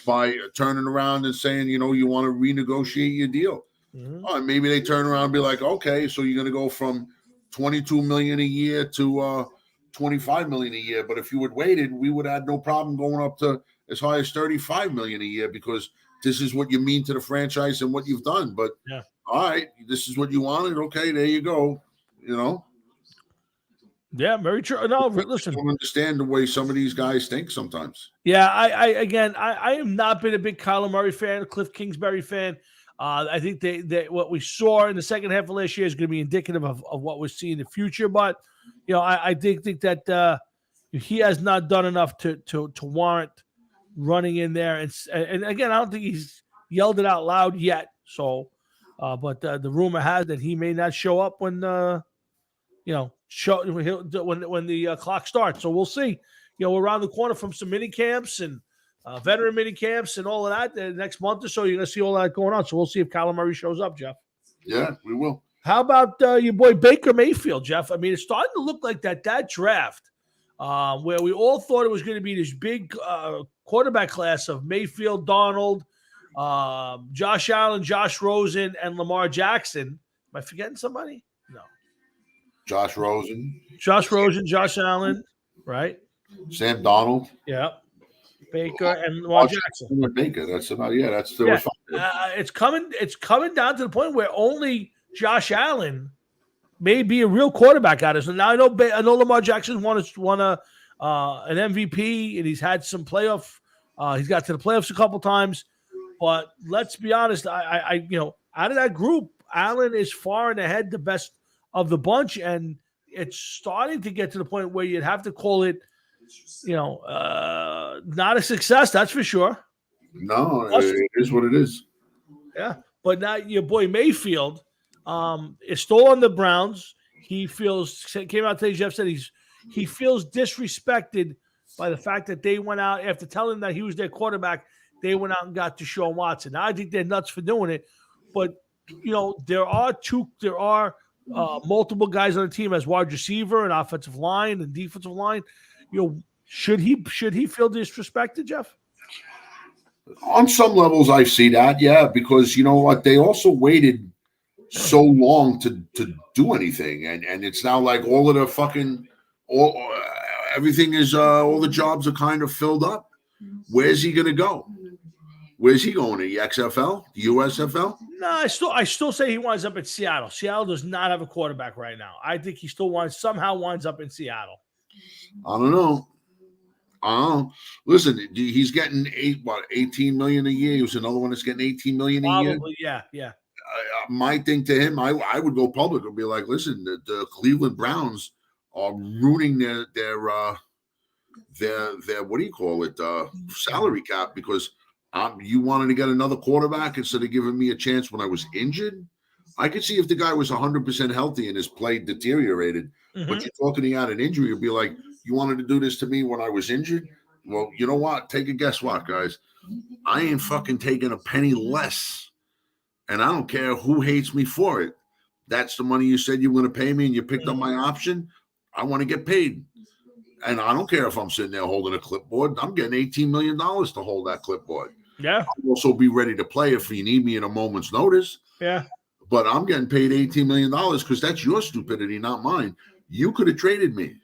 by turning around and saying, you want to renegotiate your deal. Mm-hmm. All right, maybe they turn around and be like, okay, so you're going to go from $22 million a year to $25 million a year. But if you had waited, we would have had no problem going up to as high as $35 million a year because this is what you mean to the franchise and what you've done. But all right, this is what you wanted. Okay, there you go. Yeah, very true. No, listen. I don't understand the way some of these guys think sometimes. Yeah, I have not been a big Kyler Murray fan, a Cliff Kingsbury fan. I think they what we saw in the second half of last year is going to be indicative of what we'll see in the future. But I think that he has not done enough to warrant running in there. And again, I don't think he's yelled it out loud yet. So, but the rumor has that he may not show up when when the clock starts. So we'll see. We're around the corner from some mini camps and veteran mini camps and all of that. The next month or so, you're going to see all that going on. So we'll see if Kyler Murray shows up, Jeff. Yeah, we will. How about your boy Baker Mayfield, Jeff? I mean, it's starting to look like that draft where we all thought it was going to be this big quarterback class of Mayfield, Donald, Josh Allen, Josh Rosen, and Lamar Jackson. Am I forgetting somebody? No. Josh Rosen, Josh Allen, right? Sam Donald. Yeah. Baker and Lamar Jackson. Baker. That's about that's the it's coming down to the point where only Josh Allen may be a real quarterback out of it. So now I know Lamar Jackson won an MVP and he's had some playoff. He's got to the playoffs a couple times, but let's be honest. I out of that group, Allen is far and ahead the best of the bunch, and it's starting to get to the point where you'd have to call it, not a success. That's for sure. No, it is what it is. Yeah, but now your boy Mayfield is still on the Browns. He came out today. Jeff said he feels disrespected by the fact that they went out after telling him that he was their quarterback. They went out and got Deshaun Watson. Now I think they're nuts for doing it, but there are multiple guys on the team as wide receiver and offensive line and defensive line. Should he feel disrespected, Jeff? On some levels, I see that, yeah, because you know what? They also waited so long to do anything, and it's now like all of the everything is all the jobs are kind of filled up. Where's he going to go? Where's he going? The XFL? The USFL? No, I still say he winds up at Seattle. Seattle does not have a quarterback right now. I think he still somehow winds up in Seattle. I don't know. Listen, he's getting 18 million a year. He was another one that's getting 18 million a year. Probably, yeah. My thing to him, I would go public and be like, listen, the Cleveland Browns are ruining their what do you call it, salary cap, because you wanted to get another quarterback instead of giving me a chance when I was injured. I could see if the guy was 100% healthy and his play deteriorated, but you're talking he had an injury, you'd be like, you wanted to do this to me when I was injured? Well, you know what? Take a guess what, guys. I ain't fucking taking a penny less. And I don't care who hates me for it. That's the money you said you were going to pay me and you picked up my option. I want to get paid. And I don't care if I'm sitting there holding a clipboard. I'm getting $18 million to hold that clipboard. Yeah. I'll also be ready to play if you need me in a moment's notice. Yeah. But I'm getting paid $18 million because that's your stupidity, not mine. You could have traded me.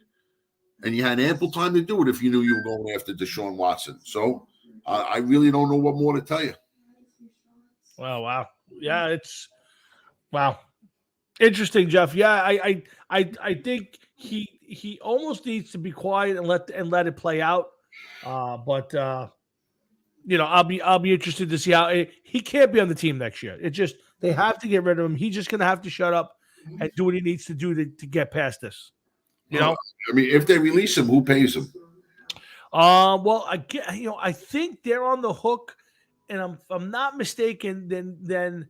And you had ample time to do it if you knew you were going after Deshaun Watson. So I really don't know what more to tell you. Oh, wow. Yeah, it's wow. Interesting, Jeff. Yeah, I think he almost needs to be quiet and let it play out. But I'll be interested to see how he can't be on the team next year. It just they have to get rid of him. He's just gonna have to shut up and do what he needs to do to get past this. I mean, if they release him, who pays him? Well, I think they're on the hook, and if I'm not mistaken, then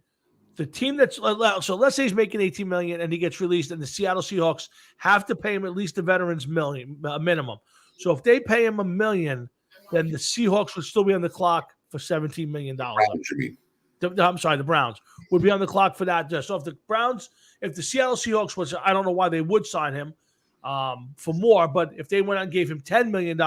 the team that's so let's say he's making $18 million and he gets released, and the Seattle Seahawks have to pay him at least the veterans minimum. So if they pay him $1 million, then the Seahawks would still be on the clock for $17 million. I'm sorry, the Browns would be on the clock for that. So if the Seattle Seahawks was, I don't know why they would sign him for more, but if they went out and gave him $10 million,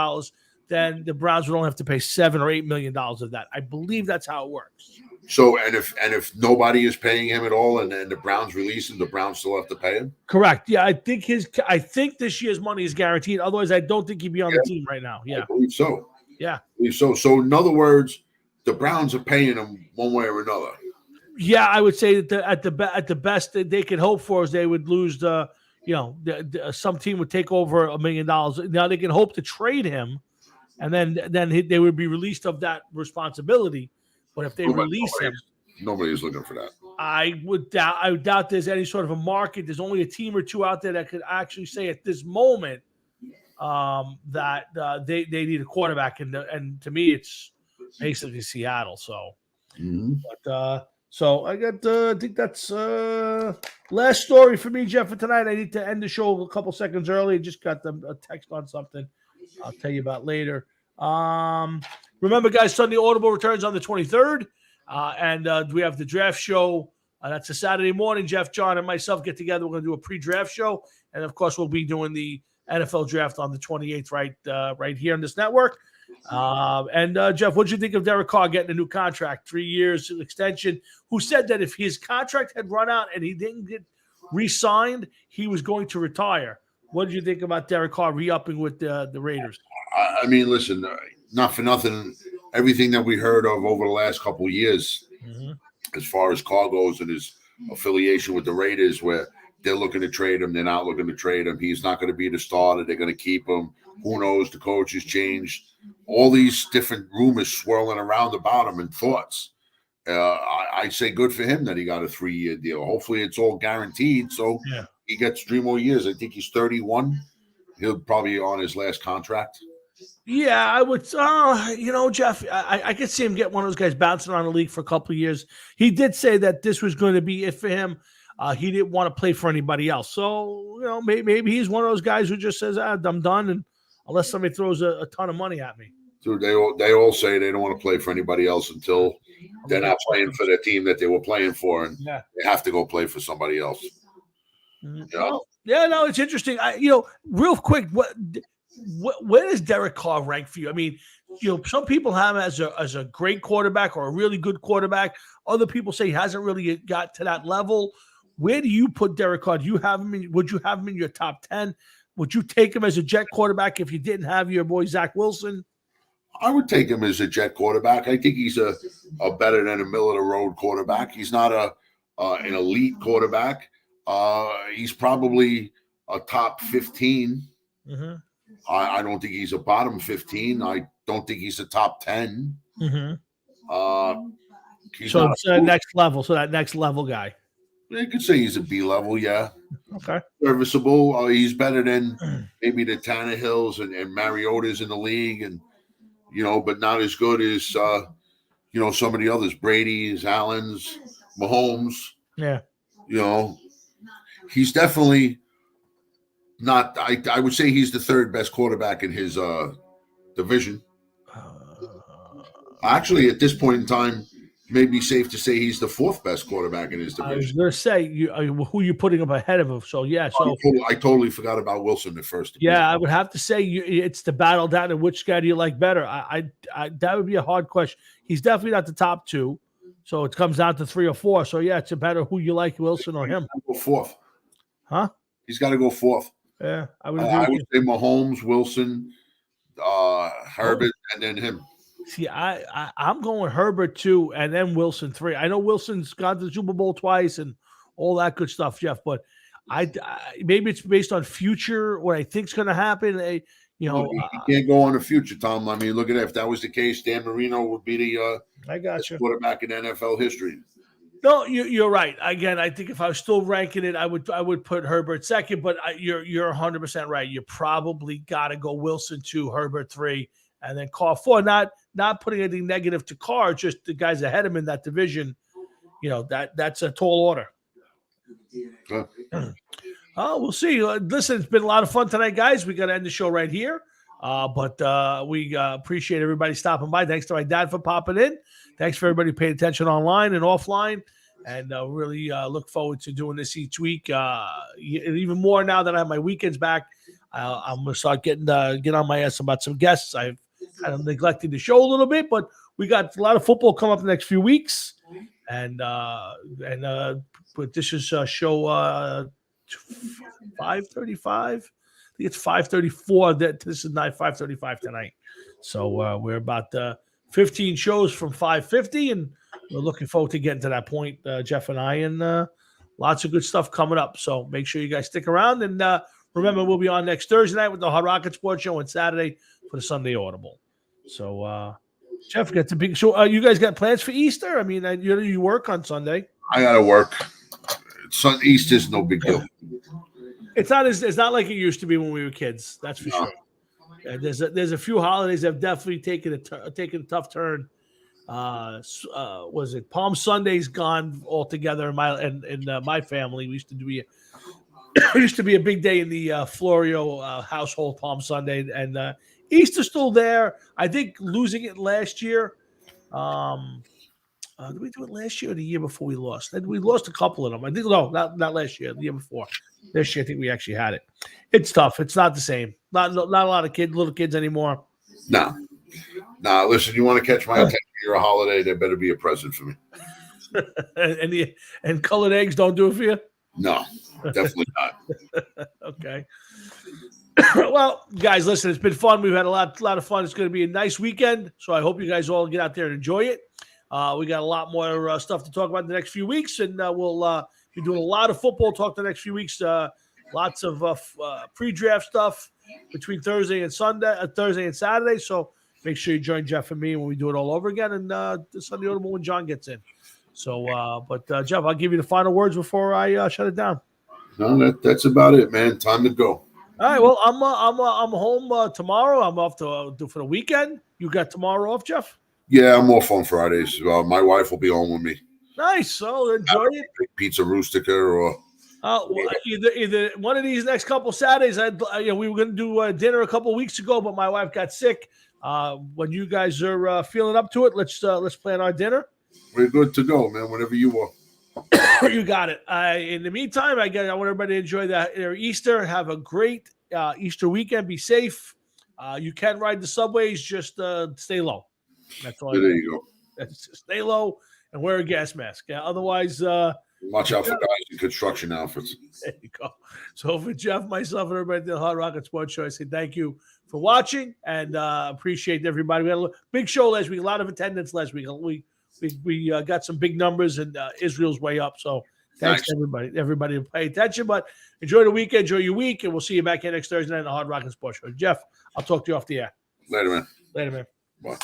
then the Browns would only have to pay $7 or $8 million of that. I believe that's how it works. So, and if nobody is paying him at all, and the Browns release him, the Browns still have to pay him? Correct. Yeah, I think this year's money is guaranteed. Otherwise, I don't think he'd be on the team right now. Yeah, I believe so. Yeah, I believe so. So, in other words, the Browns are paying him one way or another. Yeah, I would say that at the best that they could hope for is they would lose some team would take over $1 million. Now they can hope to trade him, and then they would be released of that responsibility. But if they release him, nobody is looking for that. I doubt there's any sort of a market. There's only a team or two out there that could actually say at this moment that they need a quarterback, and to me, it's basically Seattle. So, but so I got. I think that's last story for me, Jeff, for tonight. I need to end the show a couple seconds early. Just got a text on something. I'll tell you about later. Remember, guys, Sunday Audible returns on the 23rd, and we have the draft show. That's a Saturday morning. Jeff, John, and myself get together. We're going to do a pre-draft show, and of course, we'll be doing the NFL draft on the 28th, right here on this network. And Jeff, what did you think of Derek Carr getting a new contract, 3 years extension? Who said that if his contract had run out and he didn't get re-signed, he was going to retire? What did you think about Derek Carr re-upping with the Raiders? I mean, listen, not for nothing, everything that we heard of over the last couple of years, as far as Carr goes and his affiliation with the Raiders, where they're looking to trade him, they're not looking to trade him. He's not going to be the starter. They're going to keep him. Who knows? The coach has changed. All these different rumors swirling around about him and thoughts. I say good for him that he got a 3-year deal. Hopefully it's all guaranteed, so he gets 3 more years. I think he's 31. He'll probably be on his last contract. Yeah, I would. Jeff, I could see him get one of those guys bouncing around the league for a couple of years. He did say that this was going to be it for him. He didn't want to play for anybody else. So, maybe he's one of those guys who just says, I'm done, and unless somebody throws a ton of money at me. Dude, they all say they don't want to play for anybody else until they're not playing for the team that they were playing for, and they have to go play for somebody else. Yeah, no, it's interesting. Real quick, where does Derek Carr rank for you? I mean, some people have him as a great quarterback or a really good quarterback. Other people say he hasn't really got to that level. Where do you put Derek Carr? Would you have him in your top 10? Would you take him as a jet quarterback if you didn't have your boy Zach Wilson? I would take him as a Jet quarterback. I think he's a better than a middle of the road quarterback. He's not an elite quarterback. He's probably a top 15. Mm-hmm. I don't think he's a bottom 15. I don't think he's a top 10. Mm-hmm. He's So not it's next level. So that next level guy. You could say he's a B level, yeah. Okay. Serviceable. He's better than maybe the Tannehills and Mariotas in the league, and but not as good as some of the others, Brady's, Allen's, Mahomes. Yeah. He's definitely not. I would say he's the third best quarterback in his division. Actually, at this point in time, maybe safe to say he's the fourth best quarterback in his division. I was going to say who you putting up ahead of him. So yeah, so I totally forgot about Wilson at first. Yeah, I would have to say it's the battle down to which guy do you like better. I that would be a hard question. He's definitely not the top two, so it comes down to 3 or 4. So yeah, it's a matter who you like, Wilson or him. Go fourth, huh? He's got to go fourth. Yeah, I would. I would say Mahomes, Wilson, Herbert, and then him. See, I'm going Herbert 2 and then Wilson 3. I know Wilson's gone to the Super Bowl twice and all that good stuff, Jeff. But I maybe it's based on future what I think's going to happen. You can't go on the future, Tom. I mean, look at that. If that was the case, Dan Marino would be the best quarterback in NFL history. No, you're right. Again, I think if I was still ranking it, I would put Herbert second. But you're 100% right. You probably got to go Wilson 2, Herbert 3. And then Carr 4, not putting anything negative to Carr, just the guys ahead of him in that division. That's a tall order. We'll see. Listen, it's been a lot of fun tonight, guys. We got to end the show right here. But we appreciate everybody stopping by. Thanks to my dad for popping in. Thanks for everybody paying attention online and offline. And really look forward to doing this each week. Even more now that I have my weekends back. I'm going to start getting on my ass about some guests. I've kind of neglected the show a little bit, but we got a lot of football coming up the next few weeks. But this is show 535. I think it's 534. This is not 535 tonight. So we're about 15 shows from 550, and we're looking forward to getting to that point, Jeff and I, and lots of good stuff coming up. So make sure you guys stick around, and remember, we'll be on next Thursday night with the Hard Rocket Sports Show, and Saturday for the Sunday Audible. So, Jeff, gets a big show. You guys got plans for Easter? I mean, you work on Sunday. I got to work. Easter's no big deal. It's not like it used to be when we were kids. That's for sure. Yeah, there's a few holidays that have definitely taken a tough turn. Was it Palm Sunday's gone altogether in my family? We used to be a big day in the Florio household, Palm Sunday, and Easter's still there. I think losing it last year. Did we do it last year or the year before we lost? We lost a couple of them. I think not last year, the year before. This year, I think we actually had it. It's tough. It's not the same. Not a lot of little kids anymore. No. Listen, you want to catch my attention for a holiday? There better be a present for me. and colored eggs don't do it for you? No, definitely not. Okay. Well, guys, listen, it's been fun. We've had a lot of fun. It's going to be a nice weekend, so I hope you guys all get out there and enjoy it. We got a lot more stuff to talk about in the next few weeks, and we'll be doing a lot of football talk the next few weeks. Lots of pre-draft stuff between Thursday and Saturday. So make sure you join Jeff and me when we do it all over again, and the Sunday Audible when John gets in. So, but Jeff, I'll give you the final words before I shut it down. No, that's about it, man. Time to go. All right. Well, I'm home tomorrow. I'm off to for the weekend. You got tomorrow off, Jeff? Yeah, I'm off on Fridays. My wife will be home with me. Nice. So enjoy it. Pizza Rustica or either one of these next couple Saturdays. We were going to do dinner a couple weeks ago, but my wife got sick. When you guys are feeling up to it, let's plan our dinner. We're good to go, man. Whenever you are. You got it. In the meantime, I want everybody to enjoy their Easter. Have a great Easter weekend. Be safe. You can ride the subways. Just stay low. That's all. There you go. Stay low and wear a gas mask. Otherwise, Watch out for guys in construction outfits. There you go. So for Jeff, myself, and everybody at the Hard Rocket Sports Show, I say thank you for watching and appreciate everybody. We had a big show last week, a lot of attendance last week. We got some big numbers, and Israel's way up. So thanks to everybody to pay attention. But enjoy the weekend, enjoy your week, and we'll see you back here next Thursday night on the Hard Rocket Sports Show. Jeff, I'll talk to you off the air. Later, man. Later, man. Bye.